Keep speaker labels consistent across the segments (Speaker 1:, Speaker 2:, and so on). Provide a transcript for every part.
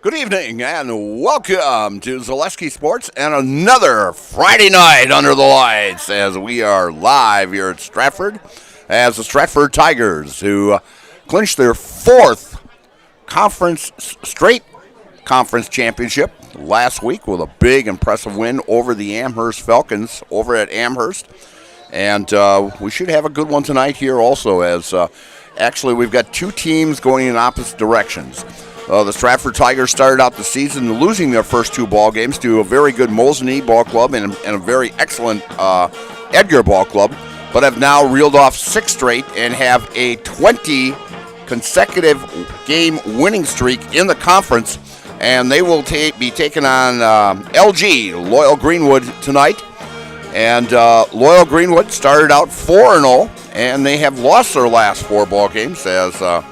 Speaker 1: Good evening and welcome to Zaleski Sports and another Friday night under the lights as we are live here at Stratford as the Stratford Tigers, who clinched their fourth straight conference championship last week with a big impressive win over the Amherst Falcons over at Amherst. And we should have a good one tonight here also, as actually we've got two teams going in opposite directions. The Stratford Tigers started out the season losing their first two ball games to a very good Mosinee ball club and a very excellent Edgar ball club, but have now reeled off six straight and have a 20 consecutive game winning streak in the conference. And they will be taking on LG, Loyal Greenwood, tonight. And Loyal Greenwood started out 4-0, and they have lost their last four ball games as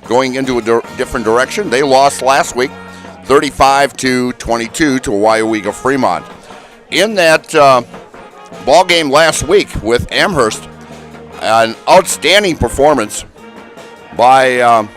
Speaker 1: going into a different direction. They lost last week 35-22 to WIAA Fremont. In that ball game last week with Amherst, an outstanding performance by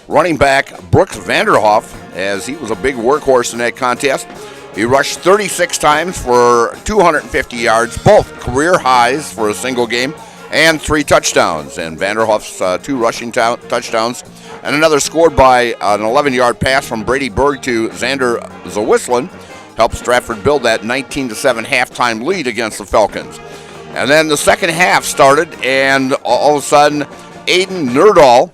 Speaker 1: running back Brooks Vanderhoff, as he was a big workhorse in that contest. He rushed 36 times for 250 yards, both career highs for a single game, and 3 touchdowns. And Vanderhoff's 2 rushing touchdowns, and another scored by an 11-yard pass from Brady Berg to Xander Zawislin helped Stratford build that 19-7 halftime lead against the Falcons. And then the second half started, and all of a sudden, Aiden Nerdahl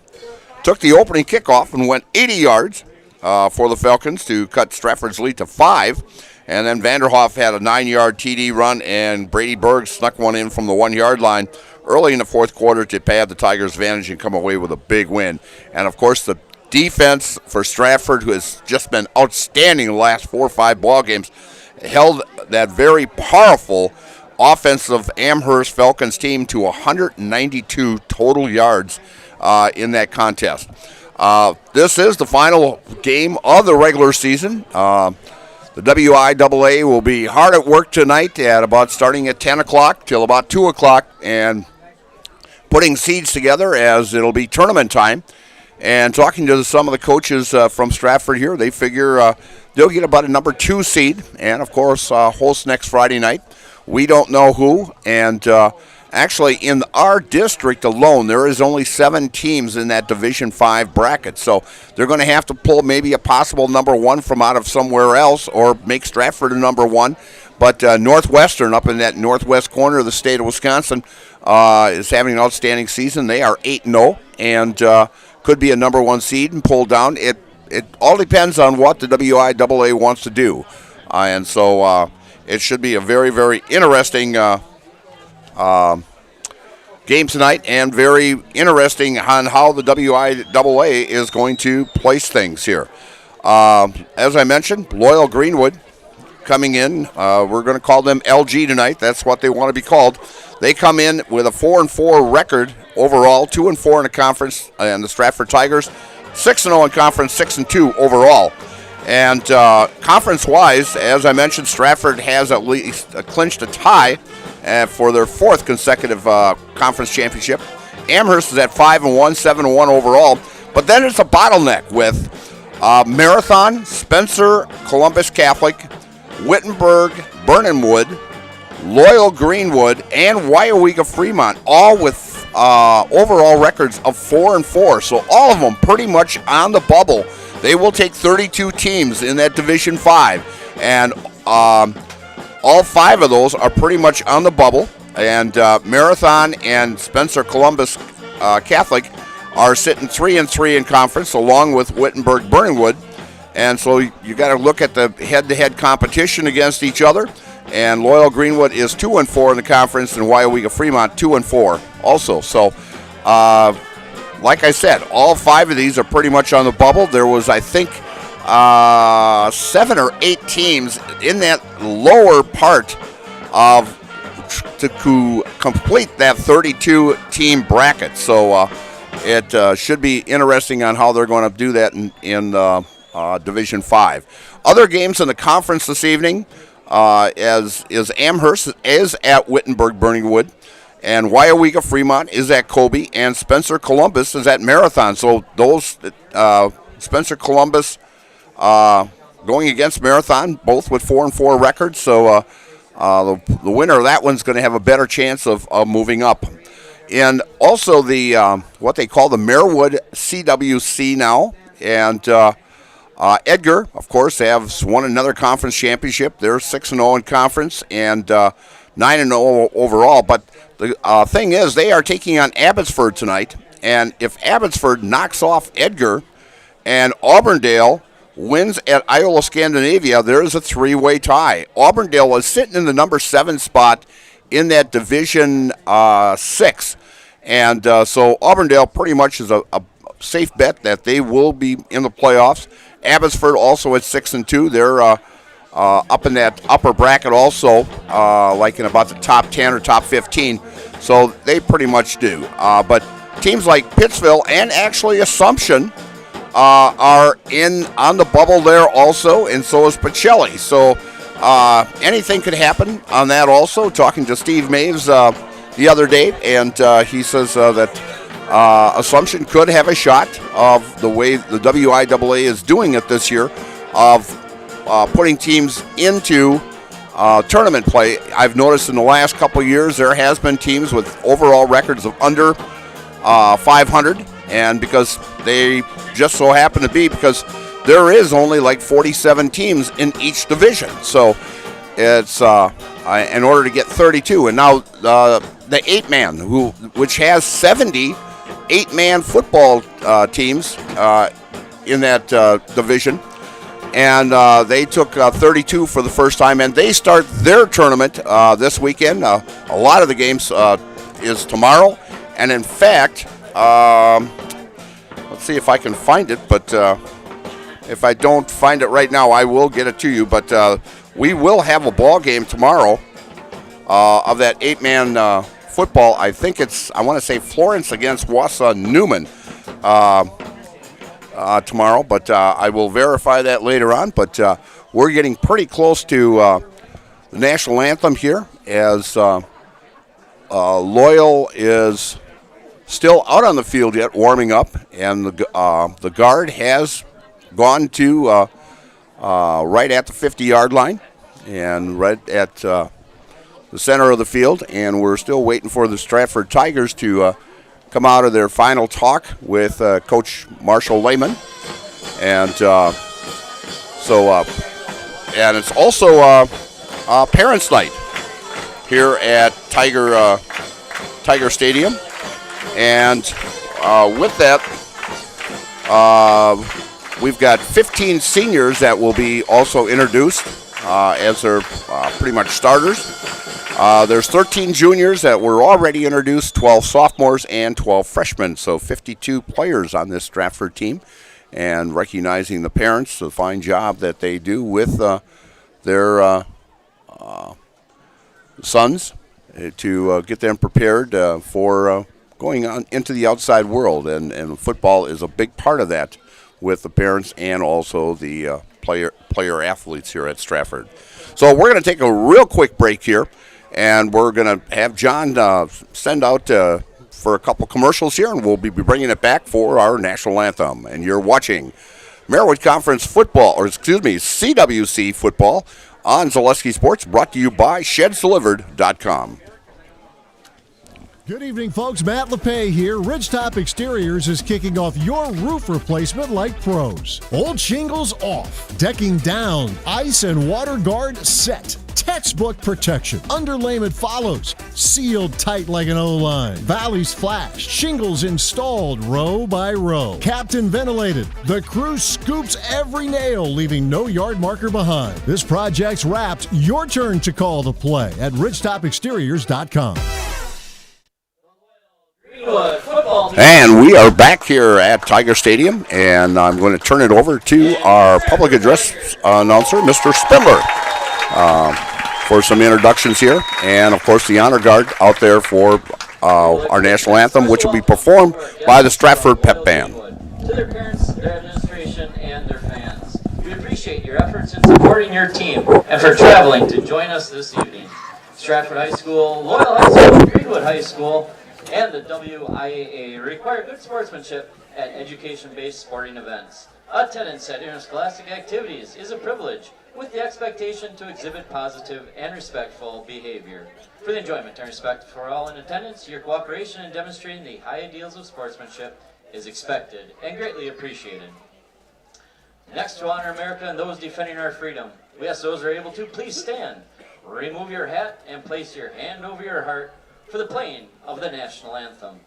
Speaker 1: took the opening kickoff and went 80 yards for the Falcons to cut Stratford's lead to 5. And then Vanderhoff had a 9-yard TD run, and Brady Berg snuck one in from the 1-yard line early in the fourth quarter to pad the Tigers' advantage and come away with a big win. And, of course, the defense for Stratford, who has just been outstanding the last 4 or 5 ball games, held that very powerful offensive Amherst Falcons team to 192 total yards in that contest. This is the final game of the regular season. The WIAA will be hard at work tonight starting at 10 o'clock till about 2 o'clock and putting seeds together as it'll be tournament time. And talking to some of the coaches from Stratford here, they figure they'll get about a number 2 seed and, of course, host next Friday night. We don't know who, and actually, in our district alone, there is only 7 teams in that Division 5 bracket. So they're going to have to pull maybe a possible number 1 from out of somewhere else or make Stratford a number 1. But Northwestern, up in that northwest corner of the state of Wisconsin, is having an outstanding season. They are 8-0 and could be a number 1 seed and pull down. It all depends on what the WIAA wants to do. And so it should be a very, very interesting game tonight, and very interesting on how the WIAA is going to place things here. As I mentioned, Loyal Greenwood coming in. We're going to call them LG tonight. That's what they want to be called. They come in with a 4-4 record overall, 2-4 in the conference, and the Stratford Tigers 6-0 in conference, 6-2 overall. And conference-wise, as I mentioned, Stratford has at least clinched a tie for their 4th consecutive conference championship. Amherst is at 5-1, 7-1 overall. But then it's a bottleneck with Marathon, Spencer, Columbus Catholic, Wittenberg, Burnhamwood, Loyal Greenwood, and WIAA Fremont, all with overall records of 4-4. So all of them pretty much on the bubble. They will take 32 teams in that Division 5, and all 5 of those are pretty much on the bubble. And Marathon and Spencer Columbus Catholic are sitting 3-3 in conference, along with Wittenberg Burnhamwood. And so you got to look at the head-to-head competition against each other. And Loyal Greenwood is 2-4 in the conference, and WIAA Fremont 2-4 also. So, like I said, all 5 of these are pretty much on the bubble. There was, I think, 7 or 8 teams in that lower part of to complete that 32-team bracket. So it should be interesting on how they're going to do that in Division 5. Other games in the conference this evening, as Amherst is at Wittenberg Burnhamwood, and WIAA Fremont is at Kobe, and Spencer Columbus is at Marathon. So those Spencer Columbus going against Marathon, both with 4-4 records. So the winner of that one's going to have a better chance of moving up. And also the what they call the Marewood CWC now. And Edgar, of course, has won another conference championship. They're 6-0 in conference and 9-0 overall. But the thing is, they are taking on Abbotsford tonight. And if Abbotsford knocks off Edgar and Auburndale wins at Iola Scandinavia, there is a 3-way tie. Auburndale was sitting in the number 7 spot in that Division 6. And so Auburndale pretty much is a safe bet that they will be in the playoffs. Abbotsford also at 6-2. They're up in that upper bracket also, like in about the top 10 or top 15. So they pretty much do. But teams like Pittsville and actually Assumption are in on the bubble there also, and so is Pacelli. So anything could happen on that also. Talking to Steve Maves the other day, and he says that Assumption could have a shot of the way the WIAA is doing it this year of putting teams into tournament play. I've noticed in the last couple of years there has been teams with overall records of under 500, and because they just so happen to be, because there is only like 47 teams in each division, so it's in order to get 32. And now the 8-man, which has 70 8-man football teams in that division, and they took 32 for the first time, and they start their tournament this weekend. A lot of the games is tomorrow, and in fact, let's see if I can find it, but if I don't find it right now, I will get it to you. But we will have a ball game tomorrow of that 8-man football. I think I want to say Florence against Wausau Newman tomorrow, but I will verify that later on. But we're getting pretty close to the national anthem here, as Loyal is still out on the field yet, warming up, and the guard has gone to right at the 50-yard line and right at the center of the field, and we're still waiting for the Stratford Tigers to come out of their final talk with Coach Marshall Lehman. And and it's also Parents' Night here at Tiger Stadium. And with that, we've got 15 seniors that will be also introduced as they're pretty much starters. There's 13 juniors that were already introduced, 12 sophomores, and 12 freshmen. So 52 players on this Stratford team, and recognizing the parents, the fine job that they do with their sons to get them prepared for going on into the outside world. And football is a big part of that with the parents and also the player athletes here at Stratford. So we're going to take a real quick break here, and we're going to have John send out for a couple commercials here, and we'll be bringing it back for our national anthem. And you're watching Marewood Conference football, or excuse me, CWC football on Zaleski Sports, brought to you by ShedsDelivered.com.
Speaker 2: Good evening, folks. Matt LePay here. Ridgetop Exteriors is kicking off your roof replacement like pros. Old shingles off, decking down, ice and water guard set. Textbook protection. Underlayment follows. Sealed tight like an O-line. Valleys flashed. Shingles installed row by row. Captain ventilated. The crew scoops every nail, leaving no yard marker behind. This project's wrapped. Your turn to call the play at ridgetopexteriors.com.
Speaker 1: And we are back here at Tiger Stadium, and I'm going to turn it over to our public address announcer, Mr. Spindler, for some introductions here, and of course the honor guard out there for our national anthem, which will be performed by the Stratford Pep Band.
Speaker 3: To their parents, their administration, and their fans, we appreciate your efforts in supporting your team and for traveling to join us this evening. Stratford High School, Loyal High School, Greenwood High School, and the WIAA require good sportsmanship at education-based sporting events. Attendance at interscholastic activities is a privilege, with the expectation to exhibit positive and respectful behavior. For the enjoyment and respect for all in attendance, your cooperation in demonstrating the high ideals of sportsmanship is expected and greatly appreciated. Next, to honor America and those defending our freedom, we ask those who are able to please stand, remove your hat, and place your hand over your heart for the playing of the national anthem.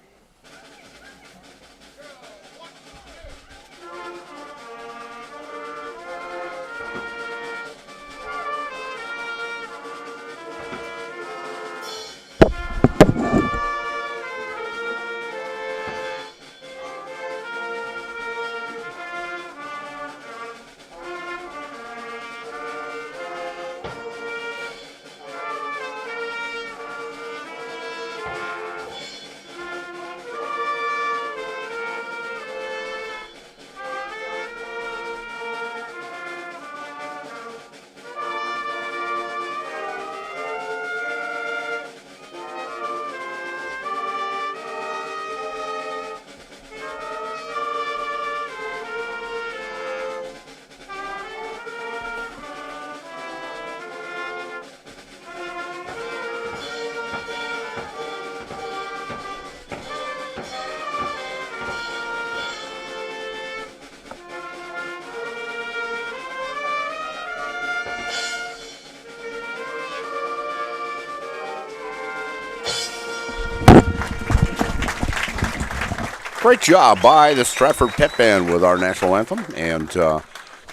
Speaker 1: Great job by the Stratford Pet Band with our national anthem. And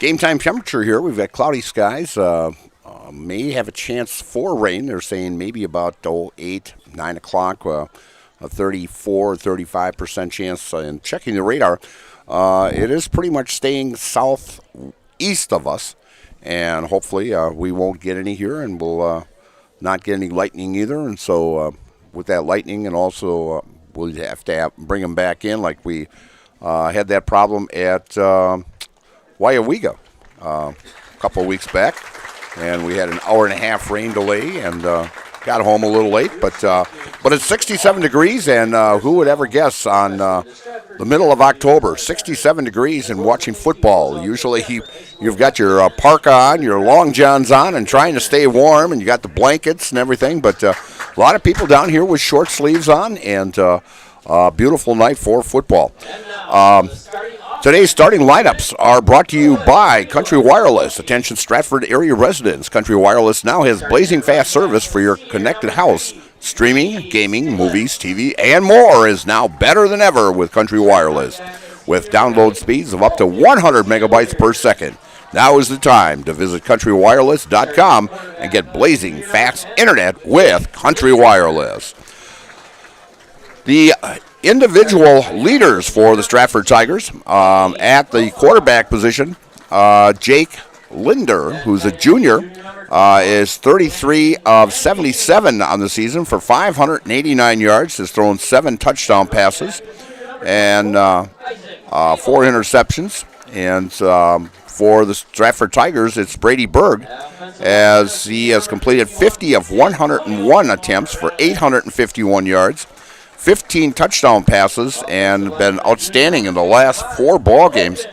Speaker 1: game time temperature here, we've got cloudy skies. May have a chance for rain. They're saying maybe about 8, 9 o'clock, a 34, 35% chance. And checking the radar, it is pretty much staying southeast of us. And hopefully we won't get any here, and we'll not get any lightning either. And so with that lightning, and also we'll have to bring them back in, like we had that problem at WIAA a couple of weeks back, and we had an hour and a half rain delay and got home a little late. But it's 67 degrees, and who would ever guess on the middle of October, 67 degrees and watching football. Usually you've got your parka on, your long johns on, and trying to stay warm, and you got the blankets and everything. But a lot of people down here with short sleeves on, and a beautiful night for football. Today's starting lineups are brought to you by Country Wireless. Attention Stratford area residents. Country Wireless now has blazing fast service for your connected house. Streaming, gaming, movies, TV, and more is now better than ever with Country Wireless. With download speeds of up to 100 megabytes per second. Now is the time to visit countrywireless.com and get blazing fast internet with Country Wireless. The individual leaders for the Stratford Tigers at the quarterback position, Jake Linder, who's a junior, is 33 of 77 on the season for 589 yards, has thrown 7 touchdown passes and 4 interceptions. And for the Stratford Tigers, it's Brady Berg, as he has completed 50 of 101 attempts for 851 yards, 15 touchdown passes, and been outstanding in the last 4 ball games.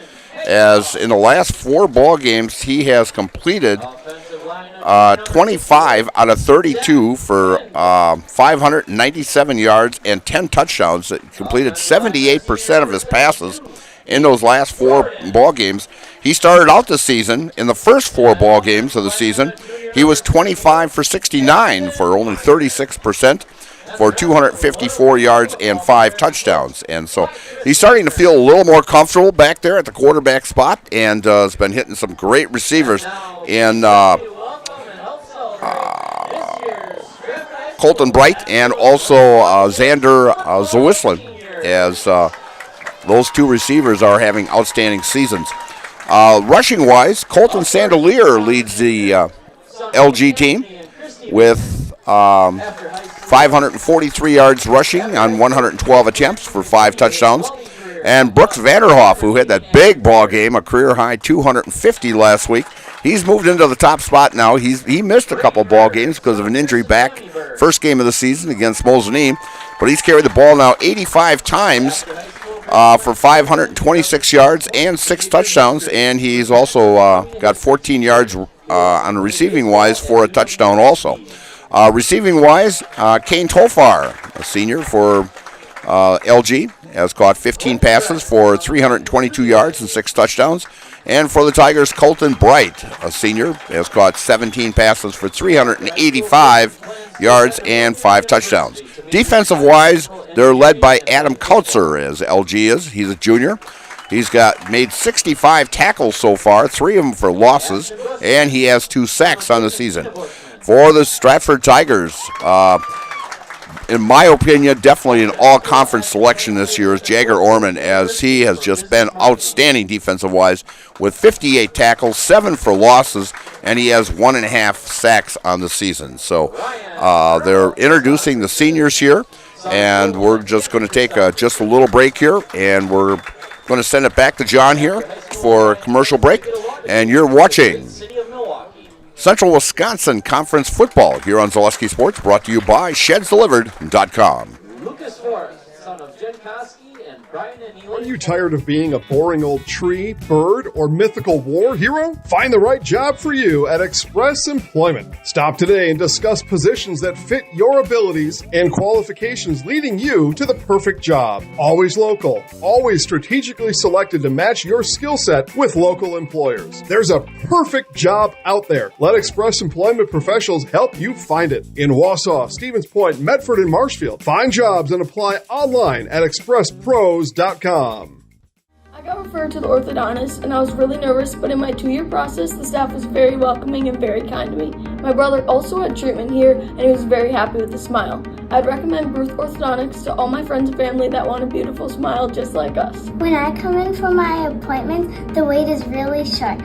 Speaker 1: As in the last 4 ball games, he has completed 25 out of 32 for 597 yards and 10 touchdowns. He completed 78% of his passes in those last 4 ball games. He started out the season, in the first 4 ball games of the season, he was 25 for 69 for only 36%. For 254 yards and 5 touchdowns. And so he's starting to feel a little more comfortable back there at the quarterback spot, and has been hitting some great receivers in Colton Bright and also Xander Zawislin, as those 2 receivers are having outstanding seasons. Rushing-wise, Colton Sandelier leads the LG team with 543 yards rushing on 112 attempts for 5 touchdowns. And Brooks Vanderhoff, who had that big ball game, a career-high 250 last week, he's moved into the top spot now. He missed a couple ball games because of an injury back first game of the season against Mosinee, but he's carried the ball now 85 times for 526 yards and 6 touchdowns, and he's also got 14 yards on the receiving wise for a touchdown also. Receiving wise, Kane Tolfar, a senior for LG, has caught 15 passes for 322 yards and 6 touchdowns. And for the Tigers, Colton Bright, a senior, has caught 17 passes for 385 yards and 5 touchdowns. Defensive-wise, they're led by Adam Kautzer, as LG is. He's a junior. He's made 65 tackles so far, 3 of them for losses, and he has 2 sacks on the season. For the Stratford Tigers, in my opinion, definitely an all-conference selection this year is Jagger Orman, as he has just been outstanding defensive-wise with 58 tackles, 7 for losses, and he has 1.5 sacks on the season. So they're introducing the seniors here, and we're just going to take just a little break here, and we're going to send it back to John here for a commercial break, and you're watching Central Wisconsin Conference Football here on Zaleski Sports, brought to you by ShedsDelivered.com.
Speaker 3: Lucas Forrest, son of Jen Koski and Brian and Eli.
Speaker 4: Are you tired of being a boring old tree, bird, or mythical war hero? Find the right job for you at Express Employment. Stop today and discuss positions that fit your abilities and qualifications, leading you to the perfect job. Always local, always strategically selected to match your skill set with local employers. There's a perfect job out there. Let Express Employment professionals help you find it. In Wausau, Stevens Point, Medford, and Marshfield. Find jobs and apply online at expresspros.com.
Speaker 5: I got referred to the orthodontist and I was really nervous, but in my 2-year process, the staff was very welcoming and very kind to me. My brother also had treatment here and he was very happy with the smile. I'd recommend Ruth Orthodontics to all my friends and family that want a beautiful smile just like us.
Speaker 6: When I come in for my appointment, the wait is really short.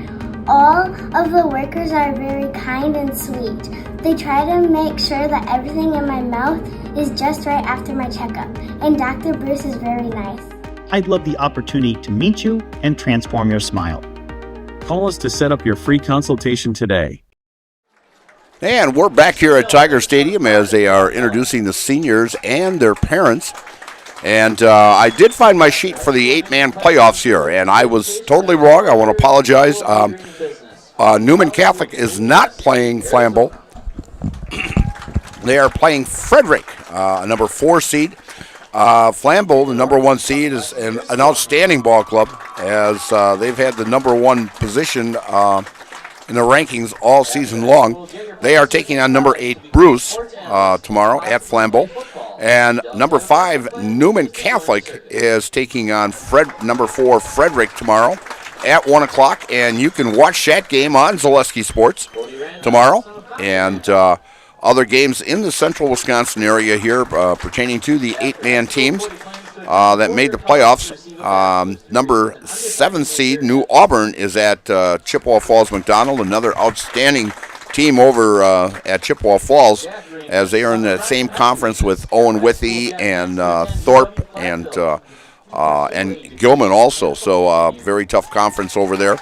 Speaker 6: All of the workers are very kind and sweet. They try to make sure that everything in my mouth is just right after my checkup, and Dr. Bruce is very nice.
Speaker 7: I'd love the opportunity to meet you and transform your smile.
Speaker 8: Call us to set up your free consultation today.
Speaker 1: And we're back here at Tiger Stadium as they are introducing the seniors and their parents. And I did find my sheet for the 8-man playoffs here, and I was totally wrong. I want to apologize. Newman Catholic is not playing Flambeau. They are playing Frederick, a number 4 seed. Flambeau, the number 1 seed, is an outstanding ball club, as they've had the number 1 position in the rankings all season long. They are taking on number 8 Bruce tomorrow at Flambeau. And number 5, Newman Catholic, is taking on number 4 Frederick tomorrow at 1 o'clock. And you can watch that game on Zaleski Sports tomorrow. And other games in the central Wisconsin area here pertaining to the 8-man teams that made the playoffs. Number 7 seed, New Auburn, is at Chippewa Falls McDonald, another outstanding team over at Chippewa Falls, as they are in that same conference with Owen Withy and Thorpe and Gilman also. So very tough conference over there.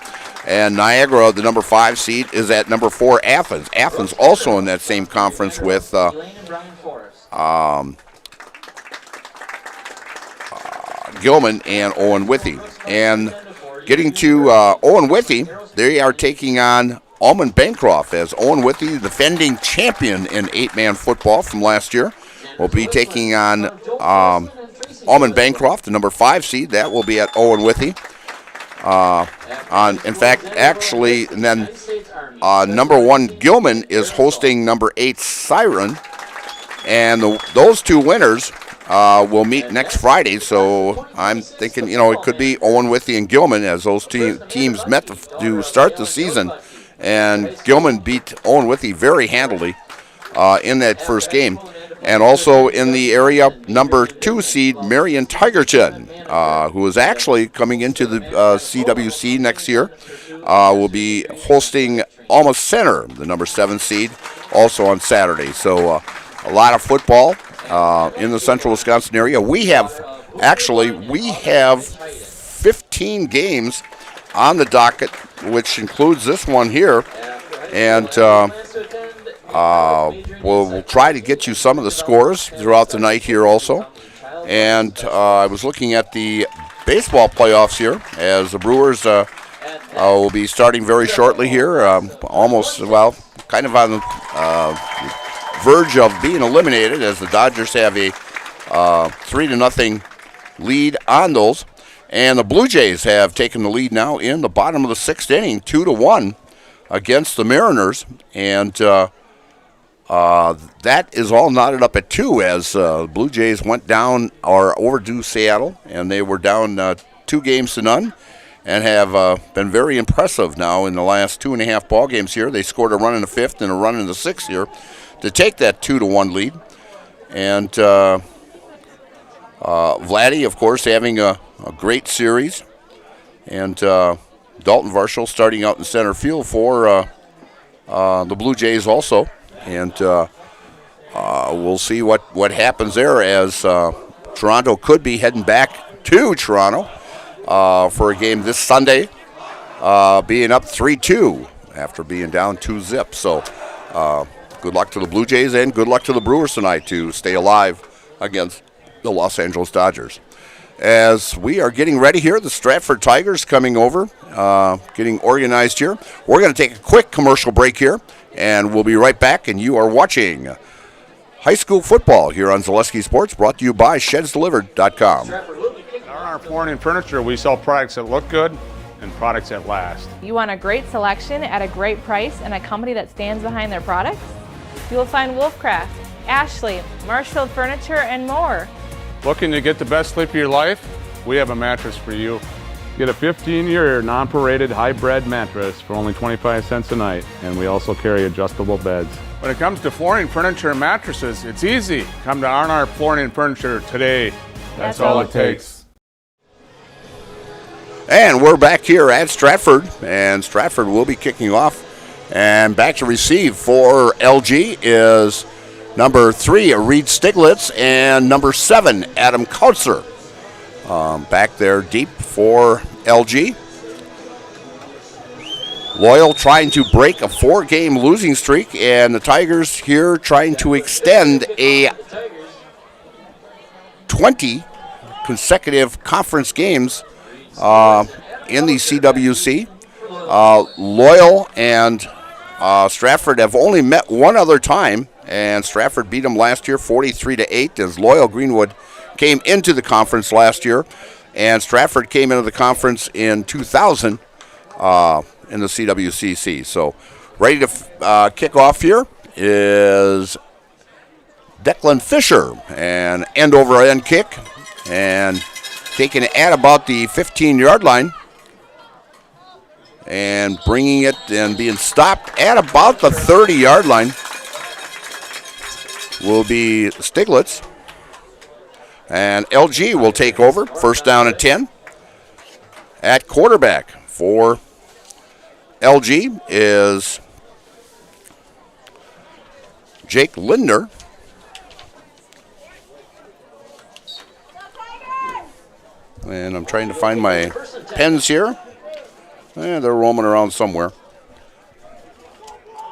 Speaker 1: And Niagara, the number 5 seed, is at number 4 Athens. Athens also in that same conference with Gilman and Owen Withy. And getting to Owen Withy, they are taking on Almond Bancroft, as Owen Withy, the defending champion in 8-man football from last year, will be taking on Almond Bancroft, the number 5 seed. That will be at Owen Withy. In fact, actually, and then number 1 Gilman is hosting number 8 Siren, and those 2 winners will meet next Friday. So I'm thinking, it could be Owen Withy and Gilman, as those teams met to start the season, and Gilman beat Owen Withy very handily in that first game. And also in the area, number 2 seed Marion Tigerton, who is actually coming into the CWC next year, will be hosting Alma Center, the number 7 seed, also on Saturday. So a lot of football in the central Wisconsin area. We have 15 games on the docket, which includes this one here. And we'll try to get you some of the scores throughout the night here also. And I was looking at the baseball playoffs here, as the Brewers will be starting very shortly here. Kind of on the verge of being eliminated, as the Dodgers have a 3-0 lead on those. And the Blue Jays have taken the lead now in the bottom of the 6th inning, 2-1 against the Mariners. And that is all knotted up at 2, as the Blue Jays went down or overdue Seattle, and they were down 2-0 and have been very impressive now in the last 2.5 ball games here. They scored a run in the 5th and a run in the 6th here to take that 2-1 lead. And Vladdy, of course, having a great series. And Dalton Varsho starting out in center field for the Blue Jays also. And we'll see what happens there, as Toronto could be heading back to Toronto for a game this Sunday, being up 3-2 after being down 2-0. So good luck to the Blue Jays and good luck to the Brewers tonight to stay alive against the Los Angeles Dodgers. As we are getting ready here, the Stratford Tigers coming over, getting organized here. We're going to take a quick commercial break here, and we'll be right back, and you are watching high school football here on Zaleski Sports, brought to you by ShedsDelivered.com.
Speaker 9: In our flooring and furniture, we sell products that look good and products that last.
Speaker 10: You want a great selection at a great price and a company that stands behind their products? You will find Wolfcraft, Ashley, Marshfield Furniture, and more.
Speaker 9: Looking to get the best sleep of your life? We have a mattress for you. Get a 15-year non-paraded high-bred mattress for only 25 cents a night, and we also carry adjustable beds. When it comes to flooring, furniture, and mattresses, it's easy. Come to R&R Flooring and Furniture today. That's all it takes.
Speaker 1: And we're back here at Stratford, and Stratford will be kicking off. And back to receive for LG is number 3, Reed Stiglitz, and number 7, Adam Kautzer. Back there deep for LG. Loyal trying to break a 4-game losing streak, and the Tigers here trying to extend a 20 consecutive conference games in the CWC. Loyal and Stratford have only met one other time, and Stratford beat them last year 43-8, as Loyal Greenwood came into the conference last year, and Stratford came into the conference in 2000 in the CWCC. So ready to kick off here is Declan Fisher, and end-over-end kick, and taking it at about the 15-yard line, and bringing it and being stopped at about the 30-yard line will be Stiglitz. And LG will take over, first down and 10. At quarterback for LG is Jake Lindner. And I'm trying to find my pens here. They're roaming around somewhere.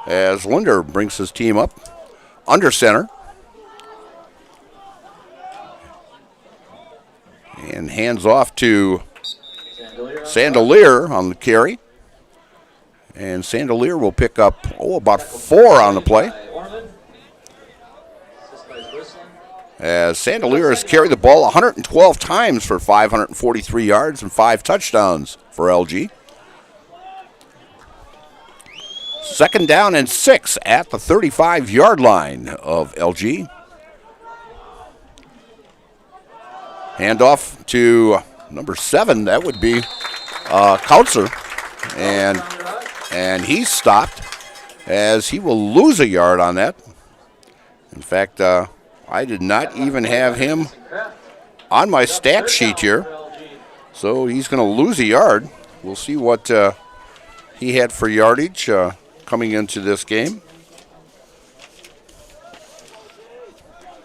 Speaker 1: As Linder brings his team up under center. And hands off to Sandelier on the carry. And Sandelier will pick up, about 4 on the play. As Sandelier has carried the ball 112 times for 543 yards and 5 touchdowns for LG. Second down and 6 at the 35-yard line of LG. Handoff to number 7, that would be Kautzer. And he's stopped, as he will lose a yard on that. In fact, I did not even have him on my stat sheet here. So he's going to lose a yard. We'll see what he had for yardage coming into this game.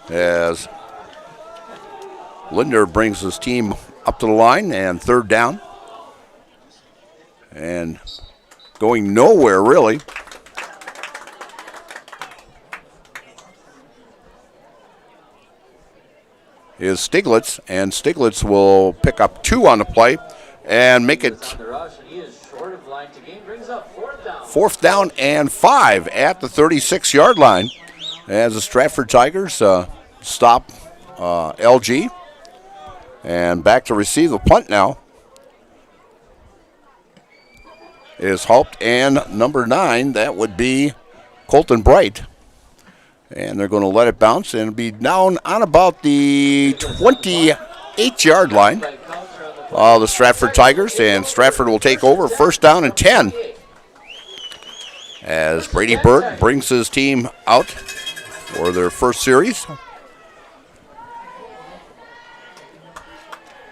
Speaker 1: As Linder brings his team up to the line, and third down. And going nowhere, really. is Stiglitz, and Stiglitz will pick up 2 on the play and make it 4th down and 5 at the 36-yard line as the Stratford Tigers stop LG. And back to receive the punt now is Haupt and number 9. That would be Colton Bright. And they're going to let it bounce and be down on about the 28-yard line. The Stratford Tigers, and Stratford will take over 1st down and 10. As Brady Berg brings his team out for their first series.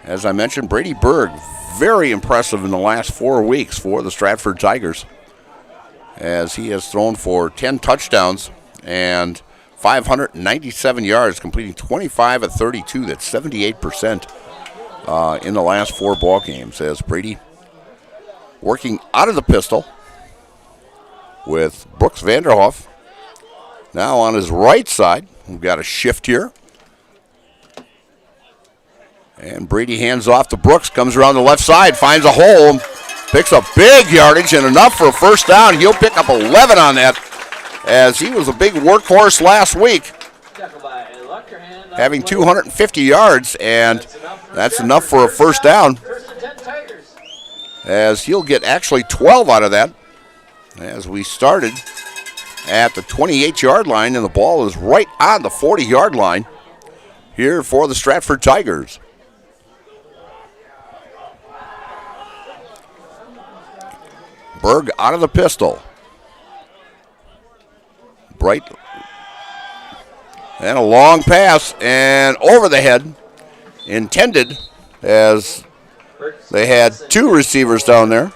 Speaker 1: As I mentioned, Brady Berg, very impressive in the last 4 weeks for the Stratford Tigers, as he has thrown for 10 touchdowns and 597 yards, completing 25 of 32. That's 78% in the last 4 ball games. As Brady working out of the pistol with Brooks Vanderhoff. Now on his right side, we've got a shift here. And Brady hands off to Brooks, comes around the left side, finds a hole, picks up big yardage and enough for a 1st down. He'll pick up 11 on that, as he was a big workhorse last week, having 250 yards, and that's enough for a 1st down, as he'll get actually 12 out of that, as we started at the 28-yard line, and the ball is right on the 40-yard line here for the Stratford Tigers. Berg out of the pistol. Bright. And a long pass and over the head. Intended, as they had 2 receivers down there.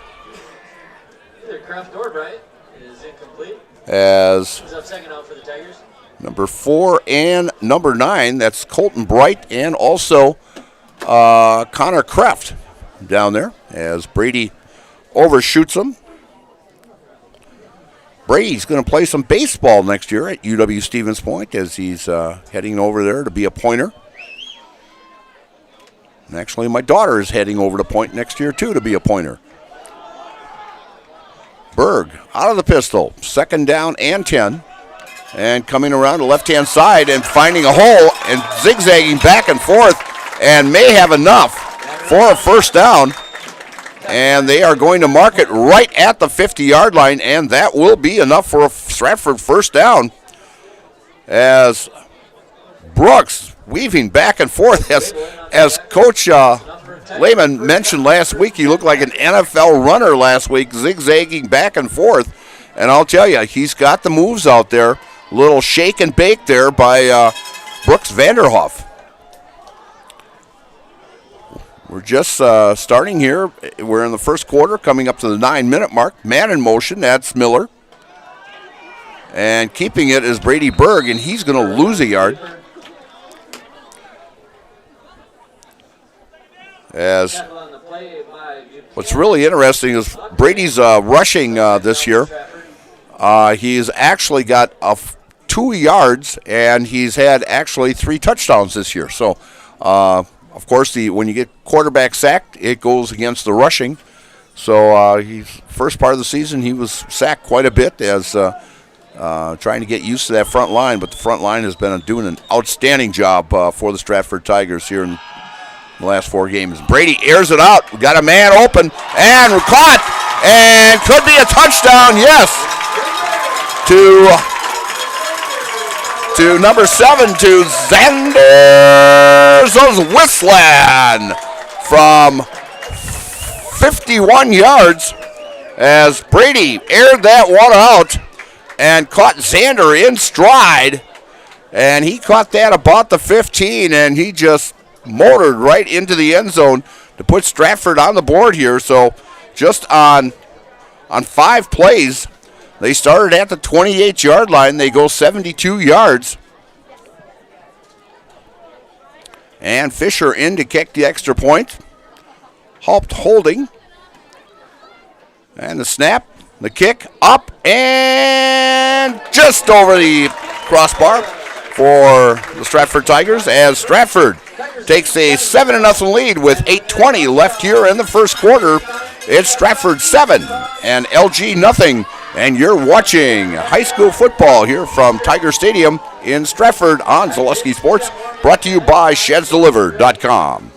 Speaker 3: Either Kraft or Bright is incomplete.
Speaker 1: As
Speaker 3: He's up second out for the Tigers.
Speaker 1: Number 4 and number 9, that's Colton Bright and also Connor Kraft down there, as Brady overshoots him. Brady's going to play some baseball next year at UW Stevens Point, as he's heading over there to be a pointer. And actually, my daughter is heading over to Point next year, too, to be a pointer. Berg out of the pistol, 2nd down and 10. And coming around the left-hand side and finding a hole and zigzagging back and forth, and may have enough for a 1st down. And they are going to mark it right at the 50-yard line, and that will be enough for a Stratford 1st down, as Brooks weaving back and forth. As Coach Lehman mentioned last week, he looked like an NFL runner last week, zigzagging back and forth. And I'll tell you, he's got the moves out there. A little shake and bake there by Brooks Vanderhoff. We're just starting here. We're in the 1st quarter, coming up to the 9-minute mark. Man in motion, that's Miller. And keeping it is Brady Berg, and he's going to lose a yard. As what's really interesting is Brady's rushing this year. He's actually got 2 yards, and he's had actually 3 touchdowns this year. So, of course, when you get quarterback sacked, it goes against the rushing. So, first part of the season, he was sacked quite a bit as trying to get used to that front line. But the front line has been doing an outstanding job for the Stratford Tigers here in the last 4 games. Brady airs it out. We got a man open and caught, and could be a touchdown. Yes, to number 7, to Xander Whistland from 51 yards, as Brady aired that one out and caught Xander in stride, and he caught that about the 15, and he just motored right into the end zone to put Stratford on the board here. So just on 5 plays, they started at the 28-yard line. They go 72 yards. And Fisher in to kick the extra point. Haupt holding. And the snap, the kick, up and just over the crossbar for the Stratford Tigers, as Stratford takes a 7-0 lead with 8:20 left here in the first quarter. It's Stratford 7 and LG nothing. And you're watching high school football here from Tiger Stadium in Stratford on Zaleski Sports, brought to you by ShedsDelivered.com.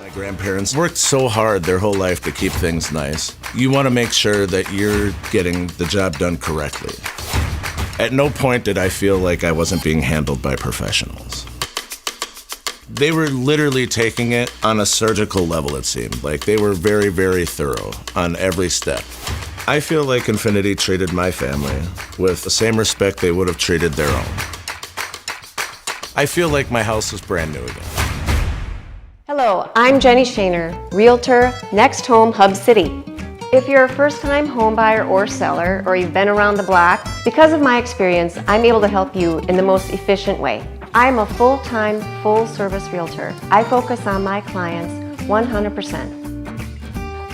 Speaker 11: My grandparents worked so hard their whole life to keep things nice. You want to make sure that you're getting the job done correctly. At no point did I feel like I wasn't being handled by professionals. They were literally taking it on a surgical level, it seemed. Like they were very, very thorough on every step. I feel like Infinity treated my family with the same respect they would have treated their own. I feel like my house is brand new again.
Speaker 12: Hello, I'm Jenny Shaner, Realtor, Next Home Hub City. If you're a first-time home buyer or seller, or you've been around the block, because of my experience, I'm able to help you in the most efficient way. I'm a full-time, full-service realtor. I focus on my clients 100%.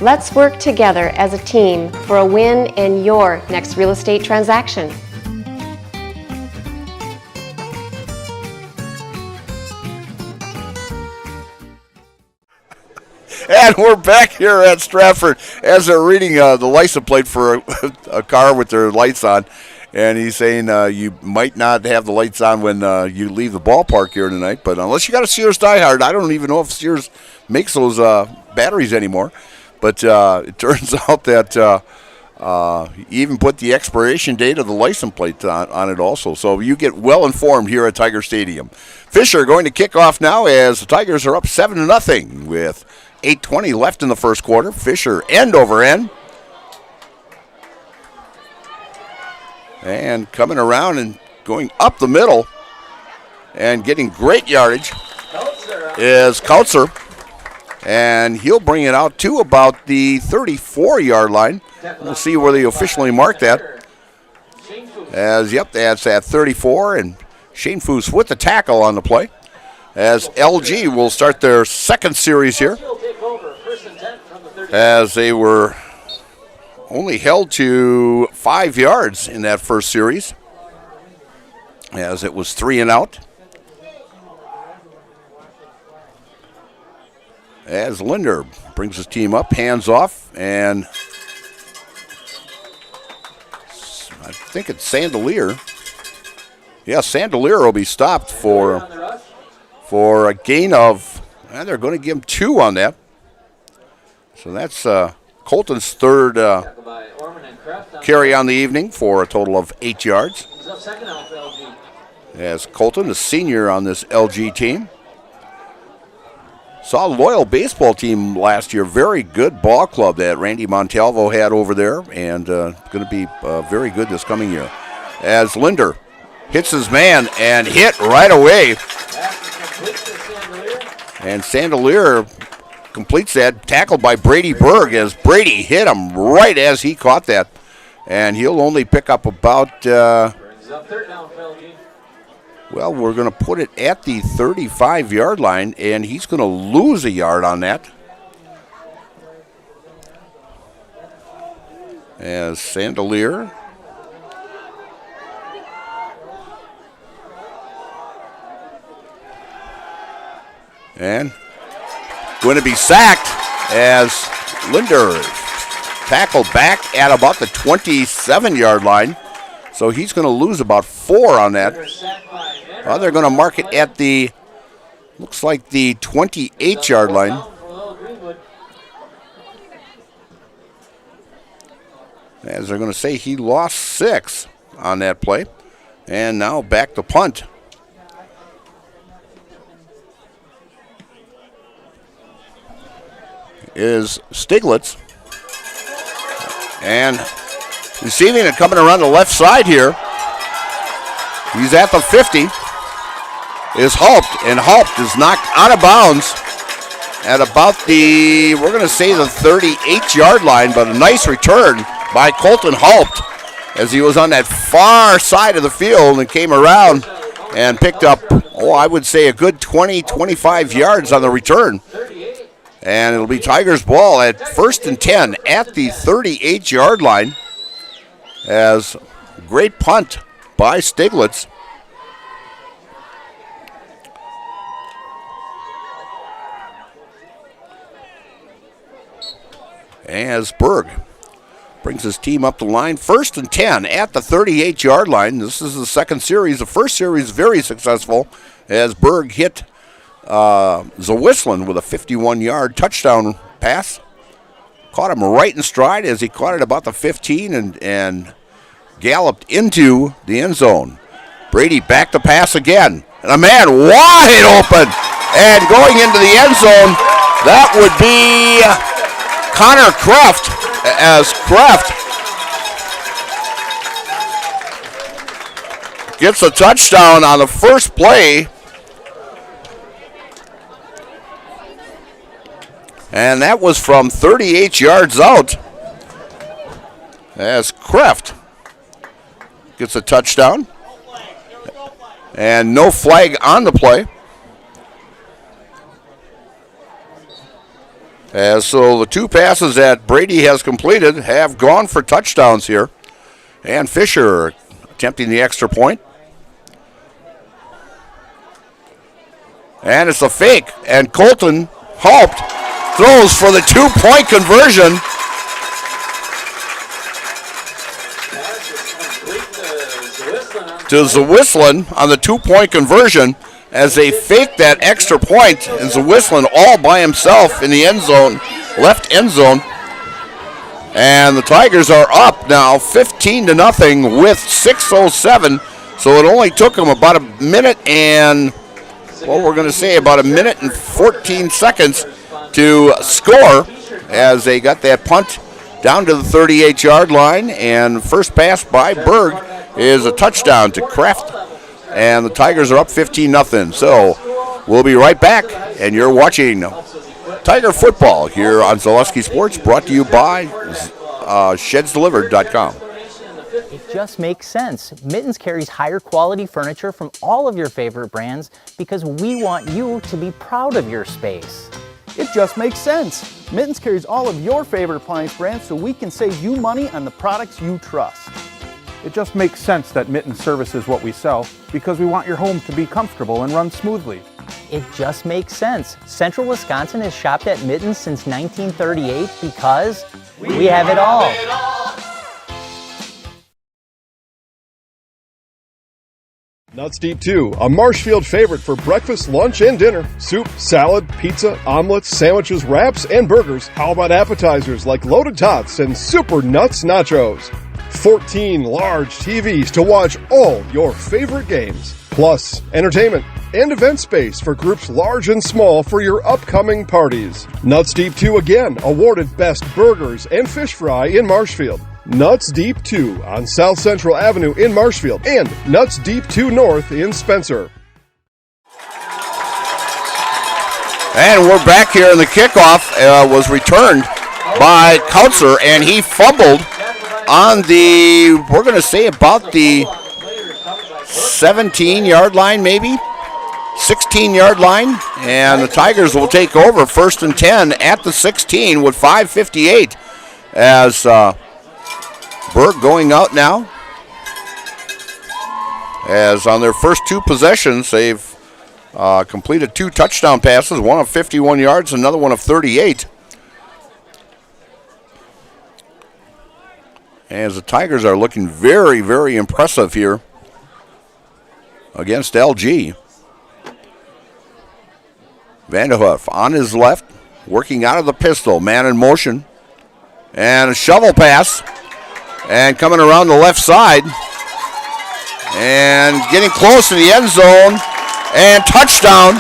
Speaker 12: Let's work together as a team for a win in your next real estate transaction.
Speaker 1: And we're back here at Stratford as they're reading the license plate for a car with their lights on. And he's saying you might not have the lights on when you leave the ballpark here tonight. But unless you got a Sears diehard, I don't even know if Sears makes those batteries anymore. But it turns out that you even put the expiration date of the license plate on it also. So you get well informed here at Tiger Stadium. Fisher going to kick off now as the Tigers are up 7-0 with 8:20 left in the first quarter. Fisher end over end. And coming around and going up the middle and getting great yardage is Kautzer. And he'll bring it out to about the 34-yard line. We'll see where they officially mark that. That's at 34, and Shane Foose with the tackle on the play. As LG will start their second series here, as they were only held to 5 yards in that first series, as it was 3 and out. As Linder brings his team up, hands off, and I think it's Sandelier. Yeah, Sandelier will be stopped for a gain of, and they're going to give him 2 on that. So that's Colton's third carry on the evening for a total of 8 yards. As Colton, the senior on this LG team. Saw a Loyal baseball team last year. Very good ball club that Randy Montalvo had over there, and going to be very good this coming year. As Linder hits his man and hit right away. And Sandelier completes that, tackled by Brady Berg, as Brady hit him right as he caught that. And he'll only pick up about, well, we're going to put it at the 35-yard line, and he's going to lose a yard on that. As Sandelier and going to be sacked as Linder tackled back at about the 27-yard line. So he's going to lose about 4 on that. They're going to mark it at the, looks like the 28-yard line. As they're going to say he lost 6 on that play. And now back to punt. Is Stiglitz. And receiving it coming around the left side here. He's at the 50. Is Hulpt, and Hulpt is knocked out of bounds at about the, we're going to say the 38-yard line, but a nice return by Colton Hulpt as he was on that far side of the field and came around and picked up, I would say a good 20, 25 yards on the return. And it'll be Tigers ball at 1st and 10 at the 38-yard line, as great punt by Stiglitz. as Berg brings his team up the line. 1st and 10 at the 38-yard line. This is the second series. The first series very successful as Berg hit Zawislin with a 51-yard touchdown pass. Caught him right in stride as he caught it about the 15 and galloped into the end zone. Brady back to pass again. And a man wide open and going into the end zone. That would be Connor Kraft, as Kraft gets a touchdown on the first play. And that was from 38 yards out as Kraft gets a touchdown. And no flag on the play. So the two passes that Brady has completed have gone for touchdowns here. And Fisher attempting the extra point. And it's a fake. And Colton Haupt throws for the 2-point conversion. To Zawislin on the 2-point conversion as they fake that extra point. And Zawislin all by himself in the end zone, left end zone. And the Tigers are up now 15-0 with 6:07. So it only took them about a minute and, well, we're going to say about a minute and 14 seconds to score as they got that punt down to the 38-yard line. And first pass by Berg is a touchdown to Kraft. And the Tigers are up 15-0. So we'll be right back. And you're watching Tiger Football here on Zaleski Sports, brought to you by ShedsDelivered.com.
Speaker 13: It just makes sense. Mittens carries higher quality furniture from all of your favorite brands because we want you to be proud of your space.
Speaker 14: It just makes sense. Mittens carries all of your favorite appliance brands so we can save you money on the products you trust.
Speaker 15: It just makes sense that Mittens services what we sell because we want your home to be comfortable and run smoothly.
Speaker 13: It just makes sense. Central Wisconsin has shopped at Mittens since 1938 because we have it all.
Speaker 4: Nuts Deep 2, a Marshfield favorite for breakfast, lunch, and dinner. Soup, salad, pizza, omelets, sandwiches, wraps, and burgers. How about appetizers like loaded tots and super nuts nachos? 14 large TVs to watch all your favorite games. Plus, entertainment and event space for groups large and small for your upcoming parties. Nuts Deep 2 again, awarded Best Burgers and Fish Fry in Marshfield. Nuts Deep 2 on South Central Avenue in Marshfield and Nuts Deep 2 North in Spencer.
Speaker 1: And we're back here, and the kickoff was returned by Kautzer, and he fumbled on the, we're going to say about the 17-yard line maybe, 16-yard line, and the Tigers will take over 1st and 10 at the 16 with 5:58 as Berg going out now. As on their first two possessions, they've completed 2 touchdown passes, one of 51 yards, another one of 38. As the Tigers are looking very, very impressive here against LG. Vanderhoof on his left, working out of the pistol, man in motion, and a shovel pass. And coming around the left side and getting close to the end zone and touchdown.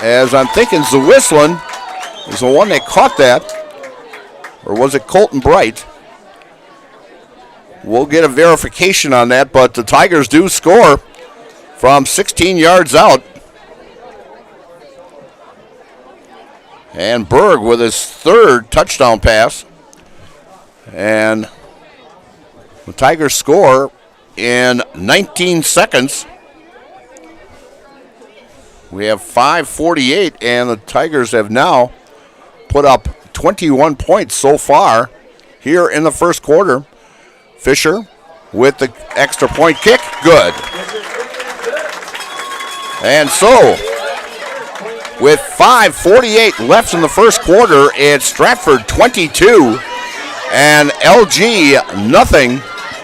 Speaker 1: As I'm thinking Zawislin is the one that caught that, or was it Colton Bright? We'll get a verification on that, but the Tigers do score from 16 yards out. And Berg with his 3rd touchdown pass. And the Tigers score in 19 seconds. We have 5:48, and the Tigers have now put up 21 points so far here in the first quarter. Fisher with the extra point kick. Good. And so With 5:48 left in the first quarter, it's Stratford 22 and LG nothing.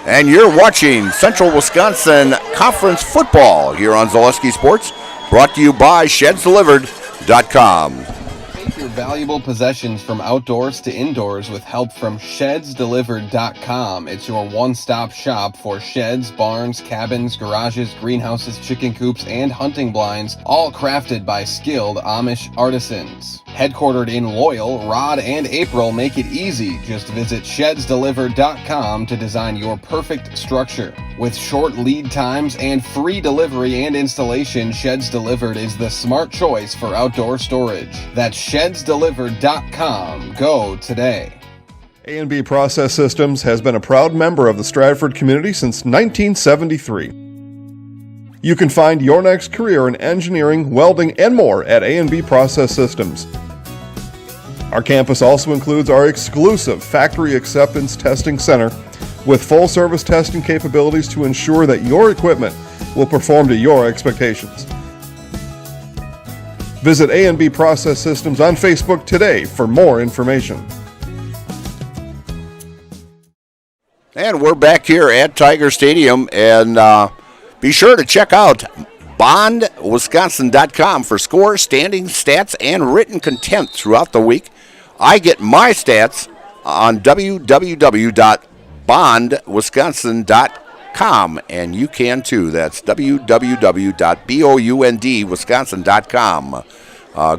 Speaker 1: And you're watching Central Wisconsin Conference football here on Zaleski Sports, brought to you by ShedsDelivered.com.
Speaker 16: Take your valuable possessions from outdoors to indoors with help from ShedsDelivered.com. It's your one-stop shop for sheds, barns, cabins, garages, greenhouses, chicken coops, and hunting blinds, all crafted by skilled Amish artisans. Headquartered in Loyal, Rod and April make it easy. Just visit ShedsDelivered.com to design your perfect structure. With short lead times and free delivery and installation, Sheds Delivered is the smart choice for outdoor storage. That's ShedsDelivered.com. Go today.
Speaker 4: A&B Process Systems has been a proud member of the Stratford community since 1973. You can find your next career in engineering, welding, and more at A&B Process Systems. Our campus also includes our exclusive Factory Acceptance Testing Center with full-service testing capabilities to ensure that your equipment will perform to your expectations. Visit A&B Process Systems on Facebook today for more information.
Speaker 1: And we're back here at Tiger Stadium, and be sure to check out bondwisconsin.com for scores, standings, stats, and written content throughout the week. I get my stats on www.bondwisconsin.com, and you can too. That's www.boundwisconsin.com.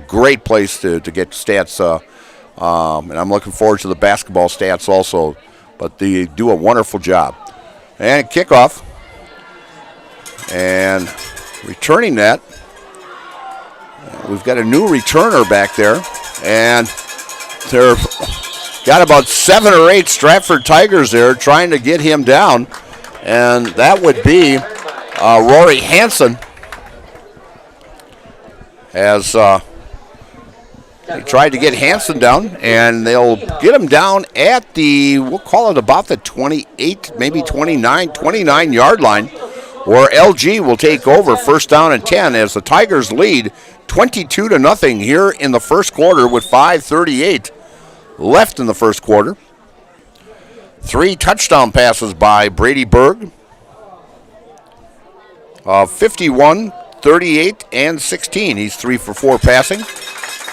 Speaker 1: Great place to get stats, and I'm looking forward to the basketball stats also, but they do a wonderful job. And kickoff, and returning that, we've got a new returner back there, and they're got about 7 or 8 Stratford Tigers there trying to get him down, and that would be Rory Hansen, as they tried to get Hansen down, and they'll get him down at the, we'll call it about the 28, maybe 29-yard line, where LG will take over first down and 10 as the Tigers lead 22-0 here in the first quarter with 5:38 left in the first quarter. 3 touchdown passes by Brady Berg. 51, 38, and 16. He's 3 for 4 passing.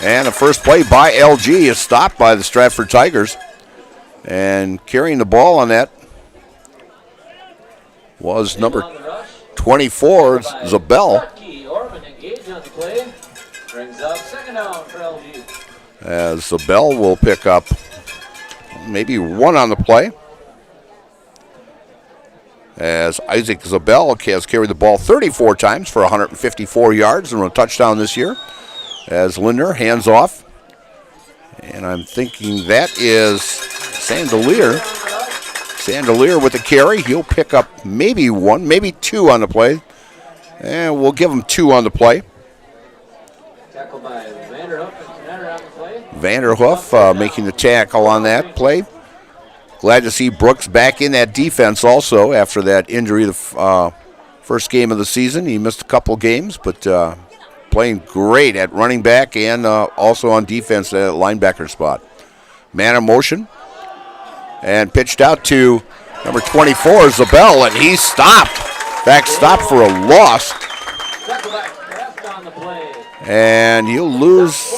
Speaker 1: And the first play by LG is stopped by the Stratford Tigers. And carrying the ball on that was number 24, Zabel. As Zabel will pick up maybe 1 on the play. As Isaac Zabel has carried the ball 34 times for 154 yards and a touchdown this year. As Lindner hands off. And I'm thinking that is Sandelier. Sandelier with the carry. He'll pick up maybe 1, maybe 2 on the play. And we'll give him 2 on the play.
Speaker 3: Tackle by Vanderhoof.
Speaker 1: Vanderhoof making the tackle on that play. Glad to see Brooks back in that defense also after that injury the first game of the season. He missed a couple games, but playing great at running back and also on defense at linebacker spot. Man in motion and pitched out to number 24, Zabel, and he stopped. In fact, stopped for a loss. And he'll lose.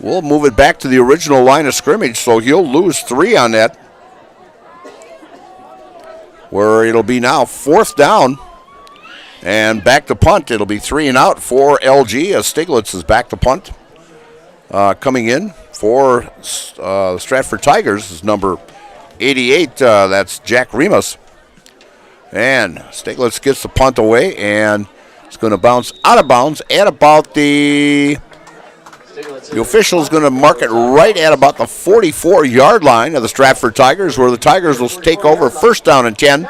Speaker 1: We'll move it back to the original line of scrimmage, so he'll lose 3 on that. Where it'll be now 4th down. And back to punt. It'll be 3 and out for LG as Stiglitz is back to punt. Coming in for the Stratford Tigers is number 88. That's Jack Remus. And Stiglitz gets the punt away, and it's going to bounce out of bounds at about the official is going to mark it right at about the 44-yard line of the Stratford Tigers, where the Tigers will take over first down and 10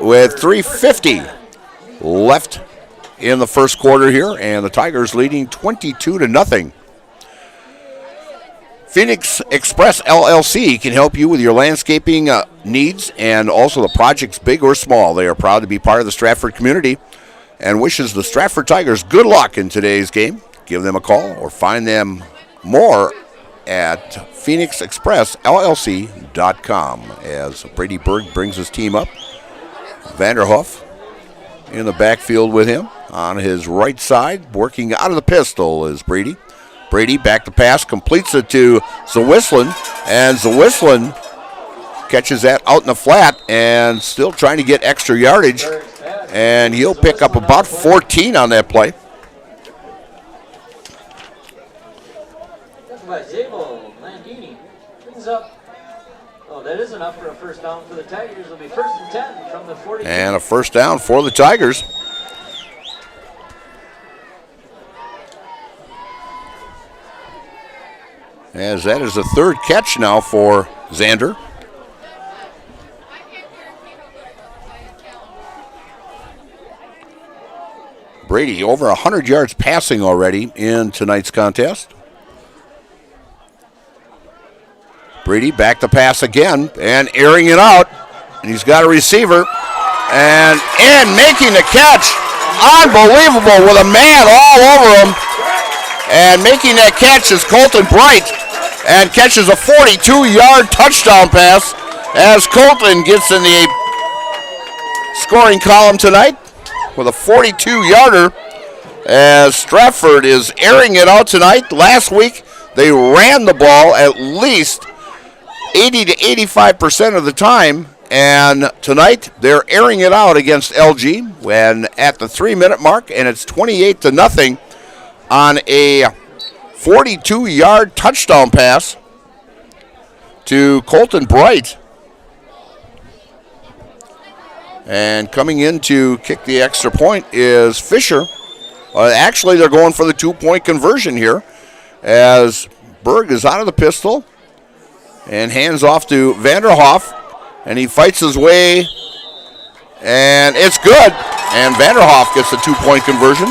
Speaker 1: with 3:50 left in the first quarter here, and the Tigers leading 22-0. Phoenix Express LLC can help you with your landscaping needs and also the projects big or small. They are proud to be part of the Stratford community. and wishes the Stratford Tigers good luck in today's game. Give them a call or find them more at phoenixexpressllc.com as Brady Berg brings his team up. Vanderhoof in the backfield with him. On his right side, working out of the pistol is Brady. Brady back to pass, completes it to Zawislin, and Zawislin catches that out in the flat and still trying to get extra yardage, and he'll pick up about 14 on that play.
Speaker 3: That is enough for a first down for the Tigers. It'll be 1st and 10 from the 40.
Speaker 1: And a first down for the Tigers. As that is the third catch now for Xander. Brady over 100 yards passing already in tonight's contest. Brady back to pass again and airing it out. And he's got a receiver. And making the catch. Unbelievable with a man all over him. And making that catch is Colton Bright. And catches a 42-yard touchdown pass as Colton gets in the scoring column tonight with a 42-yarder as Stratford is airing it out tonight. Last week they ran the ball at least 80 to 85% of the time, and tonight they're airing it out against LG when at the 3-minute mark, and it's 28-0 on a 42-yard touchdown pass to Colton Bright. And coming in to kick the extra point is Fisher. Actually, they're going for the 2-point conversion here as Berg is out of the pistol and hands off to Vanderhoff, and he fights his way, and it's good. And Vanderhoff gets the 2-point conversion.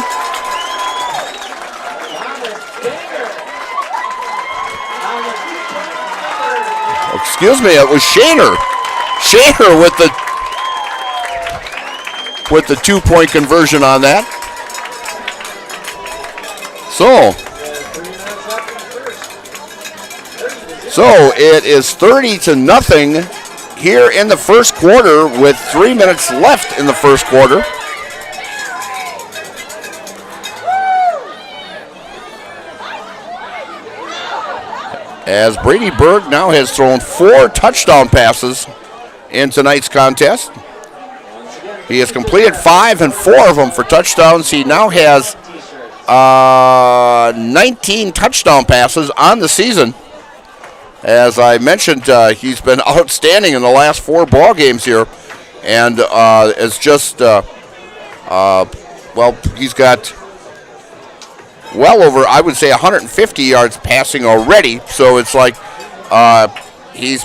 Speaker 1: Excuse me, it was Shaner. Shaner with the 2-point conversion on that. So it is 30-0 here in the first quarter with 3 minutes left in the first quarter. As Brady Berg now has thrown 4 touchdown passes in tonight's contest. He has completed 5 and 4 of them for touchdowns. He now has 19 touchdown passes on the season. As I mentioned, he's been outstanding in the last 4 ball games here, and it's just he's got well over, I would say, 150 yards passing already. So it's like he's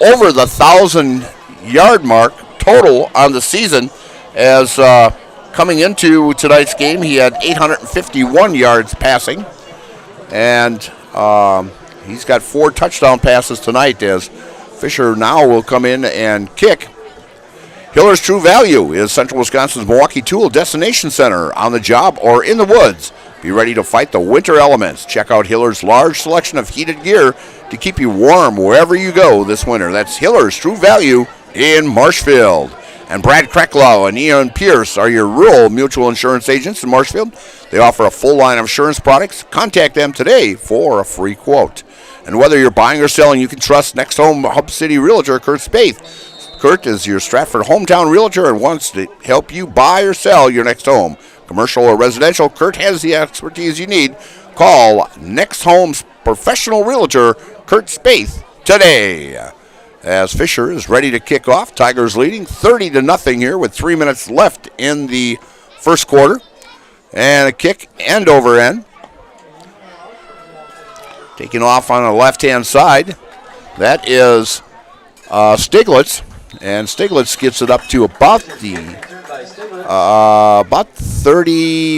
Speaker 1: over the 1,000-yard mark total on the season. As coming into tonight's game, he had 851 yards passing, and he's got 4 touchdown passes tonight as Fisher now will come in and kick. Hiller's True Value is Central Wisconsin's Milwaukee Tool Destination Center on the job or in the woods. Be ready to fight the winter elements. Check out Hiller's large selection of heated gear to keep you warm wherever you go this winter. That's Hiller's True Value in Marshfield. And Brad Krecklow and Ian Pierce are your rural mutual insurance agents in Marshfield. They offer a full line of insurance products. Contact them today for a free quote. And whether you're buying or selling, you can trust Next Home Hub City Realtor Kurt Spaeth. Kurt is your Stratford hometown realtor and wants to help you buy or sell your next home. Commercial or residential, Kurt has the expertise you need. Call Next Home's professional realtor, Kurt Spaeth, today. As Fisher is ready to kick off, Tigers leading 30-0 here with 3 minutes left in the first quarter. And a kick end over end. Taking off on the left-hand side, that is Stiglitz. And Stiglitz gets it up to about 30,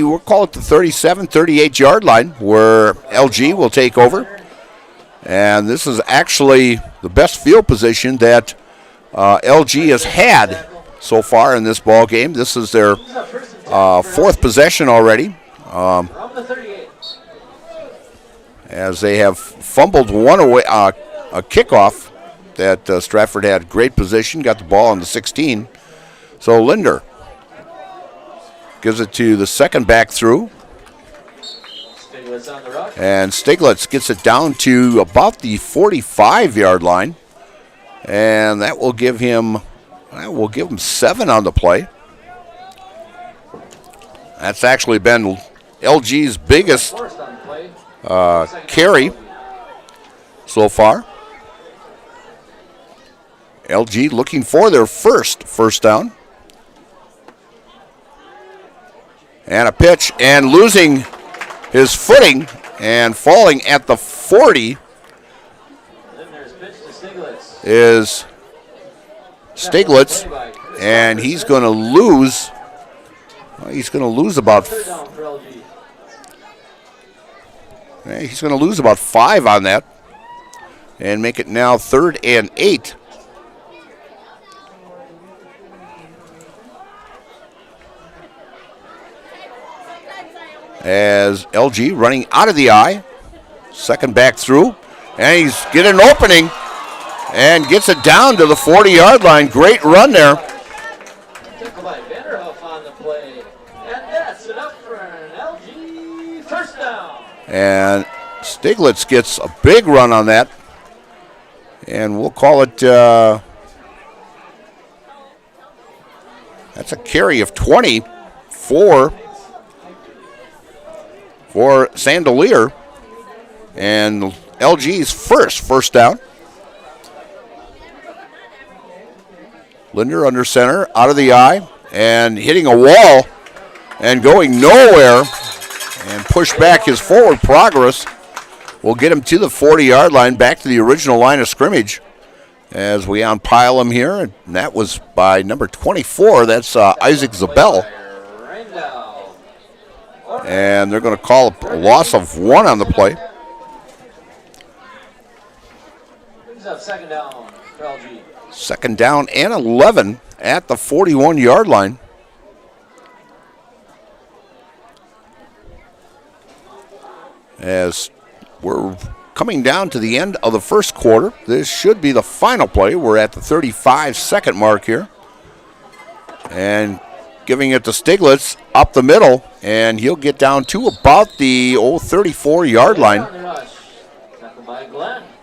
Speaker 1: we'll call it the 37, 38-yard line where LG will take over. And this is actually the best field position that LG has had so far in this ball game. This is their fourth possession already. As they have fumbled one away, a kickoff that Stratford had great position, got the ball on the 16. So Linder gives it to the second back through. And Stiglitz gets it down to about the 45-yard line. And that will give him 7 on the play. That's actually been LG's biggest carry so far. LG looking for their first down. And a pitch, and losing his footing and falling at the 40 is Stiglitz, and he's going to lose. He's going to lose about 5 on that, and make it now 3rd and 8. As LG running out of the eye, second back through, and he's getting an opening and gets it down to the 40-yard line. Great run there. And Stiglitz gets a big run on that, and we'll call it, that's a carry of 20 for Sandelier, and LG's first down. Linder under center, out of the eye, and hitting a wall and going nowhere, and push back his forward progress will get him to the 40-yard line, back to the original line of scrimmage as we unpile him here, and that was by number 24. That's Isaac Zabel. And they're going to call a loss of 1 on the play.
Speaker 3: Second down for LG.
Speaker 1: Second down and 11 at the 41-yard line. As we're coming down to the end of the first quarter, this should be the final play. We're at the 35-second mark here. And giving it to Stiglitz up the middle, and he'll get down to about the 34-yard line.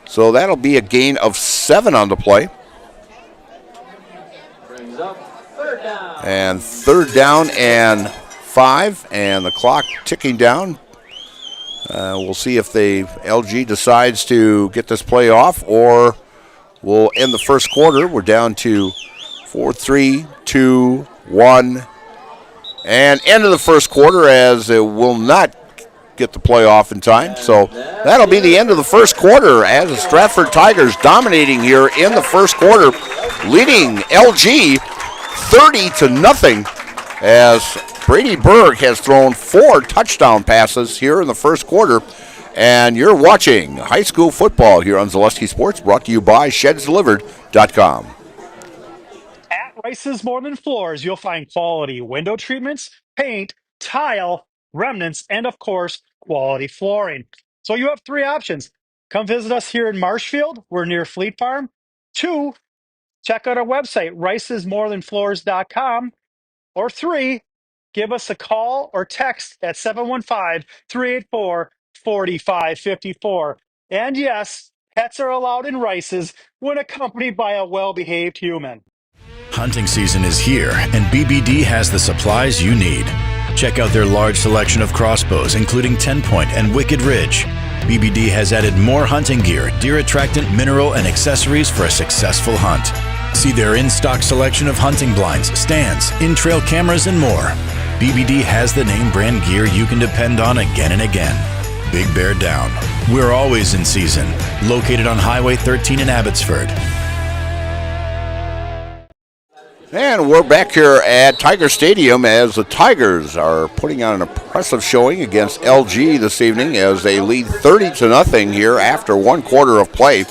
Speaker 1: So that'll be a gain of 7 on the play. And 3rd down and 5, and the clock ticking down. We'll see if LG decides to get this play off, or we'll end the first quarter. We're down to 4, 3, 2, 1. And end of the first quarter, as it will not get the play off in time. So that'll be the end of the first quarter, as the Stratford Tigers dominating here in the first quarter, leading LG 30-0, as Brady Berg has thrown 4 touchdown passes here in the first quarter. And you're watching high school football here on Zaleski Sports, brought to you by ShedsDelivered.com.
Speaker 17: At Rice's More Than Floors, you'll find quality window treatments, paint, tile, remnants, and of course, quality flooring. So you have 3 options. Come visit us here in Marshfield. We're near Fleet Farm. 2, check out our website, ricesmorethanfloors.com. Or 3, give us a call or text at 715-384-4554. And yes, pets are allowed in Rice's when accompanied by a well-behaved human.
Speaker 18: Hunting season is here, and BBD has the supplies you need. Check out their large selection of crossbows, including 10-point and Wicked Ridge. BBD has added more hunting gear, deer attractant, mineral, and accessories for a successful hunt. See their in-stock selection of hunting blinds, stands, in-trail cameras, and more. BBD has the name brand gear you can depend on again and again. Big Bear Down. We're always in season. Located on Highway 13 in Abbotsford.
Speaker 1: And we're back here at Tiger Stadium, as the Tigers are putting on an impressive showing against LG this evening, as they lead 30-0 here after 1 quarter of play.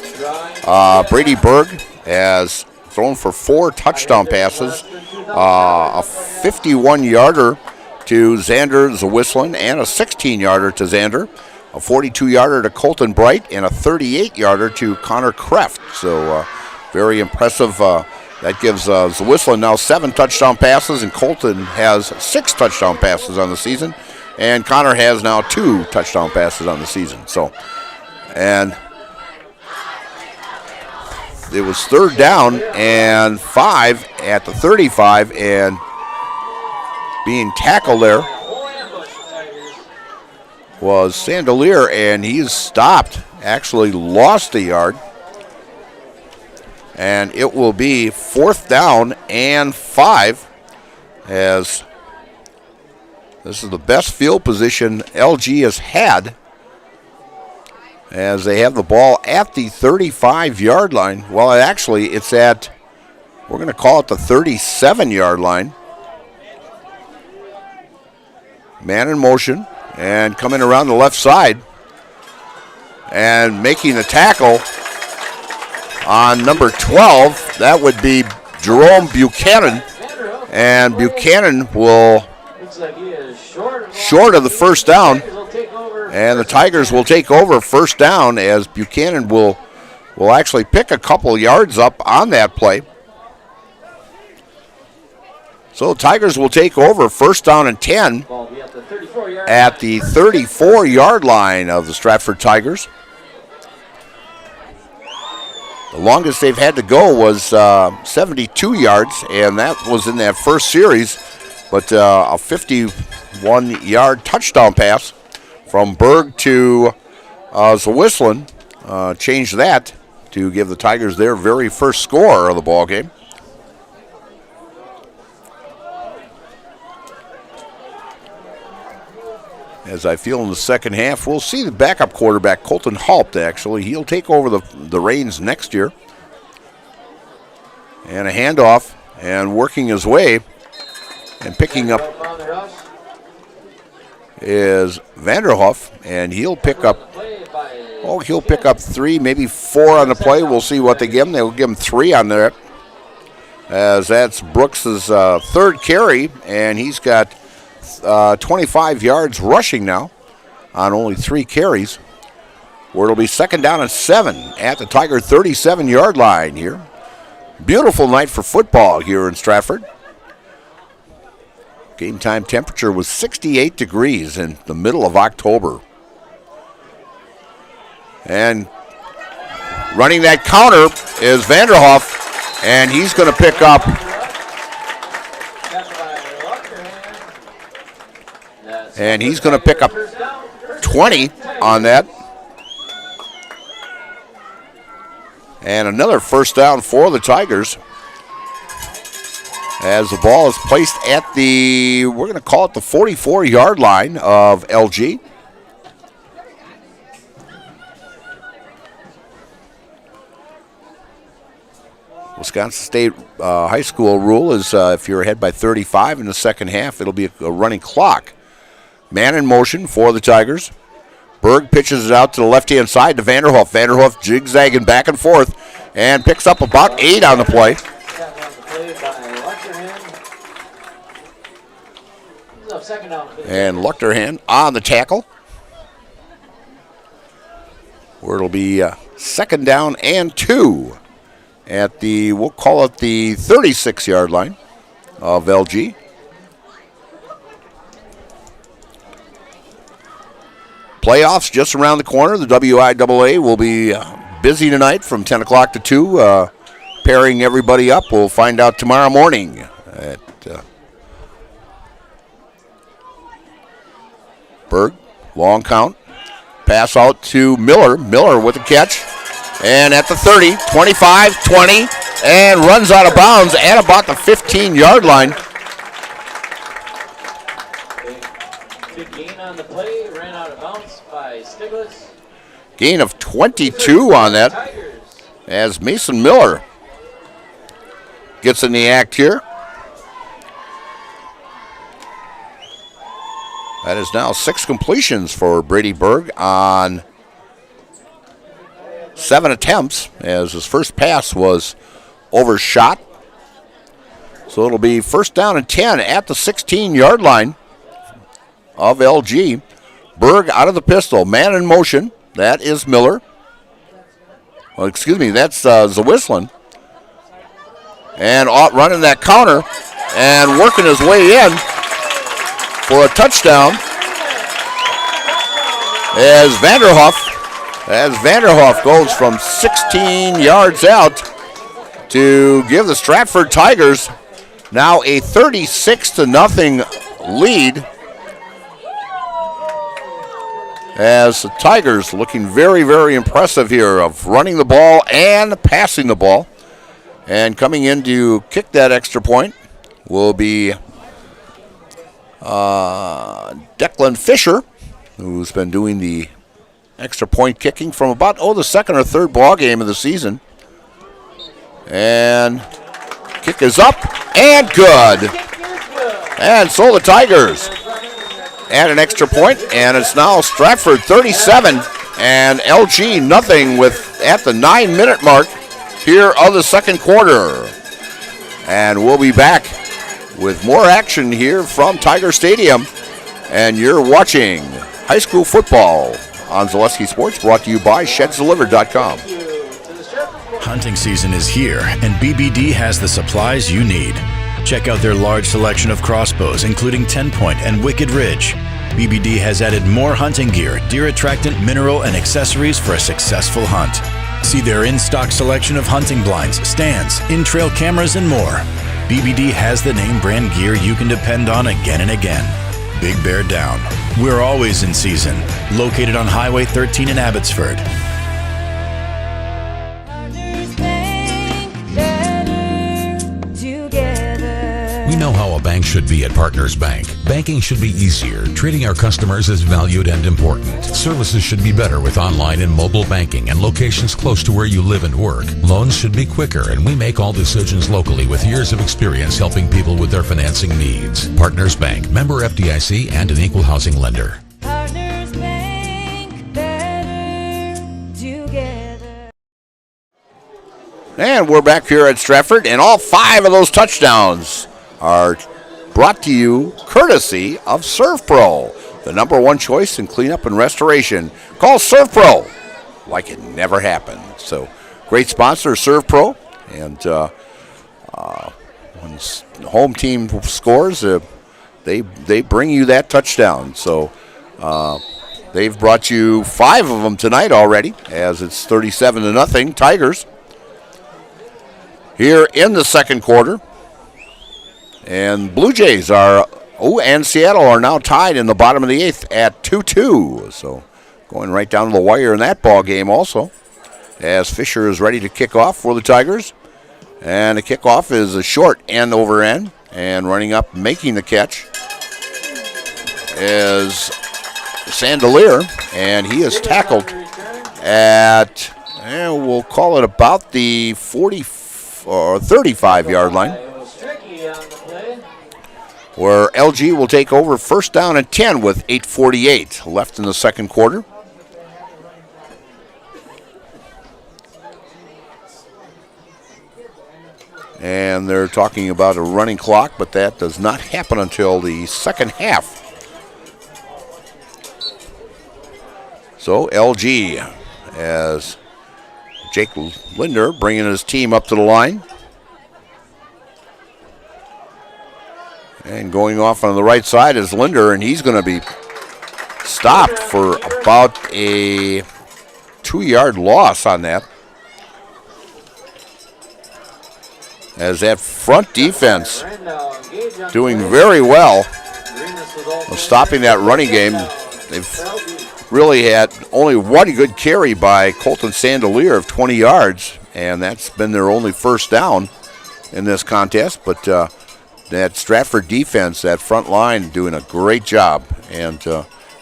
Speaker 1: Brady Berg has thrown for 4 touchdown passes, a 51-yarder to Xander Zwislen and a 16-yarder to Xander, a 42-yarder to Colton Bright, and a 38-yarder to Connor Kreft. So very impressive. That gives Zwislen now 7 touchdown passes, and Colton has 6 touchdown passes on the season, and Connor has now 2 touchdown passes on the season. So, and it was 3rd down and 5 at the 35, and being tackled there was Sandelier, and he's stopped, actually lost a yard. And it will be 4th down and 5, as this is the best field position LG has had, as they have the ball at the 35-yard line. Well, actually, it's at, we're going to call it the 37-yard line. Man in motion, and coming around the left side and making the tackle on number 12, that would be Jerome Buchanan, and Buchanan will short of the 1st down, and the Tigers will take over 1st down, as Buchanan will actually pick a couple yards up on that play. So Tigers will take over 1st down and 10 at the 34-yard line of the Stratford Tigers. The longest they've had to go was 72 yards, and that was in that first series. But a 51-yard touchdown pass from Berg to Zwislen changed that to give the Tigers their very first score of the ball game. As I feel in the second half, we'll see the backup quarterback, Colton Haupt, actually. He'll take over the reins next year. And a handoff, and working his way and picking up is Vanderhoff, and he'll pick up 3, maybe 4 on the play. We'll see what they give him. They'll give him 3 on there, as that's Brooks's 3rd carry, and he's got 25 yards rushing now on only 3 carries, where it'll be 2nd down and 7 at the Tiger 37-yard line here. Beautiful night for football here in Stratford. Game time temperature was 68 degrees in the middle of October. And running that counter is Vanderhoff, and he's going to pick up And he's going to pick up 20 on that. And another 1st down for the Tigers, as the ball is placed at the, we're going to call it the 44-yard line of LG. Wisconsin State High School rule is if you're ahead by 35 in the second half, it'll be a running clock. Man in motion for the Tigers. Berg pitches it out to the left-hand side to Vanderhoff. Vanderhoff zigzagging back and forth and picks up about 8 on the play. And Luchterhan on the tackle, where it'll be 2nd down and 2 at the, we'll call it the 36-yard line of LG. Playoffs just around the corner. The WIAA will be busy tonight from 10 o'clock to 2, pairing everybody up. We'll find out tomorrow morning. Berg, long count. Pass out to Miller. Miller with a catch. And at the 30, 25, 20, and runs out of bounds at about the 15-yard line.
Speaker 3: Big gain on the play, ran out of bounds by Stiglitz.
Speaker 1: Gain of 22 on that, as Mason Miller gets in the act here. That is now 6 completions for Brady Berg on 7 attempts, as his first pass was overshot. So it'll be first down and 10 at the 16-yard line of LG. Berg out of the pistol. Man in motion. That is Miller. Well, excuse me, that's Zawislin. And running that counter and working his way in for a touchdown as Vanderhoff goes from 16 yards out to give the Stratford Tigers now a 36-0 lead, as the Tigers looking very, very impressive here of running the ball and passing the ball. And coming in to kick that extra point will be Declan Fisher, who's been doing the extra point kicking from about, the second or third ball game of the season. And kick is up and good. And so the Tigers add an extra point, and it's now Stratford 37 and LG nothing at the 9-minute mark here of the second quarter. And we'll be back with more action here from Tiger Stadium. And you're watching high school football on Zaleski Sports, brought to you by ShedsDelivered.com.
Speaker 18: Hunting season is here, and BBD has the supplies you need. Check out their large selection of crossbows, including 10-point and Wicked Ridge. BBD has added more hunting gear, deer attractant, mineral, and accessories for a successful hunt. See their in-stock selection of hunting blinds, stands, in-trail cameras, and more. BBD has the name brand gear you can depend on again and again. Big Bear Down. We're always in season. Located on Highway 13 in Abbotsford.
Speaker 19: We know how a bank should be at Partners Bank. Banking should be easier. Treating our customers is valued and important. Services should be better with online and mobile banking and locations close to where you live and work. Loans should be quicker, and we make all decisions locally with years of experience helping people with their financing needs. Partners Bank, member FDIC, and an equal housing lender.
Speaker 20: Partners Bank, better together.
Speaker 1: And we're back here at Stratford, and all 5 of those touchdowns are brought to you courtesy of Serve Pro, the #1 choice in cleanup and restoration. Call Serve Pro like it never happened. So, great sponsor, Serve Pro, and when the home team scores, they bring you that touchdown. So, they've brought you 5 of them tonight already, as it's 37-0 Tigers here in the second quarter. And Blue Jays and Seattle are now tied in the bottom of the 8th at 2-2. So going right down to the wire in that ball game also, as Fisher is ready to kick off for the Tigers. And the kickoff is a short end over end, and running up, making the catch is Sandelier, and he is tackled at, we'll call it about the 40 or 35-yard line, where LG will take over first down and 10 with 8:48 left in the second quarter. And they're talking about a running clock, but that does not happen until the second half. So LG, as Jake Linder bringing his team up to the line. And going off on the right side is Linder, and he's going to be stopped for about a 2-yard loss on that. As that front defense doing very well of stopping that running game. They've really had only one good carry by Colton Sandelier of 20 yards, and that's been their only first down in this contest. But that Stratford defense, that front line, doing a great job. And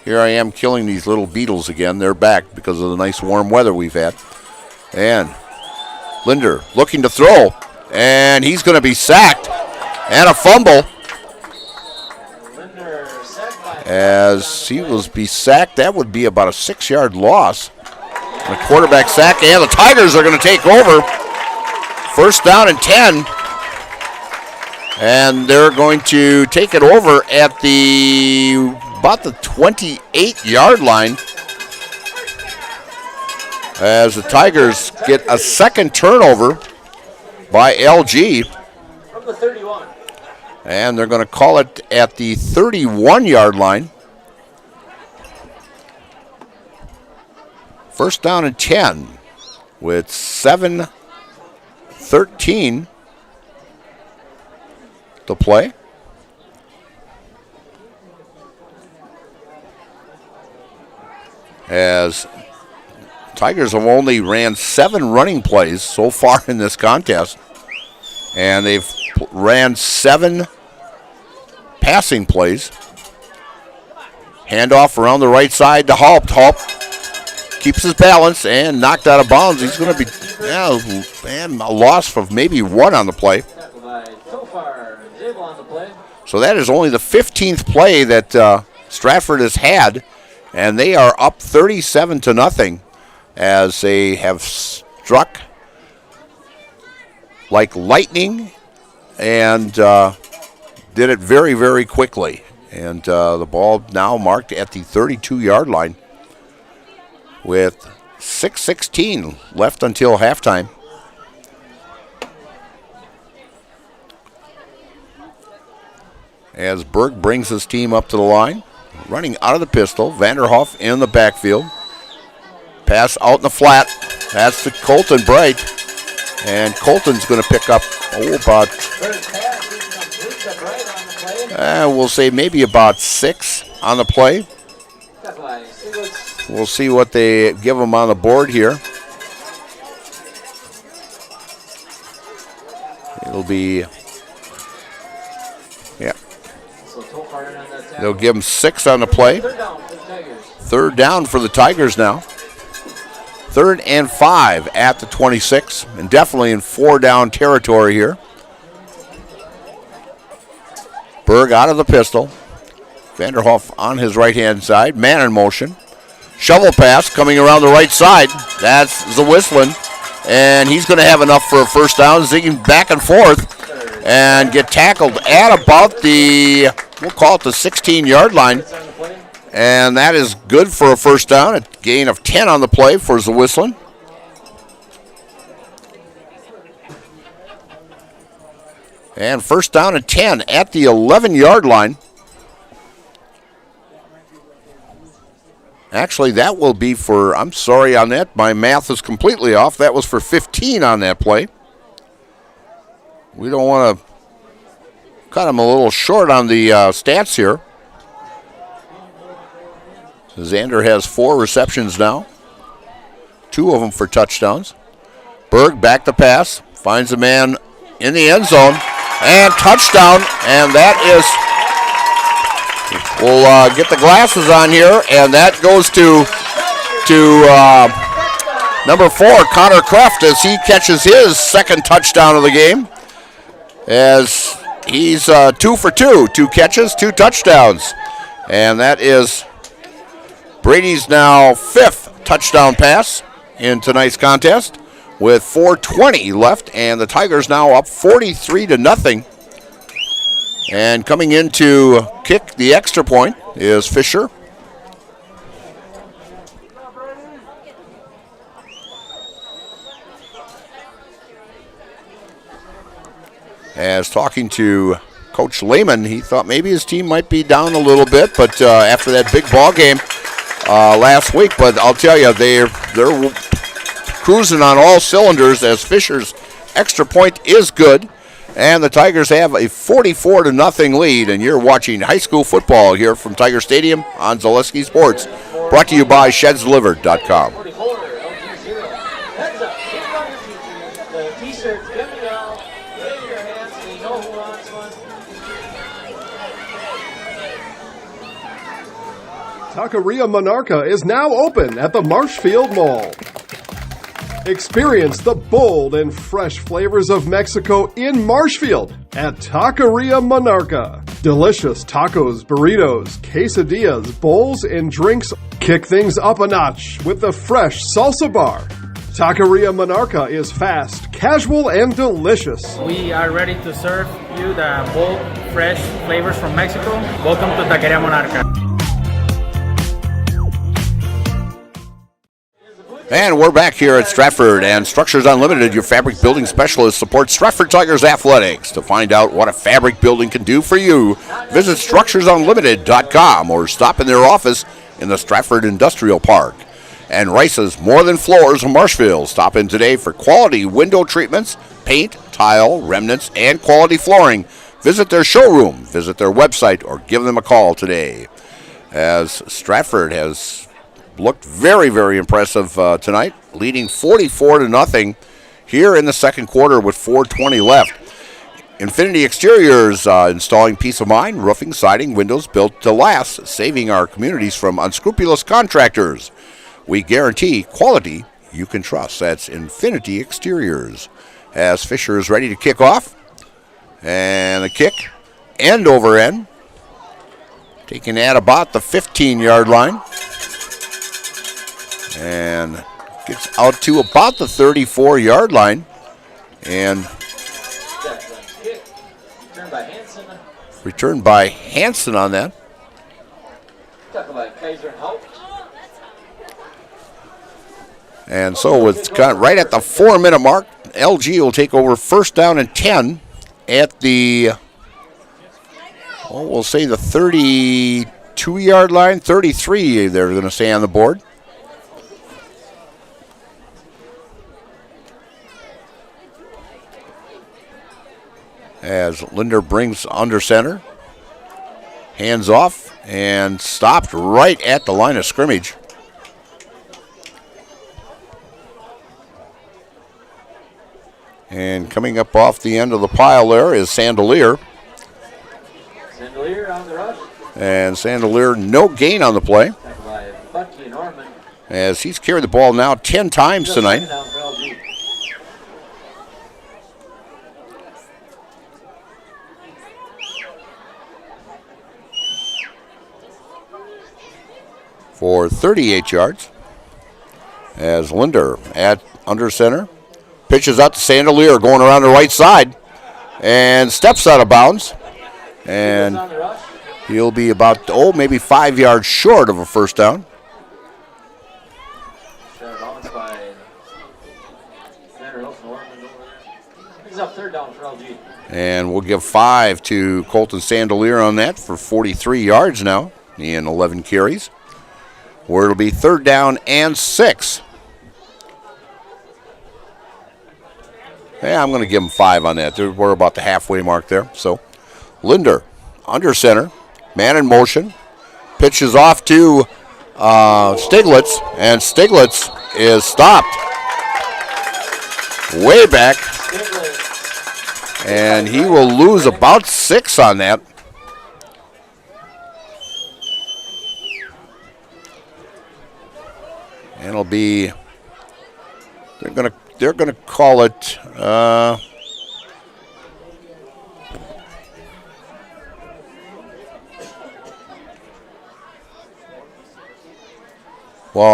Speaker 1: here I am killing these little beetles again. They're back because of the nice warm weather we've had. And Linder looking to throw, and he's going to be sacked, and a fumble. As he will be sacked, that would be about a 6-yard loss. And a quarterback sack, and the Tigers are going to take over. First down and 10. And they're going to take it over at about the 28-yard line as the Tigers get a second turnover by LG.
Speaker 3: From the 31.
Speaker 1: And they're going to call it at the 31-yard line. First down and 10 with 7:13 to play. As Tigers have only ran 7 running plays so far in this contest, and they've ran 7 passing plays. Handoff around the right side to Haupt. Haupt keeps his balance and knocked out of bounds. He's going to be a loss of maybe 1 on the play. So that is only the 15th play that Stratford has had, and they are up 37-0 as they have struck like lightning and did it very, very quickly. And the ball now marked at the 32-yard line with 6:16 left until halftime. As Berg brings his team up to the line, running out of the pistol, Vanderhoff in the backfield. Pass out in the flat. That's to Colton Bright. And Colton's going to pick up, about, we'll say maybe about 6 on the play. We'll see what they give him on the board here. It'll be, they'll give him 6 on the play. Third down for the Tigers now. 3rd and 5 at the 26, and definitely in 4-down territory here. Berg out of the pistol. Vanderhoff on his right-hand side, man in motion. Shovel pass coming around the right side. That's Zwisslen, and he's going to have enough for a first down, zigging back and forth, and get tackled at about the, we'll call it the 16-yard line. And that is good for a first down, a gain of 10 on the play for Zwisslen. And first down and 10 at the 11-yard line. Actually, that will be for, I'm sorry on that, my math is completely off. That was for 15 on that play. We don't want to cut him a little short on the stats here. Xander has 4 receptions now, 2 of them for touchdowns. Berg back to pass, finds a man in the end zone, and touchdown, and that is, we'll get the glasses on here, and that goes to number 4, Connor Kraft, as he catches his second touchdown of the game, as he's 2 for 2, 2 catches, 2 touchdowns, and that is Brady's now 5th touchdown pass in tonight's contest with 4:20 left, and the Tigers now up 43-0. And coming in to kick the extra point is Fisher. As talking to Coach Lehman, he thought maybe his team might be down a little bit, but after that big ball game last week, but I'll tell you, they're cruising on all cylinders as Fisher's extra point is good, and the Tigers have a 44-0 lead, and you're watching high school football here from Tiger Stadium on Zaleski Sports, brought to you by ShedsDelivered.com.
Speaker 4: Taqueria Monarca is now open at the Marshfield Mall. Experience the bold and fresh flavors of Mexico in Marshfield at Taqueria Monarca. Delicious tacos, burritos, quesadillas, bowls, and drinks. Kick things up a notch with the fresh salsa bar. Taqueria Monarca is fast, casual, and delicious.
Speaker 21: We are ready to serve you the bold, fresh flavors from Mexico. Welcome to Taqueria Monarca.
Speaker 1: And we're back here at Stratford, and Structures Unlimited, your fabric building specialist, supports Stratford Tigers athletics. To find out what a fabric building can do for you, visit structuresunlimited.com or stop in their office in the Stratford Industrial Park. And Rice's More Than Floors in Marshfield. Stop in today for quality window treatments, paint, tile, remnants, and quality flooring. Visit their showroom, visit their website, or give them a call today. As Stratford has looked very, very impressive tonight, leading 44-0 here in the second quarter with 4:20 left. Infinity Exteriors installing peace of mind, roofing, siding, windows built to last, saving our communities from unscrupulous contractors. We guarantee quality you can trust. That's Infinity Exteriors. As Fisher is ready to kick off, and the kick, end over end, taking at about the 15-yard line. And gets out to about the 34-yard line. And returned by Hansen on that. And so it's got right at the 4-minute mark. LG will take over first down and 10 at the, we'll say the 32-yard line, 33 they're going to say on the board. As Linder brings under center, hands off, and stopped right at the line of scrimmage. And coming up off the end of the pile there is Sandelier.
Speaker 3: Sandelier on the rush.
Speaker 1: And Sandelier, no gain on the play. As he's carried the ball now 10 times tonight. For 38 yards. As Linder at under center. Pitches out to Sandelier going around the right side. And steps out of bounds. And he'll be about, maybe 5 yards short of a first down.
Speaker 3: He's up third down for LG.
Speaker 1: And we'll give 5 to Colton Sandelier on that for 43 yards now in 11 carries. Where it'll be third down and 6. Yeah, I'm going to give him 5 on that. We're about the halfway mark there. So Linder under center, man in motion, pitches off to Stiglitz, and Stiglitz is stopped way back, and he will lose about 6 on that. And it'll be, they're gonna call it well,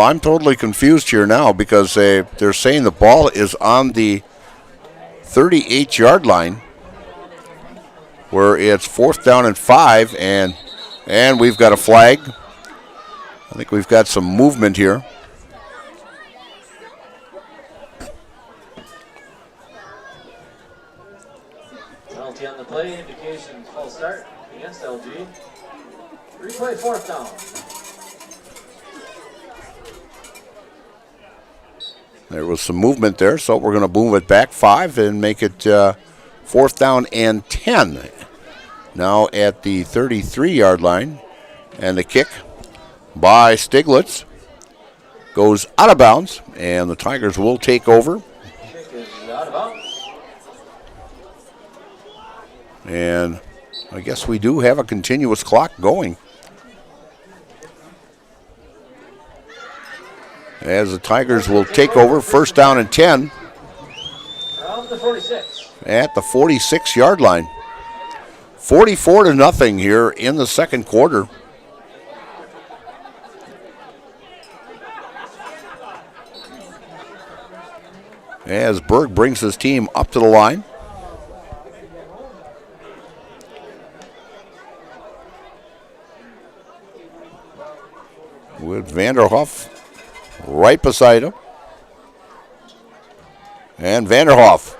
Speaker 1: I'm totally confused here now because they're saying the ball is on the 38-yard line where it's fourth down and 5, and we've got a flag. I think we've got some movement here.
Speaker 3: Penalty on the play, indication false start against LG. Replay fourth down.
Speaker 1: There was some movement there, so we're going to move it back 5 and make it fourth down and 10. Now at the 33-yard line, and the kick by Stiglitz goes out of bounds, and the Tigers will take over.
Speaker 3: Kick is out of bounds.
Speaker 1: And I guess we do have a continuous clock going. As the Tigers will take over first down and 10
Speaker 3: Around the 46.
Speaker 1: at the 46-yard line. 44-0 here in the second quarter. As Berg brings his team up to the line. with Vanderhoff right beside him. And Vanderhoff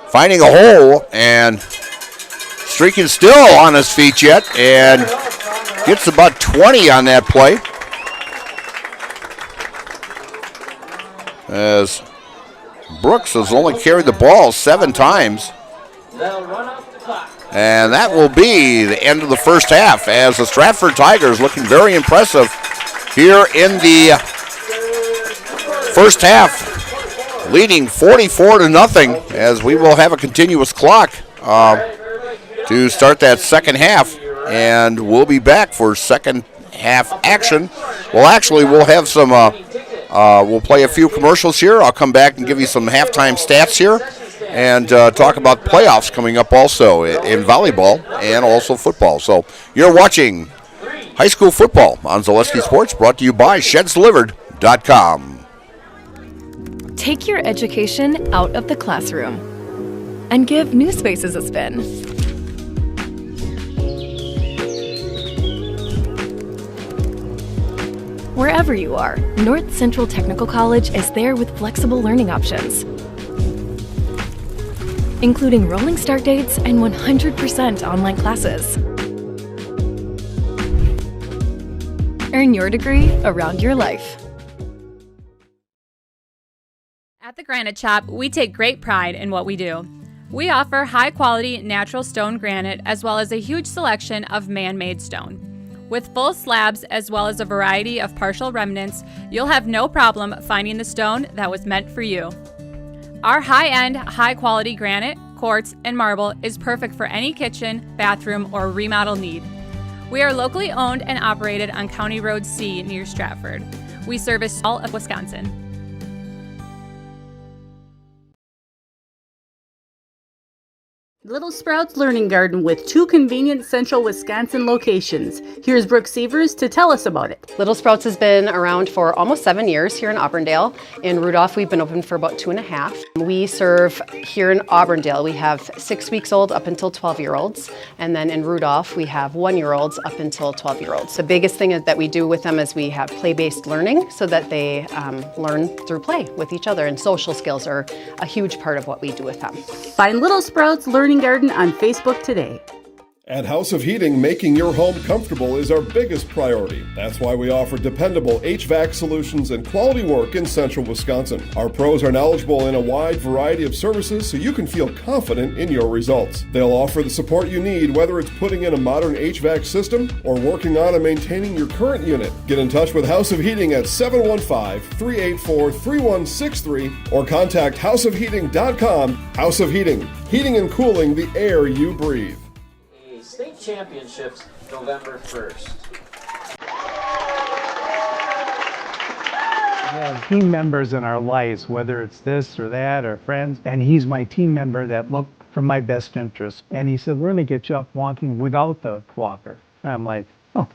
Speaker 1: finding a hole and streaking still on his feet yet, and gets about 20 on that play. As Brooks has only carried the ball 7 times. And that will be the end of the first half, as the Stratford Tigers looking very impressive here in the first half, leading 44-0, as we will have a continuous clock to start that second half, and we'll be back for second half action. We'll have some, we'll play a few commercials here. I'll come back and give you some halftime stats here, and talk about playoffs coming up also in volleyball and also football. So you're watching high school football on Zaleski Sports, brought to you by ShedsDelivered.com.
Speaker 2: Take your education out of the classroom and give New Spaces a spin. Wherever you are, North Central Technical College is there with flexible learning options, including rolling start dates and 100% online classes. Earn your degree around your life.
Speaker 22: At the Granite Shop, we take great pride in what we do. We offer high-quality natural stone granite as well as a huge selection of man-made stone. With full slabs as well as a variety of partial remnants, you'll have no problem finding the stone that was meant for you. Our high-end, high-quality granite, quartz, and marble is perfect for any kitchen, bathroom, or remodel need. We are locally owned and operated on County Road C near Stratford. We service all of Wisconsin.
Speaker 23: Little Sprouts Learning Garden with 2 convenient central Wisconsin locations. Here's Brooke Sievers to tell us about it.
Speaker 12: Little Sprouts has been around for almost 7 years here in Auburndale. In Rudolph, we've been open for about 2.5. We serve here in Auburndale, we have 6 weeks old up until 12-year-olds. And then in Rudolph, we have 1-year-olds up until 12-year-olds. The biggest thing that we do with them is we have play-based learning so that they learn through play with each other. And social skills are a huge part of what we do with them.
Speaker 23: Find Little Sprouts Learning Garden on Facebook today.
Speaker 4: At House of Heating, making your home comfortable is our biggest priority. That's why we offer dependable HVAC solutions and quality work in central Wisconsin. Our pros are knowledgeable in a wide variety of services so you can feel confident in your results. They'll offer the support you need, whether it's putting in a modern HVAC system or working on and maintaining your current unit. Get in touch with House of Heating at 715-384-3163 or contact houseofheating.com. House of Heating, heating and cooling the air you breathe.
Speaker 3: State Championships, November 1st.
Speaker 24: We have team members in our lives, whether it's this or that or friends, and he's my team member that looked for my best interest. And he said, we're going to get you up walking without the walker. And I'm like, oh,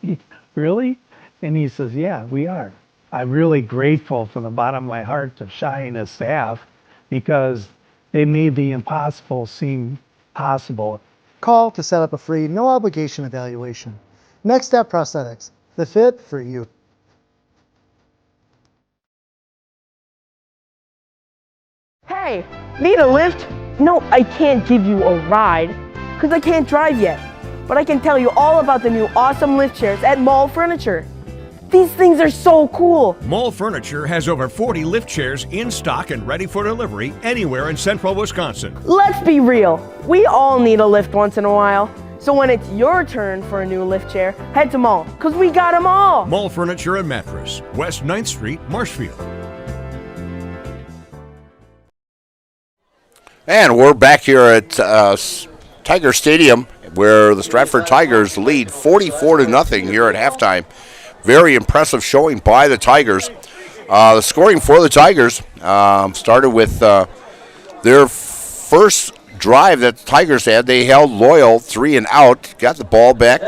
Speaker 24: really? And he says, yeah, we are. I'm really grateful from the bottom of my heart to Shai and his staff because they made the impossible seem possible.
Speaker 25: Call to set up a free, no obligation evaluation. Next Step Prosthetics, the fit for you.
Speaker 26: Hey, need a lift? No, I can't give you a ride because I can't drive yet. But I can tell you all about the new awesome lift chairs at Mall Furniture. These things are so cool.
Speaker 27: Mall Furniture has over 40 lift chairs in stock and ready for delivery anywhere in central Wisconsin.
Speaker 26: Let's be real. We all need a lift once in a while. So when it's your turn for a new lift chair, head to Mall, because we got them all.
Speaker 27: Mall Furniture and Mattress, West 9th Street, Marshfield.
Speaker 1: And we're back here at Tiger Stadium, where the Stratford Tigers lead 44-0 here at halftime. Very impressive showing by the Tigers. The scoring for the Tigers started with their first drive that the Tigers had. They held Loyal 3 and out, got the ball back,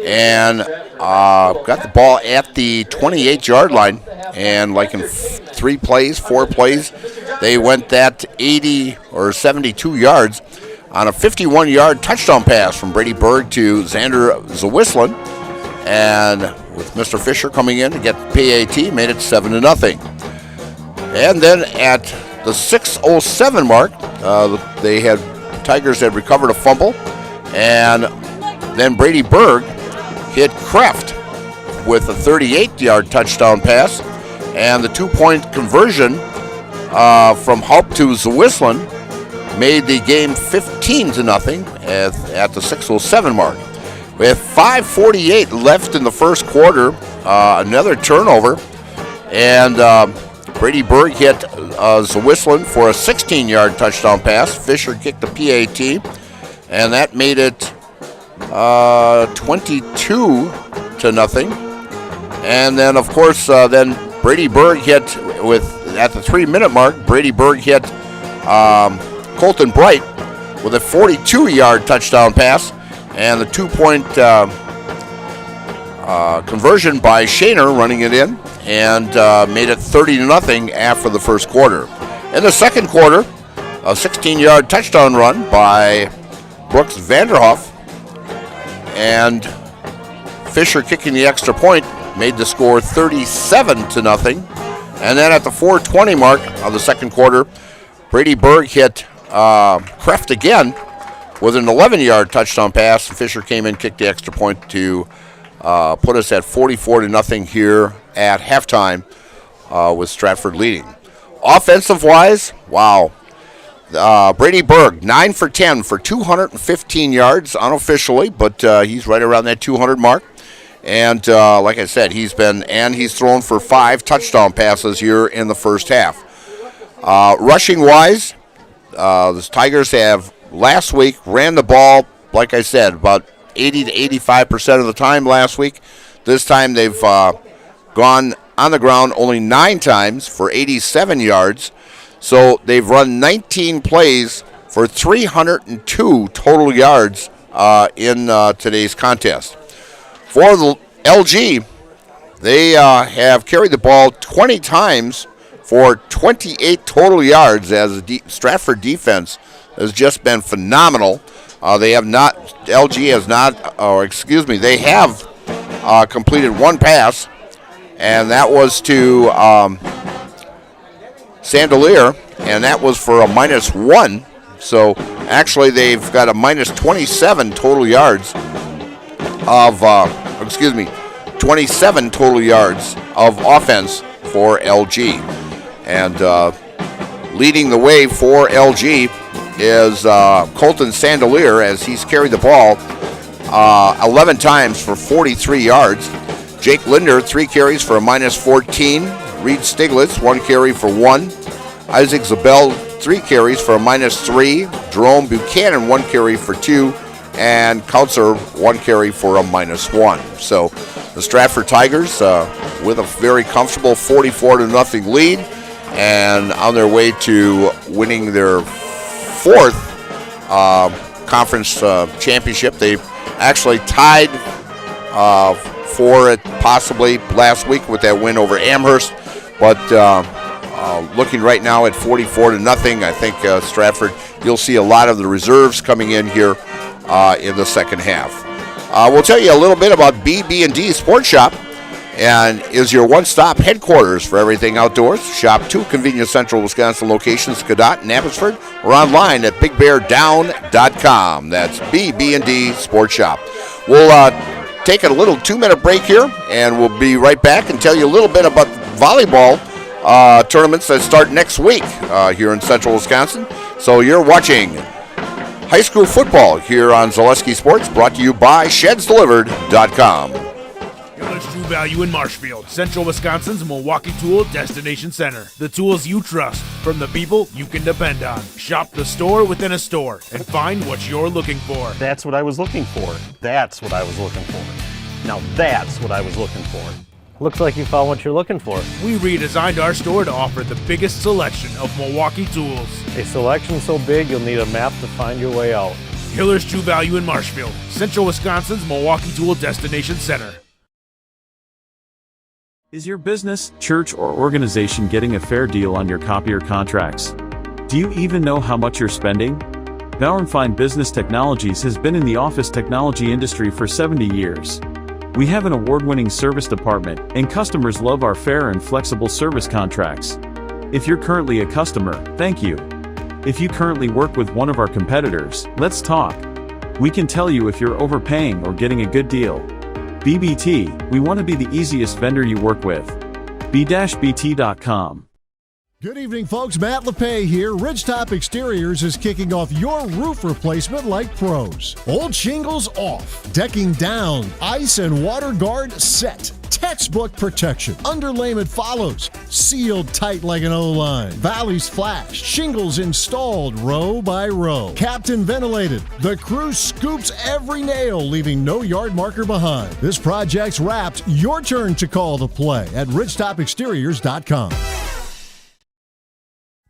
Speaker 1: and got the ball at the 28-yard line. And like in 4 plays, they went that 80 or 72 yards on a 51-yard touchdown pass from Brady Berg to Xander Zawislin. And with Mr. Fisher coming in to get the PAT, made it 7-0. And then at the 6:07 mark, Tigers had recovered a fumble, and then Brady Berg hit Kraft with a 38-yard touchdown pass, and the 2-point conversion from Haupt to Zwislen made the game 15-0 at the 6:07 mark. With 5:48 left in the first quarter, another turnover, and Brady Berg hit Zwislen for a 16-yard touchdown pass. Fisher kicked the PAT, and that made it 22-0. And then, of course, then Brady Berg hit at the 3-minute mark. Brady Berg hit Colton Bright with a 42-yard touchdown pass, and the 2-point conversion by Shaner running it in, and made it 30-0 after the first quarter. In the second quarter, a 16-yard touchdown run by Brooks Vanderhoff, and Fisher kicking the extra point made the score 37-0. And then at the 4:20 mark of the second quarter, Brady Berg hit Kraft again with an 11-yard touchdown pass. Fisher came in, kicked the extra point to put us at 44-0 here at halftime, with Stratford leading. Offensive-wise, wow. Brady Berg, 9 for 10 for 215 yards unofficially, but he's right around that 200 mark. And like I said, he's thrown for 5 touchdown passes here in the first half. Rushing-wise, the Tigers have last week ran the ball, like I said, about 80 to 85% of the time last week. This time they've gone on the ground only 9 times for 87 yards. So they've run 19 plays for 302 total yards in today's contest. For the LG, they have carried the ball 20 times for 28 total yards, as the Stratford defense has just been phenomenal. They have completed 1 pass, and that was to Sandelier, and that was for a -1. So actually they've got a -27 total yards of 27 total yards of offense for LG. And leading the way for LG is Colton Sandelier, as he's carried the ball 11 times for 43 yards. Jake Linder, 3 carries for a -14. Reed Stiglitz, 1 carry for 1. Isaac Zabel, 3 carries for a -3. Jerome Buchanan, 1 carry for 2. And Kautzer, 1 carry for a -1. So the Stratford Tigers with a very comfortable 44-0 lead, and on their way to winning their 4th conference championship. They actually tied for it possibly last week with that win over Amherst, but looking right now at 44-0, I think Stratford, you'll see a lot of the reserves coming in here in the second half. We'll tell you a little bit about BB&D Sports Shop, and is your one-stop headquarters for everything outdoors. Shop 2 convenient central Wisconsin locations, Cadott and Abbotsford, or online at bigbeardown.com. That's BB&D Sports Shop. We'll take a little 2-minute break here, and we'll be right back and tell you a little bit about volleyball tournaments that start next week here in central Wisconsin. So you're watching high school football here on Zaleski Sports, brought to you by ShedsDelivered.com.
Speaker 27: Hiller's True Value in Marshfield, Central Wisconsin's Milwaukee Tool Destination Center. The tools you trust from the people you can depend on. Shop the store within a store and find what you're looking for.
Speaker 5: That's what I was looking for. That's what I was looking for. Now that's what I was looking for.
Speaker 6: Looks like you found what you're looking for.
Speaker 27: We redesigned our store to offer the biggest selection of Milwaukee tools.
Speaker 6: A selection so big you'll need a map to find your way out.
Speaker 27: Hiller's True Value in Marshfield, Central Wisconsin's Milwaukee Tool Destination Center.
Speaker 7: Is your business, church, or organization getting a fair deal on your copier contracts? Do you even know how much you're spending? Bauer & Fine Business Technologies has been in the office technology industry for 70 years. We have an award-winning service department, and customers love our fair and flexible service contracts. If you're currently a customer, thank you. If you currently work with one of our competitors, let's talk. We can tell you if you're overpaying or getting a good deal. BBT, we want to be the easiest vendor you work with. b-bt.com.
Speaker 8: Good evening, folks. Matt LePay here. Ridgetop Exteriors is kicking off your roof replacement like pros. Old shingles off, decking down, ice and water guard set. Textbook protection. Underlayment follows. Sealed tight like an O-line. Valleys flashed. Shingles installed row by row. Captain ventilated. The crew scoops every nail, leaving no yard marker behind. This project's wrapped. Your turn to call the play at ridgetopexteriors.com.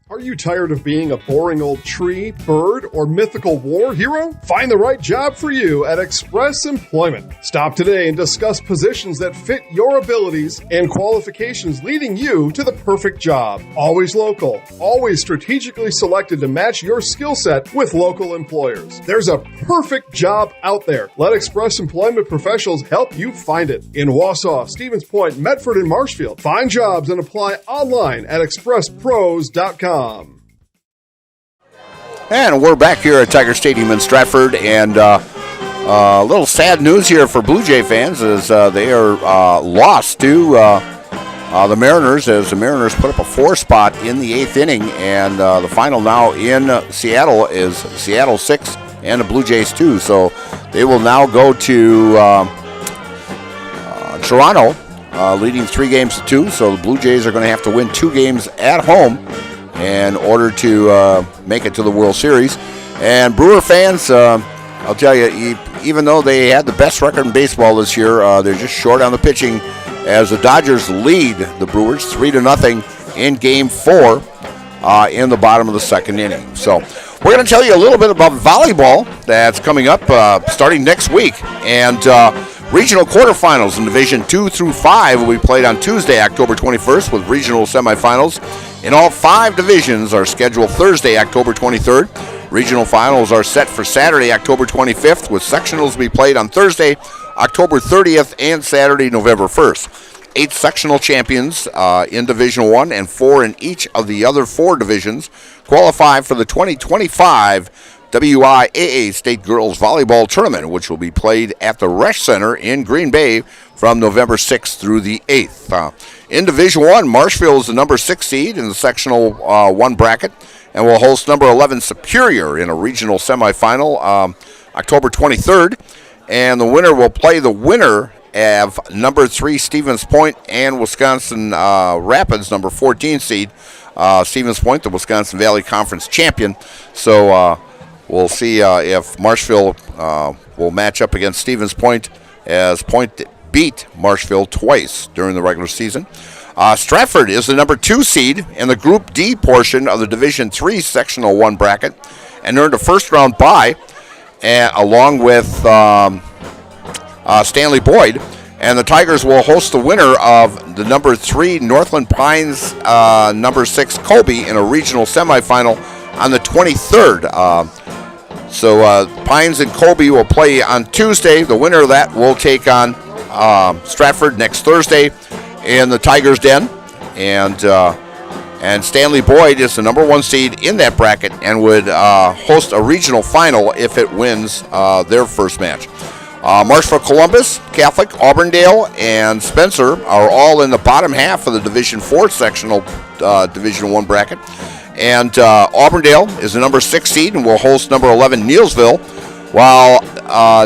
Speaker 4: Are you tired of being a boring old tree, bird, or mythical war hero? Find the right job for you at Express Employment. Stop today and discuss positions that fit your abilities and qualifications, leading you to the perfect job. Always local, always strategically selected to match your skill set with local employers. There's a perfect job out there. Let Express Employment professionals help you find it. In Wausau, Stevens Point, Medford, and Marshfield. Find jobs and apply online at expresspros.com.
Speaker 1: And we're back here at Tiger Stadium in Stratford, and a little sad news here for Blue Jay fans is they are lost to the Mariners, as the Mariners put up a 4 spot in the 8th inning, and the final now in Seattle is Seattle 6 and the Blue Jays 2. So they will now go to Toronto, leading 3-2. So the Blue Jays are going to have to win 2 games at home in order to make it to the World Series. And Brewer fans, I'll tell you, even though they had the best record in baseball this year, they're just short on the pitching as the Dodgers lead the Brewers 3-0 in Game 4 in the bottom of the 2nd inning. So we're going to tell you a little bit about volleyball that's coming up starting next week. And regional quarterfinals in Division 2 through 5 will be played on Tuesday, October 21st, with regional semifinals in all 5 divisions are scheduled Thursday, October 23rd. Regional finals are set for Saturday, October 25th, with sectionals to be played on Thursday, October 30th, and Saturday, November 1st. 8 sectional champions in Division 1 and 4 in each of the other 4 divisions qualify for the 2025 WIAA State Girls Volleyball Tournament, which will be played at the Resch Center in Green Bay from November 6th through the 8th. In Division 1, Marshfield is the number 6 seed in the sectional 1 bracket and will host number 11 Superior in a regional semifinal October 23rd. And the winner will play the winner of number 3 Stevens Point and Wisconsin Rapids, number 14 seed. Stevens Point, the Wisconsin Valley Conference champion. So we'll see if Marshfield will match up against Stevens Point, as Point beat Marshfield twice during the regular season. Stratford is the number 2 seed in the Group D portion of the Division 3 Sectional 1 bracket and earned a first-round bye along with Stanley Boyd. And the Tigers will host the winner of the number 3 Northland Pines, number 6 Colby in a regional semifinal on the 23rd. So Pines and Colby will play on Tuesday. The winner of that will take on Stratford next Thursday in the Tigers' Den. And Stanley Boyd is the number 1 seed in that bracket and would host a regional final if it wins their first match. Marshfield Columbus, Catholic, Auburndale, and Spencer are all in the bottom half of the Division 4 sectional Division 1 bracket. And Auburndale is the number 6 seed and will host number 11 Neilsville, while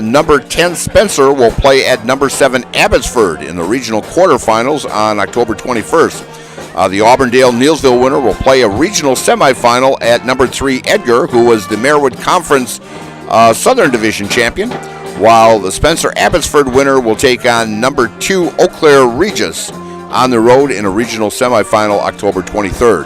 Speaker 1: number 10 Spencer will play at number 7 Abbotsford in the regional quarterfinals on October 21st. The Auburndale-Neilsville winner will play a regional semifinal at number 3 Edgar, who was the Marewood Conference Southern Division champion, while the Spencer-Abbotsford winner will take on number 2 Eau Claire Regis on the road in a regional semifinal October 23rd.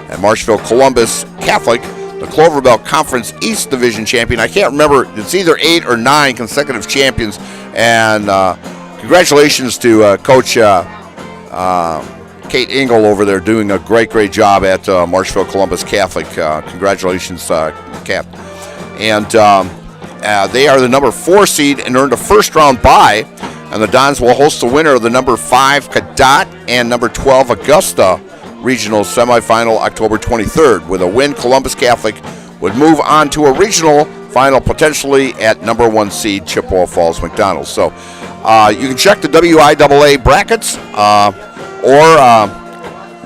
Speaker 1: And Marshfield Columbus Catholic, the Clover Belt Conference East Division champion. I can't remember, it's either 8 or 9 consecutive champions. And congratulations to Coach Kate Engel over there, doing a great job at Marshfield Columbus Catholic. Congratulations, Cap. And they are the number 4 seed and earned a first-round bye And the Dons will host the winner of the number 5 Cadott and number 12 Augusta regional semifinal October 23rd. With a win, Columbus Catholic would move on to a regional final potentially at number 1 seed Chippewa Falls McDonald's. So you can check the WIAA brackets, or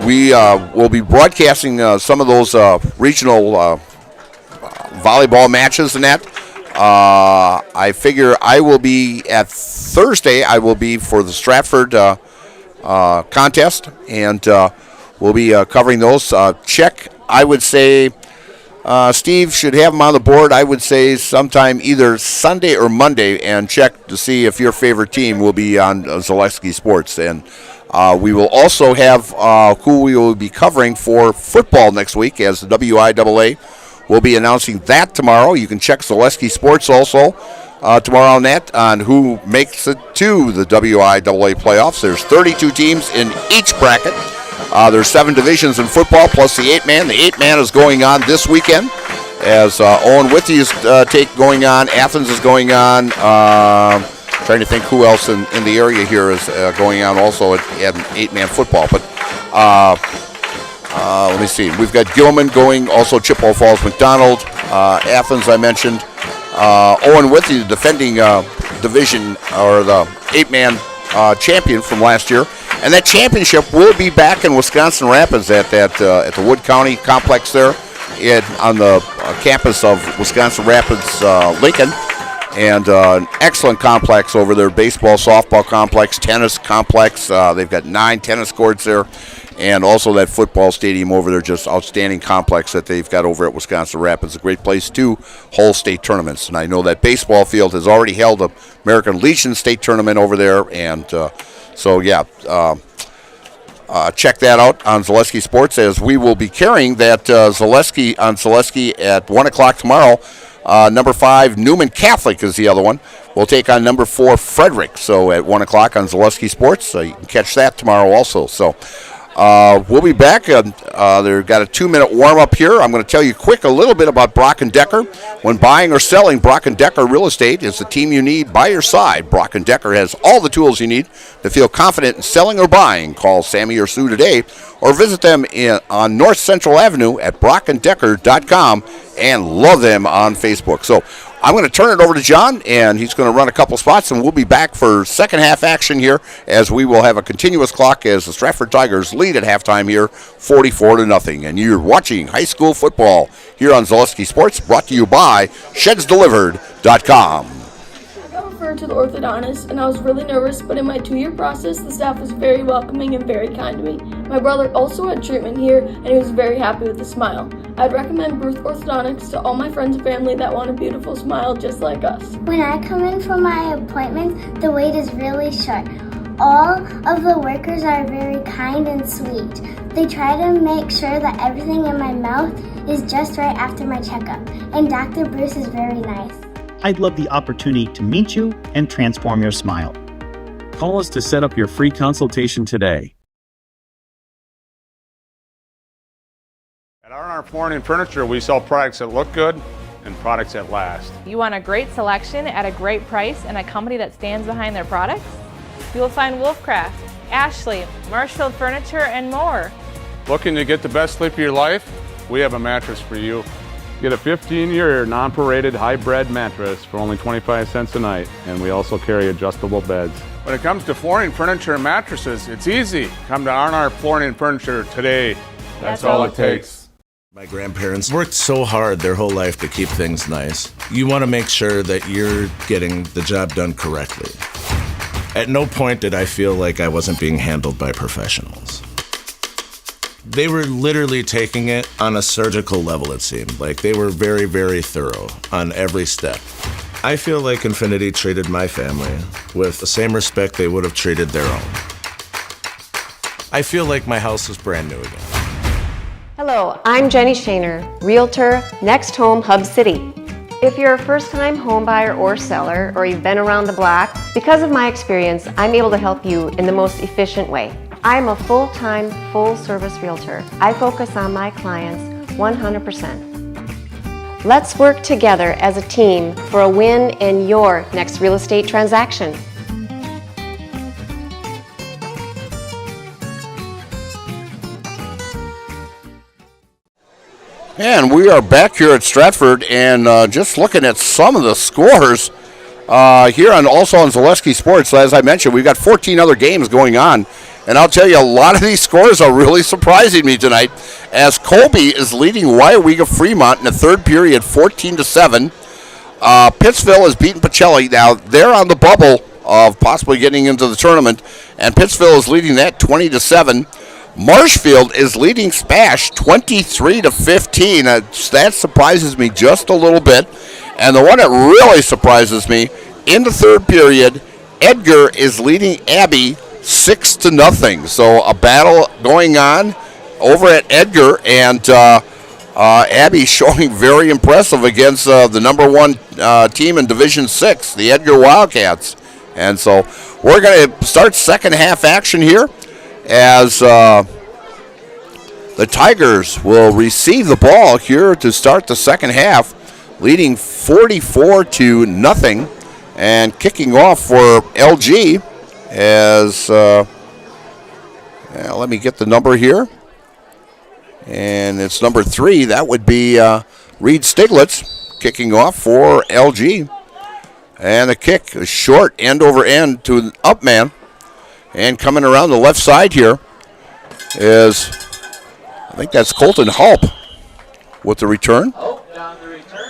Speaker 1: we will be broadcasting some of those regional volleyball matches and that. I figure I will be at Thursday. I will be for the Stratford contest, and we'll be covering those. Check, I would say, Steve should have them on the board, I would say sometime either Sunday or Monday, and check to see if your favorite team will be on Zaleski Sports. And we will also have who we will be covering for football next week, as the WIAA will be announcing that tomorrow. You can check Zaleski Sports also tomorrow on that, on who makes it to the WIAA playoffs. There's 32 teams in each bracket. There's 7 divisions in football plus the 8-man. The 8-man is going on this weekend as Owen Withy is going on. Athens is going on. Trying to think who else in the area here is going on also at 8-man football. But let me see. We've got Gilman going, also Chippewa Falls McDonald. Athens, I mentioned. Owen Withy, the defending division or the 8-man champion from last year. And that championship will be back in Wisconsin Rapids at the Wood County complex there on the campus of Wisconsin Rapids Lincoln. And an excellent complex over there, baseball, softball complex, tennis complex. They've got 9 tennis courts there. And also that football stadium over there, just outstanding complex that they've got over at Wisconsin Rapids. A great place to hold state tournaments. And I know that baseball field has already held the American Legion state tournament over there. And so, yeah, check that out on Zaleski Sports, as we will be carrying that Zaleski at 1 o'clock tomorrow. Number 5, Newman Catholic is the other one. We'll take on number 4, Frederick. So at 1 o'clock on Zaleski Sports. So you can catch that tomorrow also. So we'll be back. They've got a 2-minute warm-up here. I'm going to tell you a little bit about Brock & Decker. When buying or selling, Brock & Decker Real Estate is the team you need by your side. Brock & Decker has all the tools you need to feel confident in selling or buying. Call Sammy or Sue today, or visit them on North Central Avenue at brockanddecker.com, and love them on Facebook. So I'm going to turn it over to John, and he's going to run a couple spots, and we'll be back for second half action here, as we will have a continuous clock as the Stratford Tigers lead at halftime here, 44-0. And you're watching high school football here on Zaleski Sports, brought to you by ShedsDelivered.com.
Speaker 9: I got referred to the orthodontist, and I was really nervous, but in my 2-year process, the staff was very welcoming and very kind to me. My brother also had treatment here, and he was very happy with his smile. I'd recommend Bruce Orthodontics to all my friends and family that want a beautiful smile just like us.
Speaker 10: When I come in for my appointment, the wait is really short. All of the workers are very kind and sweet. They try to make sure that everything in my mouth is just right after my checkup, and Dr. Bruce is very nice.
Speaker 11: I'd love the opportunity to meet you and transform your smile.
Speaker 7: Call us to set up your free consultation today.
Speaker 13: At R&R Flooring and Furniture, we sell products that look good and products that last.
Speaker 22: You want a great selection at a great price and a company that stands behind their products? You will find Wolfcraft, Ashley, Marshfield Furniture, and more.
Speaker 13: Looking to get the best sleep of your life? We have a mattress for you. Get a 15-year non-paraded hybrid mattress for only 25 cents a night, and we also carry adjustable beds. When it comes to flooring, furniture, and mattresses, it's easy. Come to R&R Flooring and Furniture today. That's all it takes.
Speaker 14: My grandparents worked so hard their whole life to keep things nice. You want to make sure that you're getting the job done correctly. At no point did I feel like I wasn't being handled by professionals. They were literally taking it on a surgical level, it seemed. Like they were very, very thorough on every step. I feel like Infinity treated my family with the same respect they would have treated their own. I feel like my house is brand new again.
Speaker 12: Hello, I'm Jenny Shaner, Realtor, Next Home Hub City. If you're a first-time home buyer or seller, or you've been around the block, because of my experience, I'm able to help you in the most efficient way. I'm a full-time, full-service realtor. I focus on my clients 100%. Let's work together as a team for a win in your next real estate transaction.
Speaker 1: And we are back here at Stratford, and just looking at some of the scores here also on Zaleski Sports. As I mentioned, we've got 14 other games going on, and I'll tell you, a lot of these scores are really surprising me tonight, as Colby is leading WIAA Fremont in the third period, 14-7. Pittsville is beating Pacelli. Now, they're on the bubble of possibly getting into the tournament, and Pittsville is leading that 20-7. Marshfield is leading Spash 23-15. That surprises me just a little bit. And the one that really surprises me, in the third period, Edgar is leading Abbey 6-0. So a battle going on over at Edgar, and Abbey showing very impressive against the number one team in Division 6, the Edgar Wildcats. And so we're going to start second half action here, as the Tigers will receive the ball here to start the second half, leading 44-0, and kicking off for LG as, let me get the number here, and it's number 3. That would be Reed Stiglitz kicking off for LG. And the kick is short, end over end to an up man. And coming around the left side here is, I think that's Colton Hulp with the return.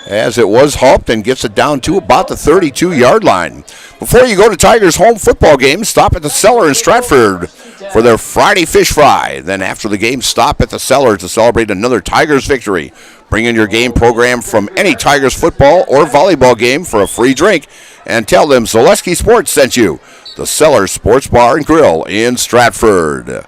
Speaker 1: As it was Hulp, and gets it down to about the 32-yard line. Before you go to Tigers home football games, stop at the Cellar in Stratford for their Friday fish fry. Then after the game, stop at the Cellar to celebrate another Tigers victory. Bring in your game program from any Tigers football or volleyball game for a free drink, and tell them Zaleski Sports sent you. The Cellar Sports Bar and Grill in Stratford.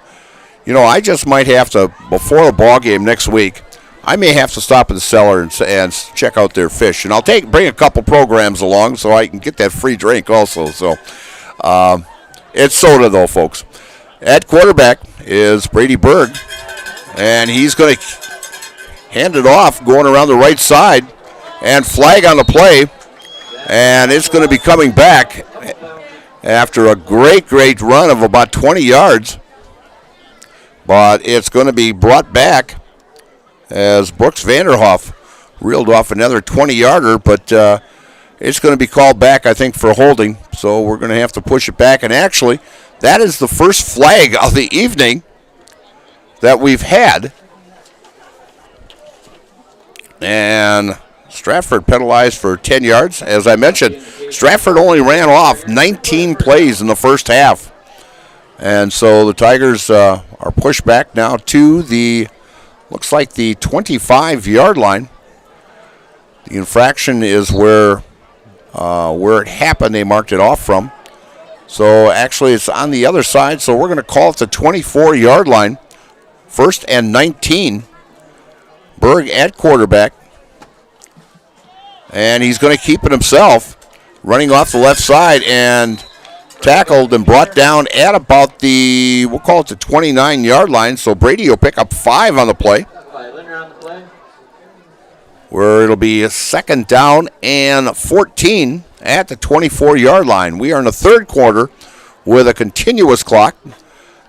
Speaker 1: You know, I just might have to, before the ball game next week, I may have to stop at the Cellar and check out their fish. And I'll bring a couple programs along so I can get that free drink also. So it's soda, though, folks. At quarterback is Brady Berg, and he's going to hand it off, going around the right side, and flag on the play, and it's going to be coming back after a great run of about 20 yards, but it's going to be brought back as Brooks Vanderhoff reeled off another 20-yarder, but it's going to be called back, I think, for holding, so we're going to have to push it back, and actually, that is the first flag of the evening that we've had. And Stratford penalized for 10 yards. As I mentioned, Stratford only ran off 19 plays in the first half. And so the Tigers are pushed back now to looks like the 25-yard line. The infraction is where it happened. They marked it off from. So actually it's on the other side. So we're going to call it the 24-yard line. 1st and 19. Berg at quarterback, and he's going to keep it himself, running off the left side, and tackled and brought down at about we'll call it the 29-yard line, so Brady will pick up 5 on the play, where it'll be a second down and 14 at the 24-yard line. We are in the third quarter with a continuous clock,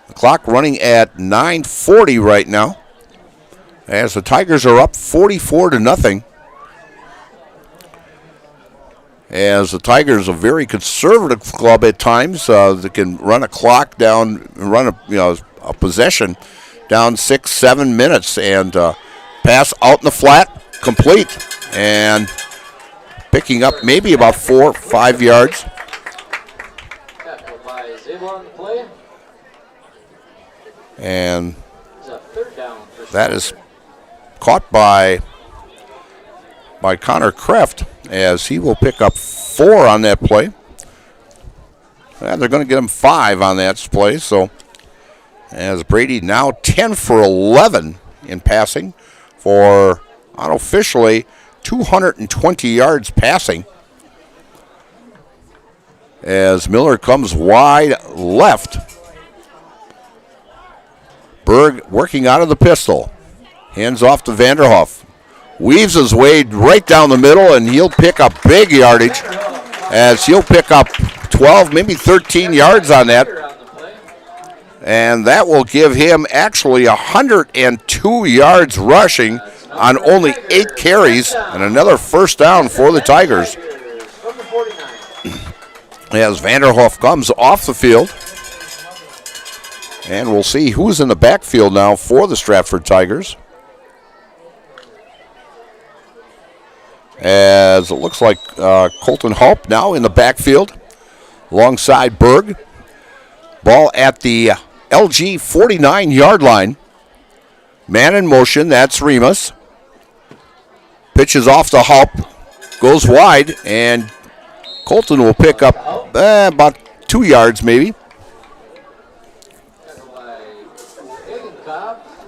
Speaker 1: the clock running at 9:40 right now, as the Tigers are up 44-0. As the Tigers are a very conservative club at times, they can run a clock down, run a possession down 6-7 minutes, and pass out in the flat, complete, and picking up maybe about 4 or 5 yards. And that is caught by Connor Kreft, as he will pick up 4 on that play. And they're going to get him 5 on that play. So as Brady now 10 for 11 in passing for unofficially 220 yards passing. As Miller comes wide left. Berg working out of the pistol. Hands off to Vanderhoff. Weaves his way right down the middle, and he'll pick up big yardage, as he'll pick up 12, maybe 13 yards on that. And that will give him actually 102 yards rushing on only 8 carries, and another first down for the Tigers. As Vanderhoff comes off the field. And we'll see who's in the backfield now for the Stratford Tigers. As it looks like Colton Hope now in the backfield alongside Berg. Ball at the LG 49-yard line. Man in motion, that's Remus. Pitches off to Hope, goes wide, and Colton will pick up about 2 yards maybe.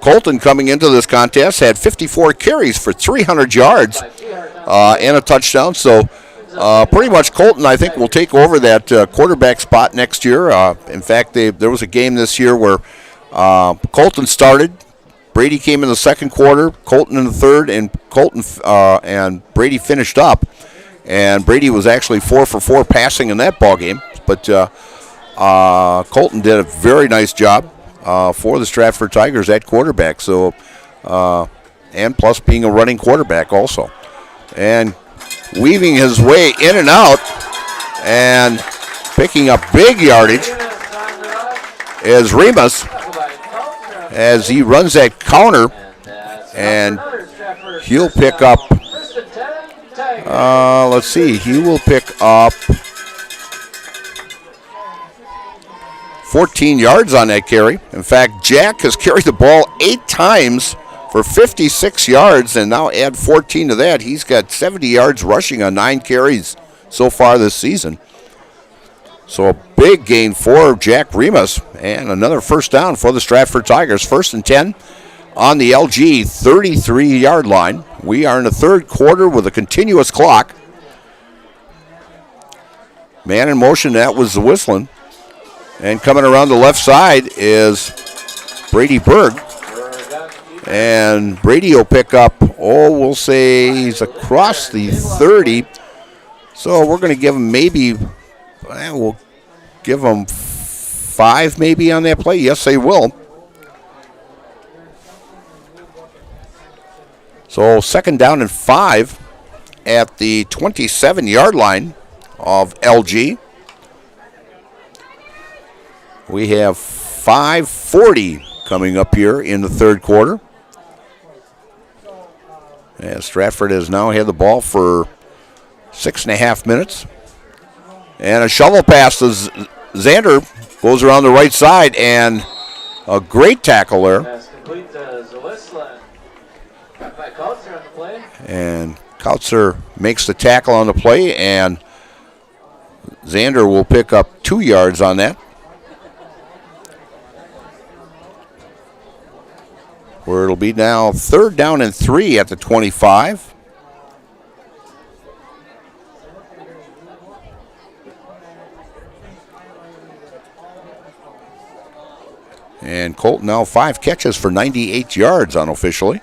Speaker 1: Colton coming into this contest had 54 carries for 300 yards and a touchdown. So pretty much Colton, I think, will take over that quarterback spot next year. In fact, there was a game this year where Colton started. Brady came in the second quarter, Colton in the third, and and Brady finished up. And Brady was actually 4 for 4 passing in that ball game. But Colton did a very nice job for the Stratford Tigers at quarterback. So, and plus being a running quarterback also. And weaving his way in and out and picking up big yardage is Remus as he runs that counter, and he'll pick up, let's see, he will pick up 14 yards on that carry. In fact, Jack has carried the ball 8 times for 56 yards, and now add 14 to that. He's got 70 yards rushing on 9 carries so far this season. So a big gain for Jack Remus, and another first down for the Stratford Tigers. 1st and 10 on the LG 33-yard line. We are in the third quarter with a continuous clock. Man in motion, that was the whistling. And coming around the left side is Brady Berg. And Brady will pick up, we'll say he's across the 30. So we're going to give him maybe, we'll give him 5 maybe on that play. Yes, they will. So 2nd down and 5 at the 27-yard line of LG. We have 5:40 coming up here in the third quarter. As Stratford has now had the ball for 6.5 minutes. And a shovel pass to Xander goes around the right side, and a great tackle there. And Kautzer makes the tackle on the play, and Xander will pick up 2 yards on that. Where it'll be now 3rd down and 3 at the 25. And Colton now 5 catches for 98 yards unofficially.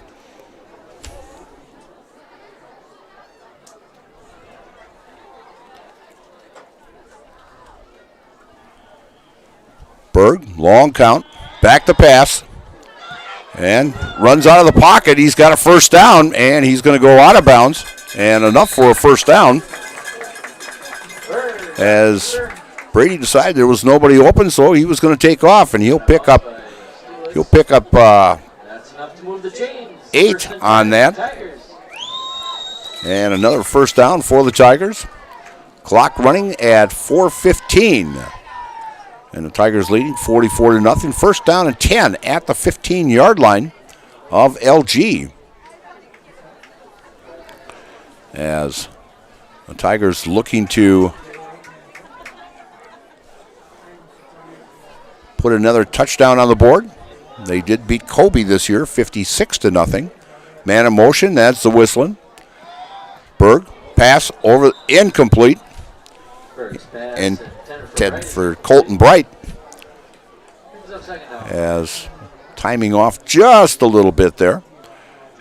Speaker 1: Berg, long count, back to pass. And runs out of the pocket. He's got a first down, and he's going to go out of bounds. And enough for a first down. As Brady decided there was nobody open, so he was going to take off, and he'll pick up 8 on that. And another first down for the Tigers. Clock running at 4:15. And the Tigers leading 44-0. 1st down and 10 at the 15-yard line of LG. As the Tigers looking to put another touchdown on the board. They did beat Kobe this year, 56-0. Man in motion, that's the whistling. Berg, pass over, incomplete. And Ted for Colton Bright, as timing off just a little bit there.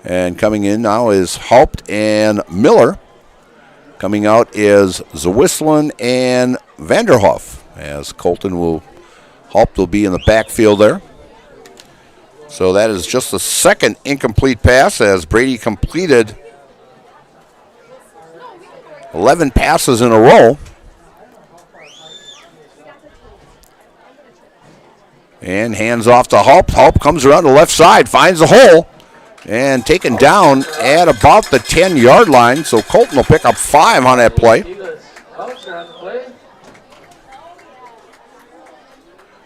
Speaker 1: And coming in now is Haupt and Miller. Coming out is Zwislen and Vanderhoff, as Haupt will be in the backfield there. So that is just the second incomplete pass as Brady completed 11 passes in a row. And hands off to Hulp. Hulp comes around the left side, finds the hole, and taken down at about the 10-yard line. So Colton will pick up 5 on that play.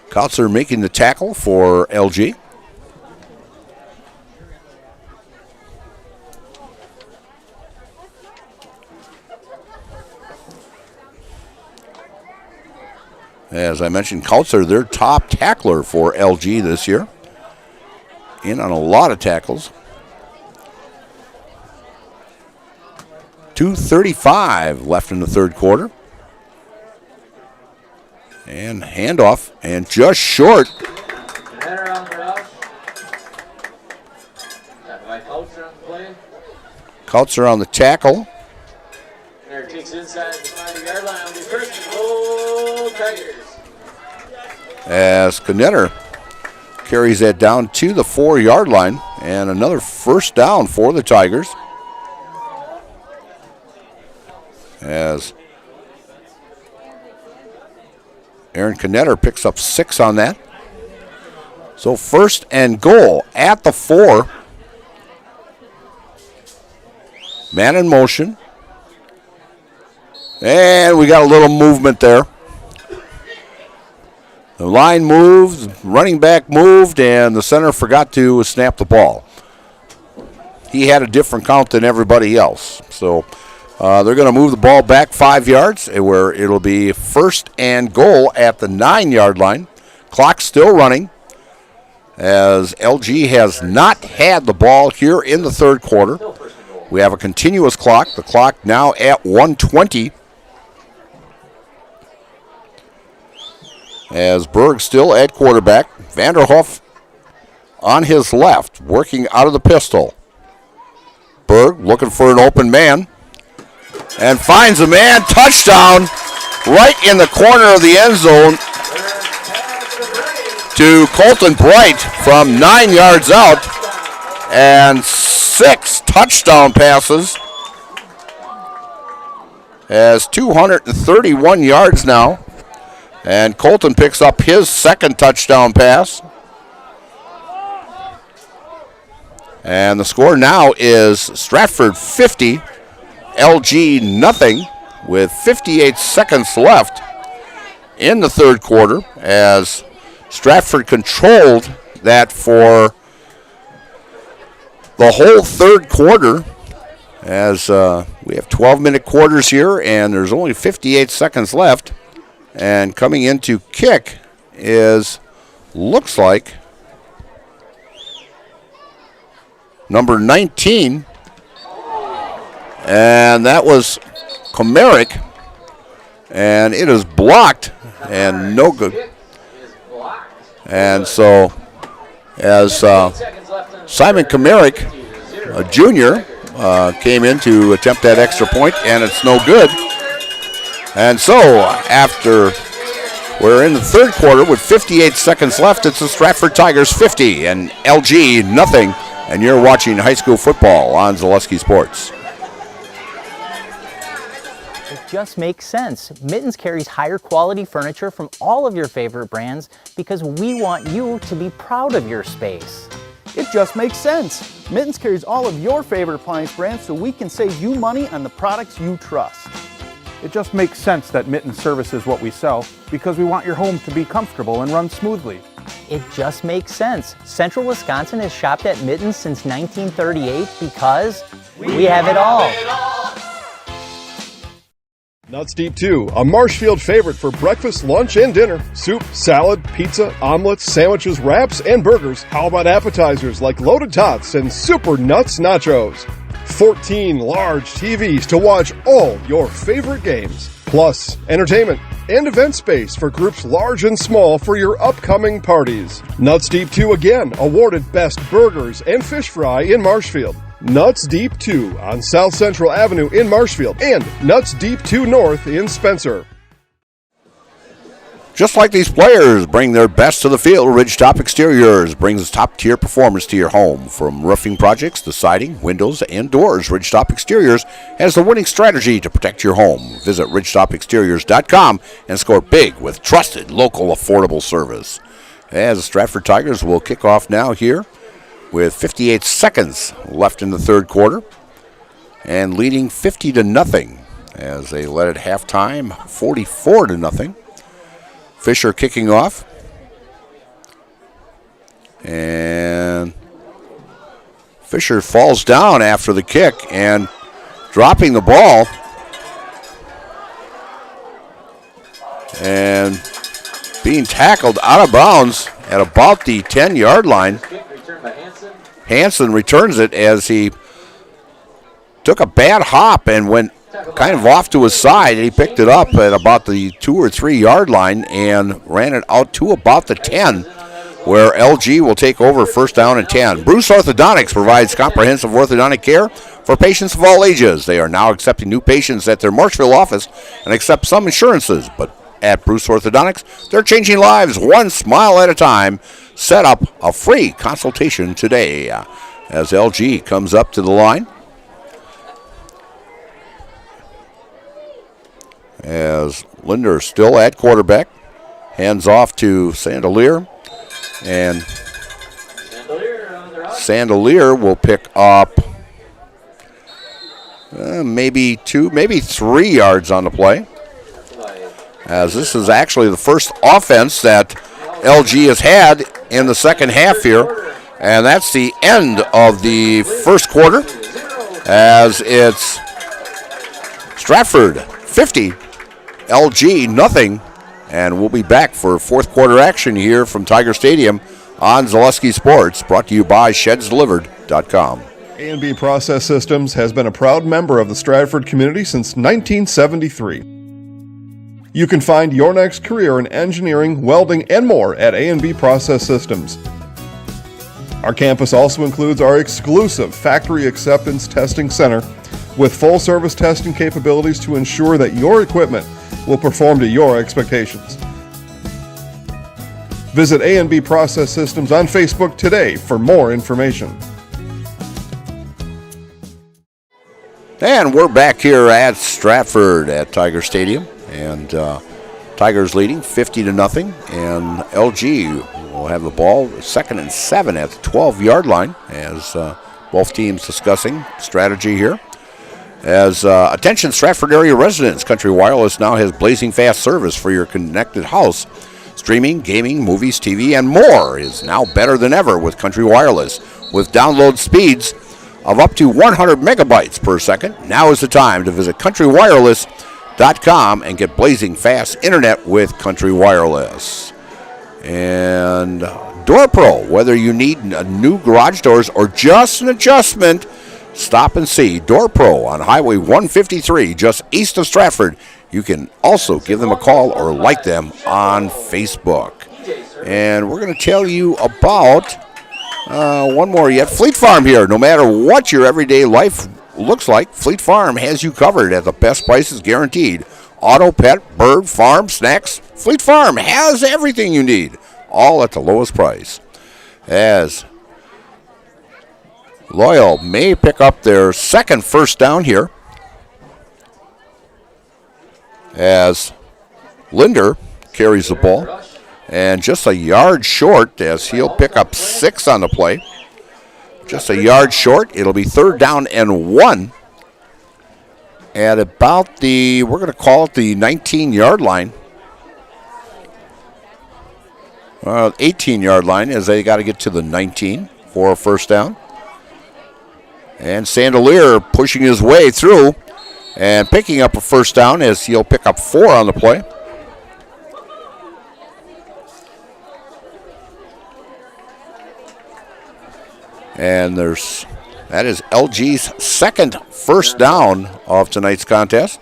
Speaker 1: Kautzer making the tackle for LG. As I mentioned, Kautzer, their top tackler for LG this year. In on a lot of tackles. 2:35 left in the third quarter. And handoff, and just short. Kautzer on the tackle.
Speaker 3: Takes inside the 5-yard line. Will be first and goal, Tigers.
Speaker 1: As Knetter carries that down to the 4-yard line, and another first down for the Tigers. As Aaron Knetter picks up 6 on that. So first and goal at the 4. Man in motion. And we got a little movement there. The line moved, running back moved, and the center forgot to snap the ball. He had a different count than everybody else. So they're going to move the ball back 5 yards, where it'll be first and goal at the 9-yard line. Clock still running, as LG has not had the ball here in the third quarter. We have a continuous clock. The clock now at 1:20. As Berg still at quarterback. Vanderhoff on his left, working out of the pistol. Berg looking for an open man. And finds a man. Touchdown right in the corner of the end zone to Colton Bright from 9 yards out. And 6 touchdown passes. Has 231 yards now. And Colton picks up his second touchdown pass. And the score now is Stratford 50, LG nothing, with 58 seconds left in the third quarter, as Stratford controlled that for the whole third quarter, as we have 12-minute quarters here, and there's only 58 seconds left. And coming in to kick looks like number 19. And that was Comerick. And it is blocked and no good. And so as Simon Comerick, a junior, came in to attempt that extra point, and it's no good. And so, after we're in the third quarter with 58 seconds left, it's the Stratford Tigers 50 and LG nothing. And you're watching high school football on Zaleski Sports.
Speaker 15: It just makes sense. Mittens carries higher quality furniture from all of your favorite brands because we want you to be proud of your space.
Speaker 16: It just makes sense. Mittens carries all of your favorite appliance brands so we can save you money on the products you trust.
Speaker 17: It just makes sense that Mittens services what we sell because we want your home to be comfortable and run smoothly.
Speaker 15: It just makes sense. Central Wisconsin has shopped at Mittens since 1938 because we have it all.
Speaker 4: Nuts Deep 2, a Marshfield favorite for breakfast, lunch, and dinner. Soup, salad, pizza, omelets, sandwiches, wraps, and burgers. How about appetizers like loaded tots and super nuts nachos? 14 large TVs to watch all your favorite games. Plus, entertainment and event space for groups large and small for your upcoming parties. Nuts Deep 2 again, awarded Best Burgers and Fish Fry in Marshfield. Nuts Deep 2 on South Central Avenue in Marshfield and Nuts Deep 2 North in Spencer.
Speaker 1: Just like these players bring their best to the field, Ridgetop Exteriors brings top-tier performance to your home. From roofing projects to siding, windows, and doors, Ridgetop Exteriors has the winning strategy to protect your home. Visit ridgetopexteriors.com and score big with trusted, local, affordable service. As the Stratford Tigers will kick off now here with 58 seconds left in the third quarter and leading 50-0 as they led at halftime 44-0. Fisher kicking off. And Fisher falls down after the kick and dropping the ball. And being tackled out of bounds at about the 10-yard line. Hansen returns it as he took a bad hop and went kind of off to his side, and he picked it up at about the 2 or 3 yard line and ran it out to about the 10, where LG will take over first down and 10. Bruce Orthodontics provides comprehensive orthodontic care for patients of all ages. They are now accepting new patients at their Marshville office and accept some insurances, but at Bruce Orthodontics, they're changing lives one smile at a time. Set up a free consultation today as LG comes up to the line. As Linder still at quarterback, hands off to Sandelier, and Sandelier will pick up maybe 2, maybe 3 yards on the play, as this is actually the first offense that LG has had in the second half here, and that's the end of the first quarter, as it's Stratford 50, LG nothing, and we'll be back for fourth quarter action here from Tiger Stadium on Zaleski Sports, brought to you by ShedsDelivered.com.
Speaker 4: A&B Process Systems has been a proud member of the Stratford community since 1973. You can find your next career in engineering, welding, and more at A&B Process Systems. Our campus also includes our exclusive Factory Acceptance Testing Center with full-service testing capabilities to ensure that your equipment will perform to your expectations. Visit A&B Process Systems on Facebook today for more information.
Speaker 1: And we're back here at Stratford at Tiger Stadium, and Tigers leading 50-0, and LG will have the ball 2nd and 7 at the 12-yard line as both teams discussing strategy here. As attention Stratford area residents, Country Wireless now has blazing fast service for your connected house. Streaming, gaming, movies, TV, and more is now better than ever with Country Wireless. With download speeds of up to 100 megabytes per second, now is the time to visit countrywireless.com and get blazing fast internet with Country Wireless. And Door Pro, whether you need new garage doors or just an adjustment, stop and see Door Pro on Highway 153 just east of Stratford. You can also give them a call or like them on Facebook. And we're going to tell you about one more yet. Fleet Farm here. No matter what your everyday life looks like, Fleet Farm has you covered at the best prices guaranteed. Auto, pet, bird, farm, snacks. Fleet Farm has everything you need, all at the lowest price. As Loyal may pick up their second first down here, as Linder carries the ball, and just a yard short as he'll pick up 6 on the play. Just a yard short. It'll be 3rd down and 1 at about the, we're going to call it the 19-yard line. 18-yard line, as they got to get to the 19 for a first down. And Sandelier pushing his way through and picking up a first down as he'll pick up 4 on the play. And that is LG's second first down of tonight's contest.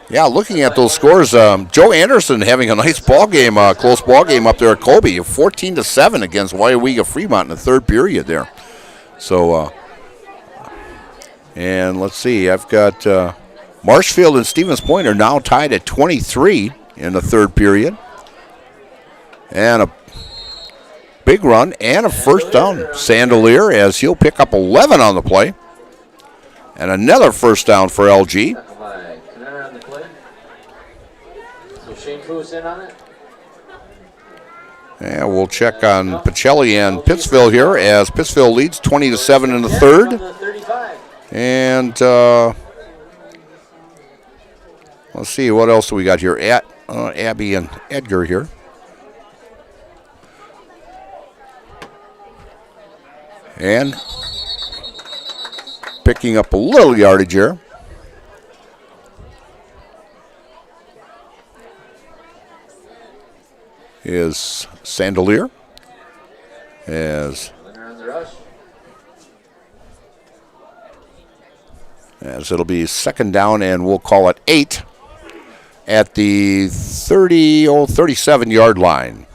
Speaker 1: Yeah, looking at those scores, Joe Anderson having a nice ball game, close ball game up there at Colby, 14-7 against WIAA Fremont in the third period there. So, and let's see, I've got Marshfield and Stevens Point are now tied at 23 in the third period. And a big run and a first down. Sandelier, as he'll pick up 11 on the play. And another first down for LG. And we'll check on Pacelli and Pittsville here as Pittsville leads 20-7 in the third. And let's see, what else do we got here? Abby and Edgar here. And picking up a little yardage here is Sandelier. As it'll be second down, and we'll call it 8 at the 37-yard line.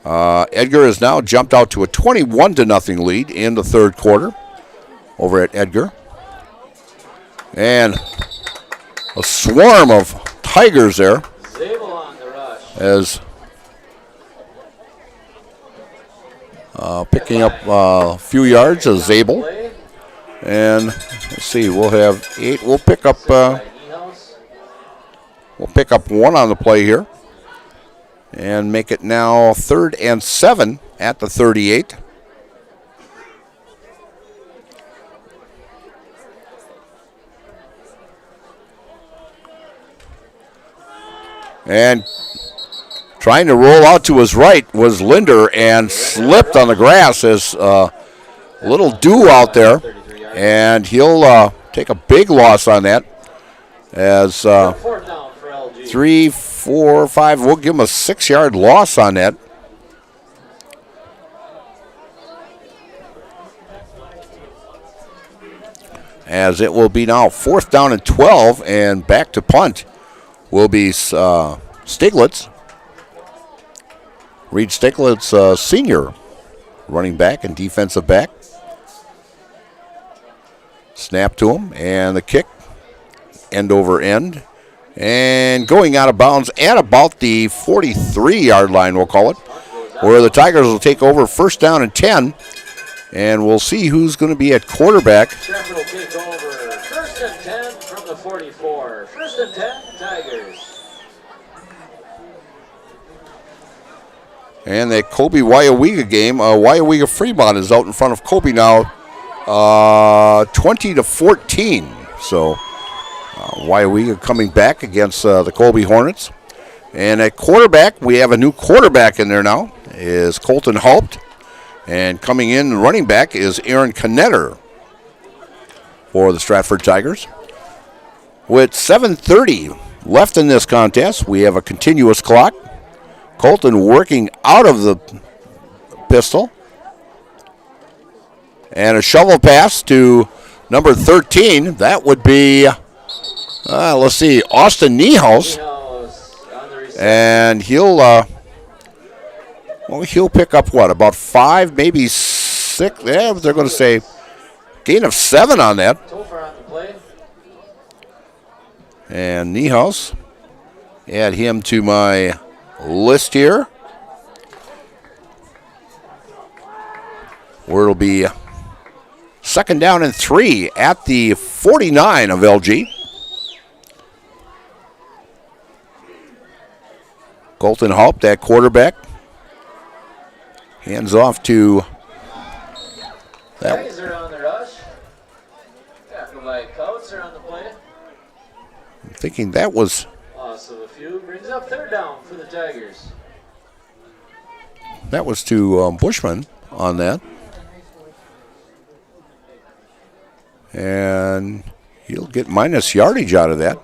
Speaker 1: Edgar has now jumped out to a 21-0 lead in the third quarter over at Edgar. And a swarm of Tigers there as picking up a few yards of Zabel. And let's see, we'll have 8. We'll pick up one on the play here and make it now 3rd and 7 at the 38. And trying to roll out to his right was Linder and slipped on the grass as a little dew out there. And he'll take a big loss on that as 3, 4, 5. We'll give him a 6-yard loss on that. As it will be now 4th down and 12, and back to punt will be Stiglitz. Reed Stiglitz, senior, running back and defensive back. Snap to him, and the kick, end over end. And going out of bounds at about the 43-yard line, we'll call it, where the Tigers will take over 1st down and 10. And we'll see who's going to be at quarterback.
Speaker 3: Stratford will take over 1st and 10 from the 44. 1st and 10, Tigers.
Speaker 1: And that Kobe Waiawega game, Waiawega Fremont is out in front of Kobe now, 20-14. So Waiawega coming back against the Colby Hornets. And at quarterback, we have a new quarterback in there now, is Colton Haupt. And coming in, running back, is Aaron Knetter for the Stratford Tigers. With 7:30 left in this contest, we have a continuous clock. Colton working out of the pistol. And a shovel pass to number 13. That would be, let's see, Austin Niehaus. And he'll pick up what, about 5, maybe 6? Yeah, they're going to say gain of 7 on that. And Niehaus, add him to my list here, where it'll be 2nd down and 3 at the 49 of LG. Colton Haupt, that quarterback, hands off to that.
Speaker 3: Tigers are on the rush. Tackled by Coates are on the play.
Speaker 1: I'm thinking that was.
Speaker 3: Loss of a few brings up 3rd down for the Tigers.
Speaker 1: That was to Bushman on that. And he'll get minus yardage out of that.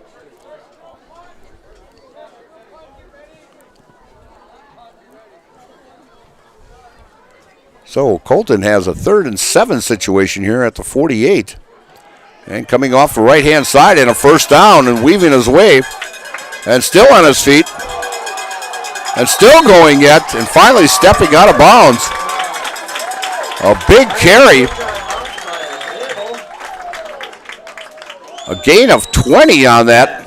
Speaker 1: So Colton has a 3rd and 7 situation here at the 48. And coming off the right-hand side and a 1st down and weaving his way. And still on his feet. And still going yet. And finally stepping out of bounds. A big carry. A gain of 20 on that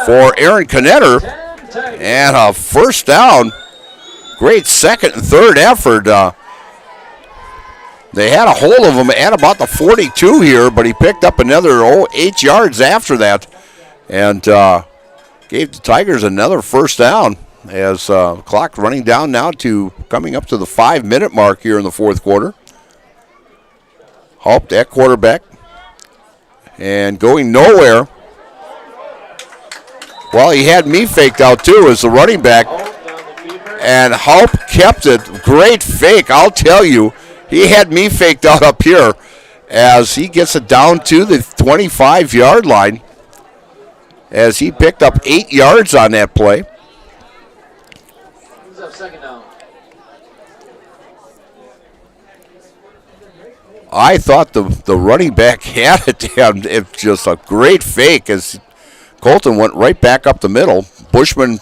Speaker 1: for Aaron Knetter. And a first down. Great second and third effort. They had a hold of him at about the 42 here, but he picked up another 8 yards after that and gave the Tigers another first down as clock running down now to coming up to the 5-minute mark here in the fourth quarter. Haupt at quarterback and going nowhere. Well, he had me faked out too as the running back, and Haupt kept it. Great fake, I'll tell you. He had me faked out up here as he gets it down to the 25-yard line as he picked up 8 yards on that play.
Speaker 3: Who's up second down?
Speaker 1: I thought the running back had it down. It's just a great fake as Colton went right back up the middle. Bushman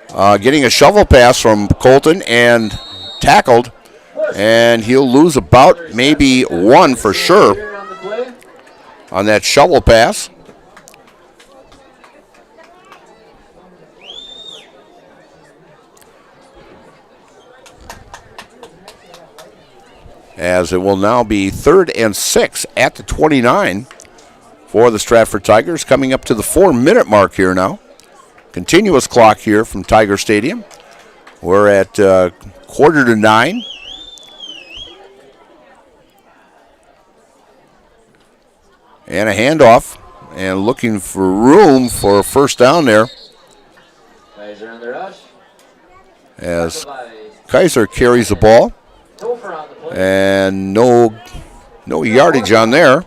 Speaker 1: getting a shovel pass from Colton and tackled, and he'll lose about maybe one for sure on that shovel pass. As it will now be 3rd and 6 at the 29 for the Stratford Tigers, coming up to the 4-minute mark here now. Continuous clock here from Tiger Stadium. We're at 8:45. And a handoff, and looking for room for a first down there.
Speaker 3: Kaiser on the rush.
Speaker 1: As Kaiser carries the ball. And no yardage on there.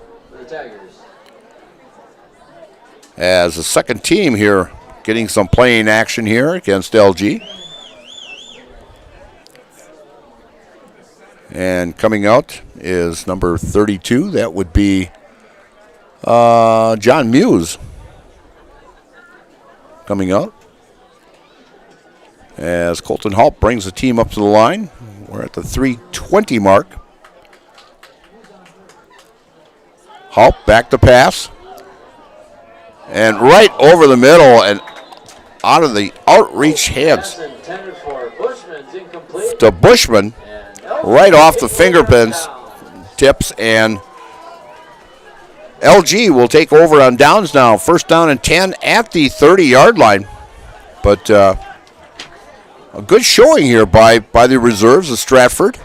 Speaker 1: As the second team here getting some playing action here against LG. And coming out is number 32. That would be John Muse coming out. As Colton Haupt brings the team up to the line. We're at the 3:20 mark. Haupt back to pass. And right over the middle and out of the outreach hands to Bushman. Right off the fingerprints tips, and LG will take over on downs now. First down and 10 at the 30-yard line. But a good showing here by the reserves of Stratford.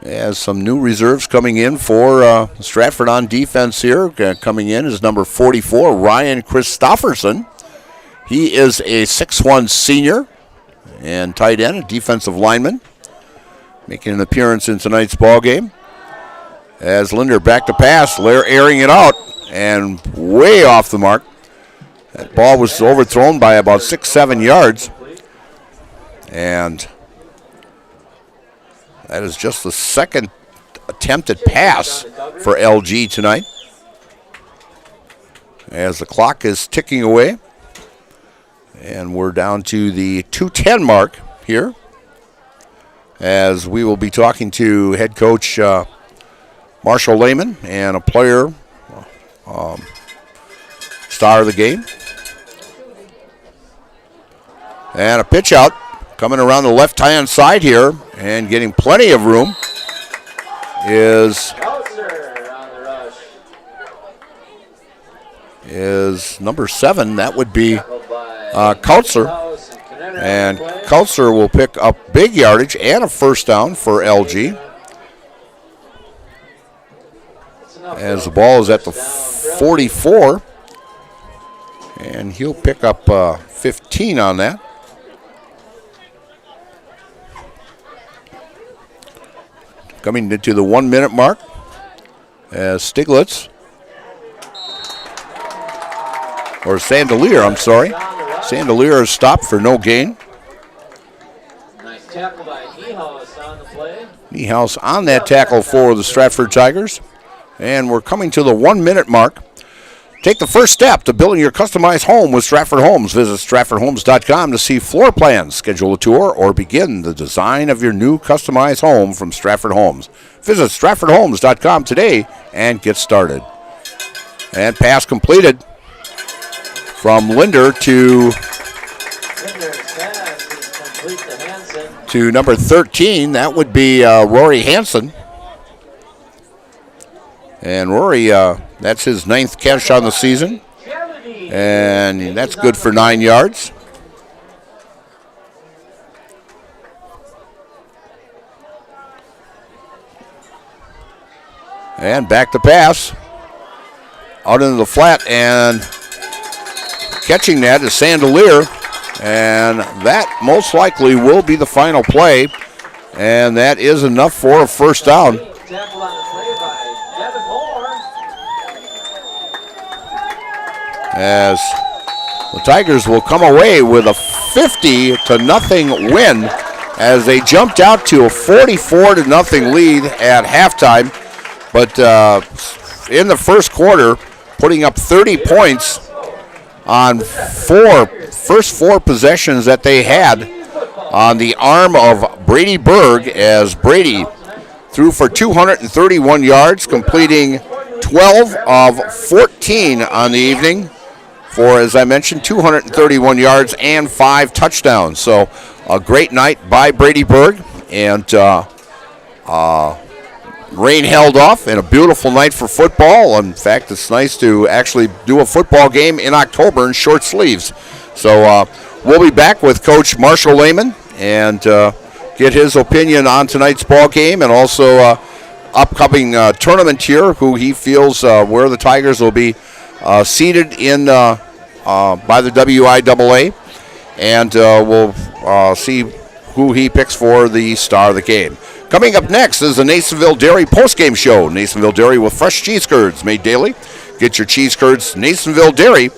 Speaker 1: As some new reserves coming in for Stratford on defense here. Coming in is number 44, Ryan Christofferson. He is a 6'1 senior and tight end, a defensive lineman, making an appearance in tonight's ball game. As Linder back to pass, Lair airing it out and way off the mark. That ball was overthrown by about 6-7 yards. And that is just the second attempted pass for LG tonight. As the clock is ticking away. And we're down to the 2:10 mark here. As we will be talking to head coach Marshall Lehman and a player, star of the game. And a pitch out coming around the left-hand side here and getting plenty of room is number 7. That would be Kautzer. And Kautzer will pick up big yardage and a first down for LG. As the ball is at the 44. And he'll pick up 15 on that. Coming into the 1-minute mark as Stiglitz, or Sandelier, I'm sorry. Sandelier is stopped for no gain.
Speaker 3: Nice tackle by Niehaus on the play.
Speaker 1: Niehaus on that tackle for the Stratford Tigers. And we're coming to the 1-minute mark. Take the first step to building your customized home with Stratford Homes. Visit StratfordHomes.com to see floor plans, schedule a tour, or begin the design of your new customized home from Stratford Homes. Visit StratfordHomes.com today and get started. And pass completed from Linder to number 13. That would be Rory Hansen. And Rory, that's his 9th catch on the season. And that's good for 9 yards. And back to pass. Out into the flat, and catching that is Sandelier. And that most likely will be the final play. And that is enough for a first down. As the Tigers will come away with a 50-0 win as they jumped out to a 44-0 lead at halftime. But in the first quarter, putting up 30 points on first four possessions that they had on the arm of Brady Berg, as Brady threw for 231 yards, completing 12 of 14 on the evening for, as I mentioned, 231 yards and 5 touchdowns. So a great night by Brady Berg, and rain held off, and a beautiful night for football. In fact, it's nice to actually do a football game in October in short sleeves. So we'll be back with Coach Marshall Lehman and get his opinion on tonight's ball game, and also upcoming tournament here, who he feels where the Tigers will be seated in by the WIAA, and we'll see who he picks for the star of the game. Coming up next is the Nasonville Dairy postgame show. Nasonville Dairy with fresh cheese curds made daily. Get your cheese curds, Nasonville Dairy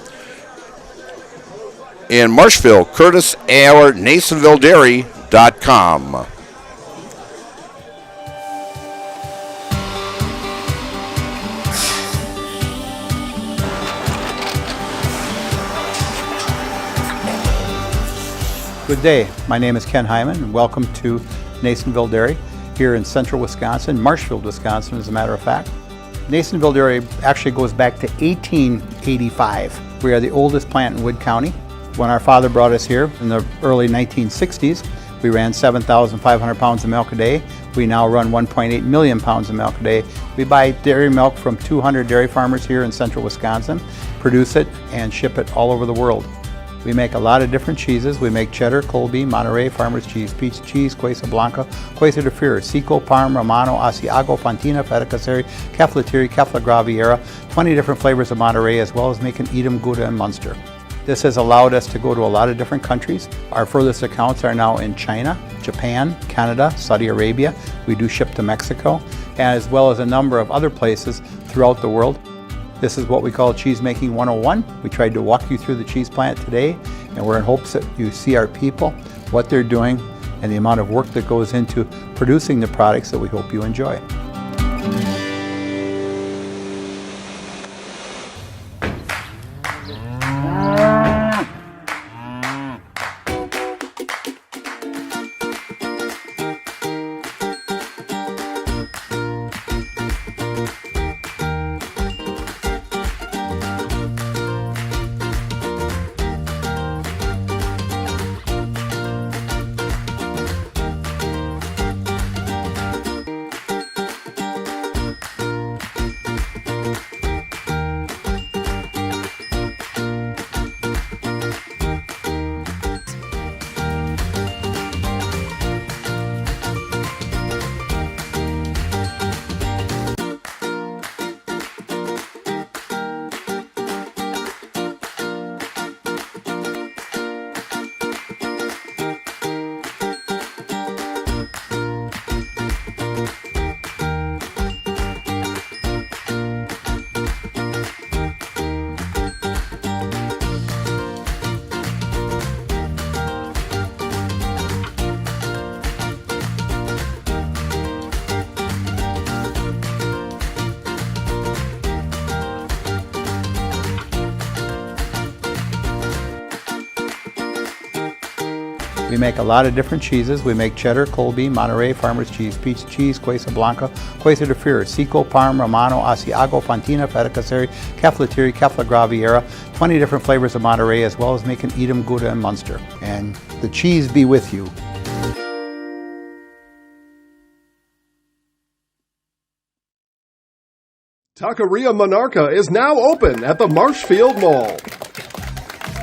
Speaker 1: in Marshville, Curtis, or NasonvilleDairy.com.
Speaker 2: Good day. My name is Ken Hyman, and welcome to Nasonville Dairy here in central Wisconsin, Marshfield, Wisconsin, as a matter of fact. Nasonville Dairy actually goes back to 1885. We are the oldest plant in Wood County. When our father brought us here in the early 1960s, we ran 7,500 pounds of milk a day. We now run 1.8 million pounds of milk a day. We buy dairy milk from 200 dairy farmers here in central Wisconsin, produce it, and ship it all over the world. We make a lot of different cheeses. We make cheddar, Colby, Monterey, Farmer's Cheese, Peach Cheese, Quesa Blanca, Quesa de Freer, Seco, Parm, Romano, Asiago, Fontina, Feta Caseri, Caflateri, Cafla Graviera, 20 different flavors of Monterey, as well as making Edam, Gouda, and Munster. This has allowed us to go to a lot of different countries. Our furthest accounts are now in China, Japan, Canada, Saudi Arabia. We do ship to Mexico, as well as a number of other places throughout the world. This is what we call Cheese Making 101. We tried to walk you through the cheese plant today, and we're in hopes that you see our people, what they're doing, and the amount of work that goes into producing the products that we hope you enjoy. We make a lot of different cheeses. We make cheddar, Colby, Monterey, Farmer's Cheese, Peach Cheese, Quesa Blanca, Quesa de Fir, Seco, Parm, Romano, Asiago, Fontina, Feta Caseri, Cafetieri, Cafla Graviera, 20 different flavors of Monterey, as well as making Edam, Gouda, and Munster. And the cheese be with you.
Speaker 4: Taqueria Monarca is now open at the Marshfield Mall.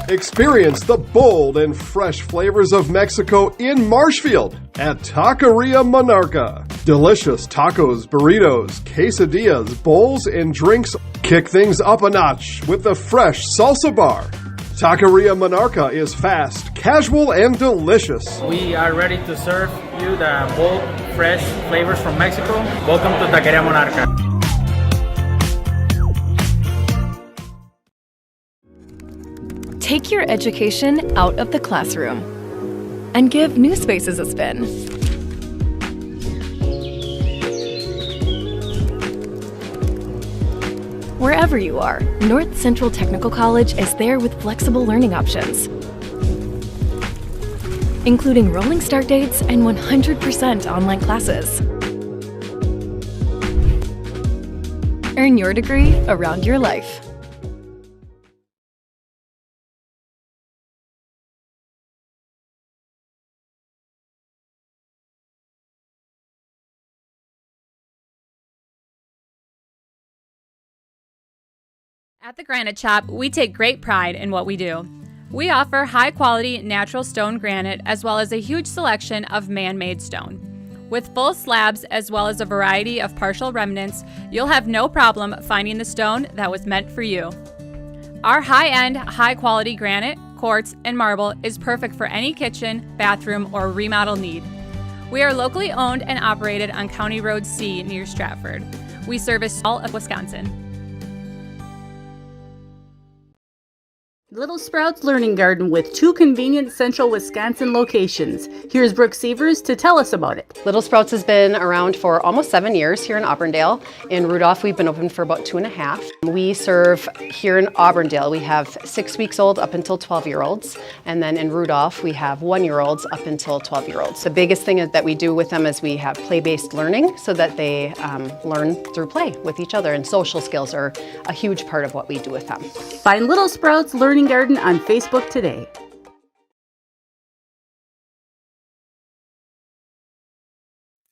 Speaker 4: Experience the bold and fresh flavors of Mexico in Marshfield at Taqueria Monarca. Delicious tacos, burritos, quesadillas, bowls, and drinks. Kick things up a notch with the fresh salsa bar. Taqueria Monarca is fast, casual, and delicious.
Speaker 18: We are ready to serve you the bold, fresh flavors from Mexico. Welcome to Taqueria Monarca.
Speaker 19: Take your education out of the classroom and give new spaces a spin. Wherever you are, North Central Technical College is there with flexible learning options, including rolling start dates and 100% online classes. Earn your degree around your life.
Speaker 22: At the Granite Shop, we take great pride in what we do. We offer high-quality natural stone granite as well as a huge selection of man-made stone. With full slabs as well as a variety of partial remnants, you'll have no problem finding the stone that was meant for you. Our high-end, high-quality granite, quartz, and marble is perfect for any kitchen, bathroom, or remodel need. We are locally owned and operated on County Road C near Stratford. We service all of Wisconsin.
Speaker 20: Little Sprouts Learning Garden with 2 convenient central Wisconsin locations. Here's Brooke Sievers to tell us about it.
Speaker 21: Little Sprouts has been around for almost 7 years here in Auburndale. In Rudolph, we've been open for about 2.5. We serve here in Auburndale. We have 6 weeks old up until 12-year-olds. And then in Rudolph, we have 1-year-olds up until 12-year-olds. The biggest thing that we do with them is we have play-based learning so that they learn through play with each other. And social skills are a huge part of what we do with them.
Speaker 20: Find Little Sprouts Learning Garden on Facebook today.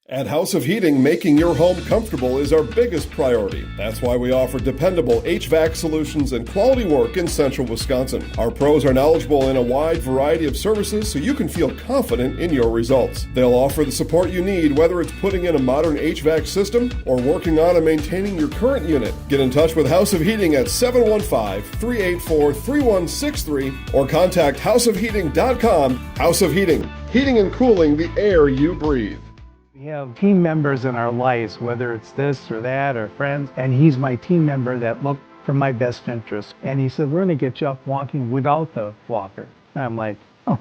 Speaker 4: At House of Heating, making your home comfortable is our biggest priority. That's why we offer dependable HVAC solutions and quality work in central Wisconsin. Our pros are knowledgeable in a wide variety of services so you can feel confident in your results. They'll offer the support you need, whether it's putting in a modern HVAC system or working on and maintaining your current unit. Get in touch with House of Heating at 715-384-3163 or contact houseofheating.com. House of Heating, heating and cooling the air you breathe.
Speaker 23: We have team members in our lives, whether it's this or that or friends, and he's my team member that looked for my best interest. And he said, we're going to get you up walking without the walker. And I'm like, oh,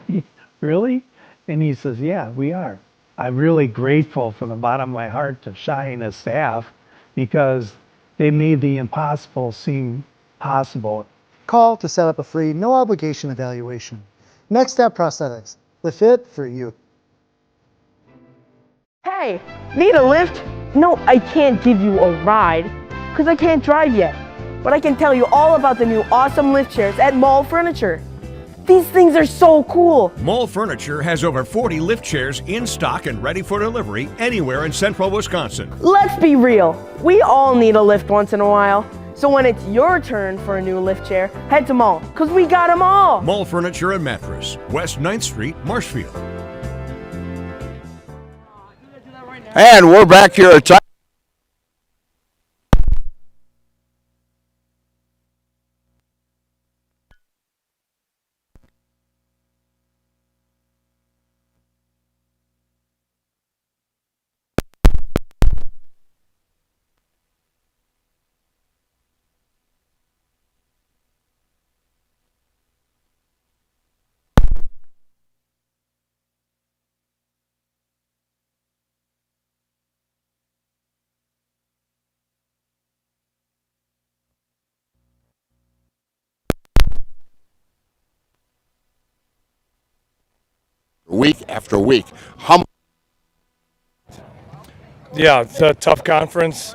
Speaker 23: really? And he says, yeah, we are. I'm really grateful from the bottom of my heart to Shai and his staff because they made the impossible seem possible.
Speaker 24: Call to set up a free, no obligation evaluation. Next Step Prosthetics, the fit for you.
Speaker 26: Hey, need a lift? No, I can't give you a ride, because I can't drive yet. But I can tell you all about the new awesome lift chairs at Mall Furniture. These things are so cool.
Speaker 25: Mall Furniture has over 40 lift chairs in stock and ready for delivery anywhere in central Wisconsin.
Speaker 26: Let's be real. We all need a lift once in a while. So when it's your turn for a new lift chair, head to Mall, because we got them all.
Speaker 25: Mall Furniture and Mattress, West 9th Street, Marshfield.
Speaker 1: And we're back here at after week. How
Speaker 5: Yeah, it's a tough conference.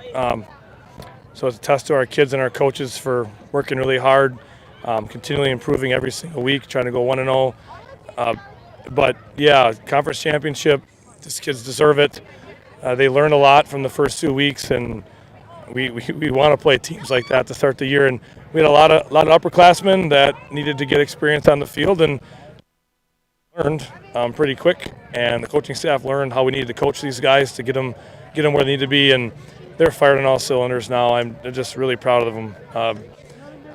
Speaker 5: So it's a test to our kids and our coaches for working really hard, continually improving every single week, trying to go 1-0. But yeah, conference championship, these kids deserve it. They learned a lot from the first 2 weeks, and we want to play teams like that to start the year. And we had a lot of upperclassmen that needed to get experience on the field and learned pretty quick. And the coaching staff learned how we needed to coach these guys to get them where they need to be. And they're fired on all cylinders now. I'm just really proud of them.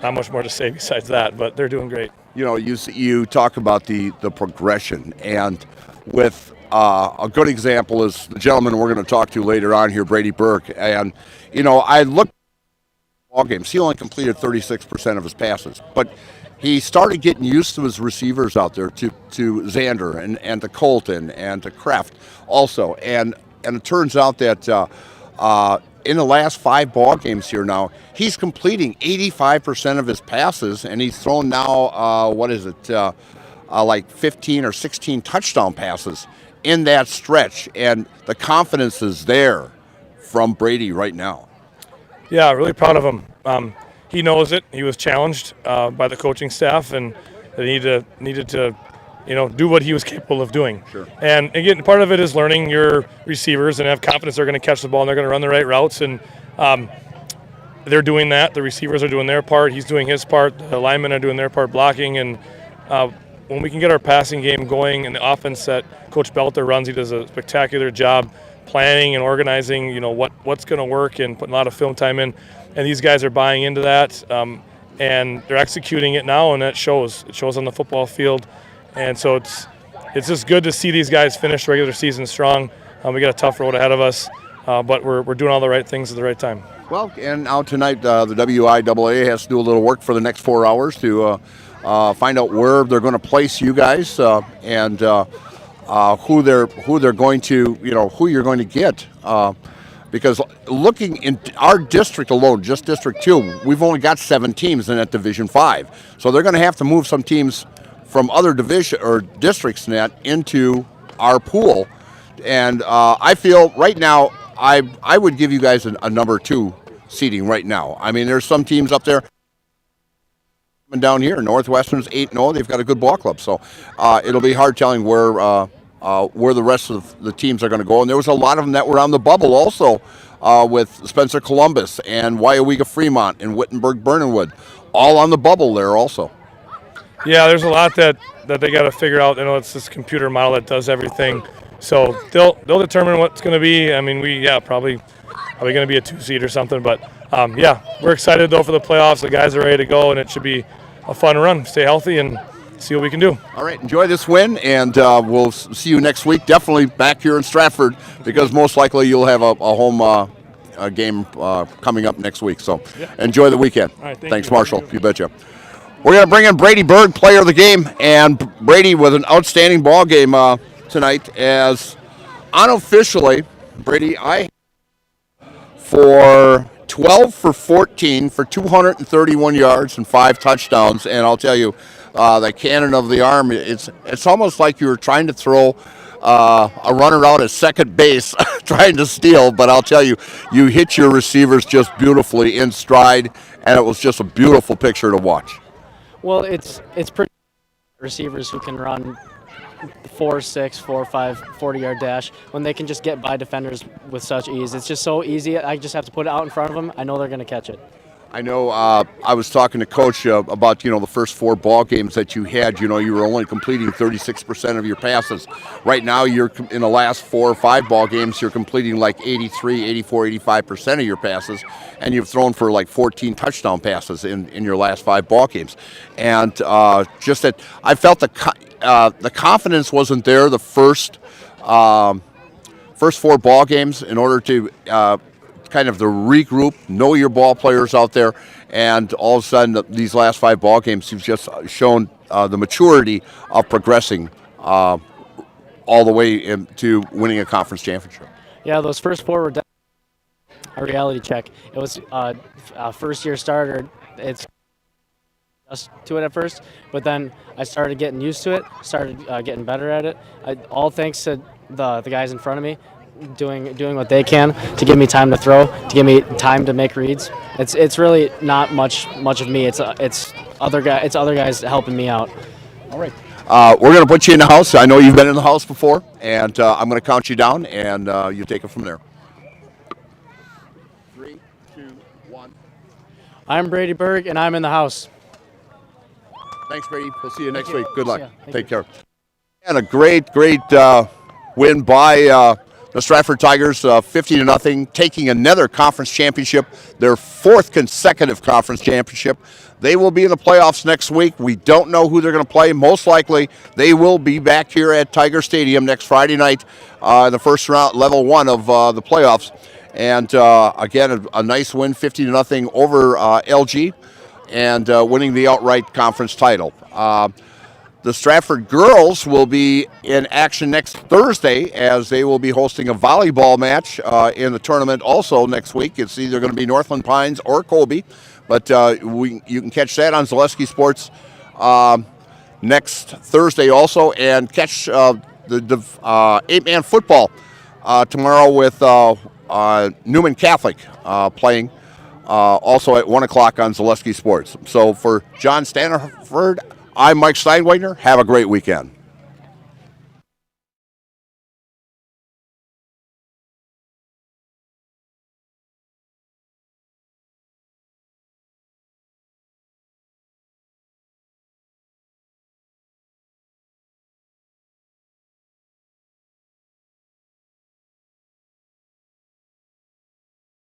Speaker 5: Not much more to say besides that, but they're doing great.
Speaker 1: You know, you talk about the progression, and with a good example is the gentleman we're going to talk to later on here, Brady Burke. And you know, I looked at ball games. He only completed 36% of his passes, but he started getting used to his receivers out there, to Xander and to Colton and to Kraft also. And it turns out that in the last 5 ball games here now, he's completing 85% of his passes, and he's thrown now, like 15 or 16 touchdown passes in that stretch. And the confidence is there from Brady right now.
Speaker 5: Yeah, really proud of him. He knows it. He was challenged by the coaching staff, and that he needed to do what he was capable of doing.
Speaker 1: Sure.
Speaker 5: And again, part of it is learning your receivers and have confidence they're going to catch the ball and they're going to run the right routes. And they're doing that. The receivers are doing their part. He's doing his part. The linemen are doing their part blocking. And when we can get our passing game going and the offense that Coach Belter runs, he does a spectacular job planning and organizing, what's going to work and putting a lot of film time in. And these guys are buying into that. And they're executing it now, and that shows. It shows on the football field. And so it's just good to see these guys finish regular season strong. We got a tough road ahead of us, but we're doing all the right things at the right time.
Speaker 1: Well, and now tonight the WIAA has to do a little work for the next 4 hours to find out where they're going to place you guys and who they're going to, who you're going to get. Because looking in our district alone, just District 2, we've only got 7 teams in that Division 5. So they're going to have to move some teams from other division or districts net into our pool. And I feel right now I would give you guys a number 2 seeding right now. I mean, there's some teams up there and down here. Northwestern's 8-0. They've got a good ball club. So it'll be hard telling where the rest of the teams are going to go. And there was a lot of them that were on the bubble also with Spencer Columbus and Wyowega Fremont and Wittenberg Burnenwood, all on the bubble there also.
Speaker 5: Yeah, there's a lot that they got to figure out. It's this computer model that does everything. So they'll determine what's going to be. I mean, probably going to be a 2 seed or something. But we're excited though for the playoffs. The guys are ready to go, and it should be a fun run. Stay healthy and see what we can do.
Speaker 1: All right, enjoy this win, and we'll see you next week. Definitely back here in Stratford, because most likely you'll have a home game coming up next week. So enjoy the weekend.
Speaker 5: All right,
Speaker 1: thanks, Marshall. You betcha. We're going to bring in Brady Berg, player of the game, and Brady with an outstanding ball game tonight. As unofficially, Brady, for 12 for 14 for 231 yards and 5 touchdowns, and I'll tell you, the cannon of the arm, it's almost like you were trying to throw a runner out at second base trying to steal, but I'll tell you, you hit your receivers just beautifully in stride, and it was just a beautiful picture to watch.
Speaker 6: Well, it's pretty receivers who can run 4-6, 4-5, 40-yard dash when they can just get by defenders with such ease. It's just so easy. I just have to put it out in front of them. I know they're going to catch it.
Speaker 1: I know I was talking to Coach about, the first 4 ball games that you had. You were only completing 36% of your passes. Right now, you're in the last 4 or 5 ball games, you're completing like 83, 84, 85% of your passes, and you've thrown for like 14 touchdown passes in your last 5 ball games. And just that I felt the confidence wasn't there the first 4 ball games in order to kind of the regroup, know your ball players out there, and all of a sudden these last 5 ball games you've just shown the maturity of progressing all the way into winning a conference championship.
Speaker 6: Yeah, those first 4 were a reality check. It was a first-year starter. It's to it at first, but then I started getting used to it, started getting better at it. All thanks to the guys in front of me doing what they can to give me time to throw, to give me time to make reads. It's really not much of me. It's other guys helping me out.
Speaker 1: All right. We're going to put you in the house. I know you've been in the house before, and I'm going to count you down, and you take it from there. 3, 2, 1.
Speaker 6: I'm Brady Berg, and I'm in the house.
Speaker 1: Thanks, Brady. We'll see you next week. Good luck.
Speaker 6: Thank
Speaker 1: Take care. And a great win by the Stratford Tigers, 50-0, taking another conference championship, their 4th consecutive conference championship. They will be in the playoffs next week. We don't know who they're going to play. Most likely, they will be back here at Tiger Stadium next Friday night in the first round, level 1 of the playoffs. And again, a nice win, 50-0 over LG, and winning the outright conference title. The Stratford girls will be in action next Thursday as they will be hosting a volleyball match in the tournament also next week. It's either going to be Northland Pines or Colby, but you can catch that on Zaleski Sports next Thursday also, and catch the 8-man football tomorrow with Newman Catholic playing also at 1 o'clock on Zaleski Sports. So for John Stanford, I'm Mike Steinwagner. Have a great weekend.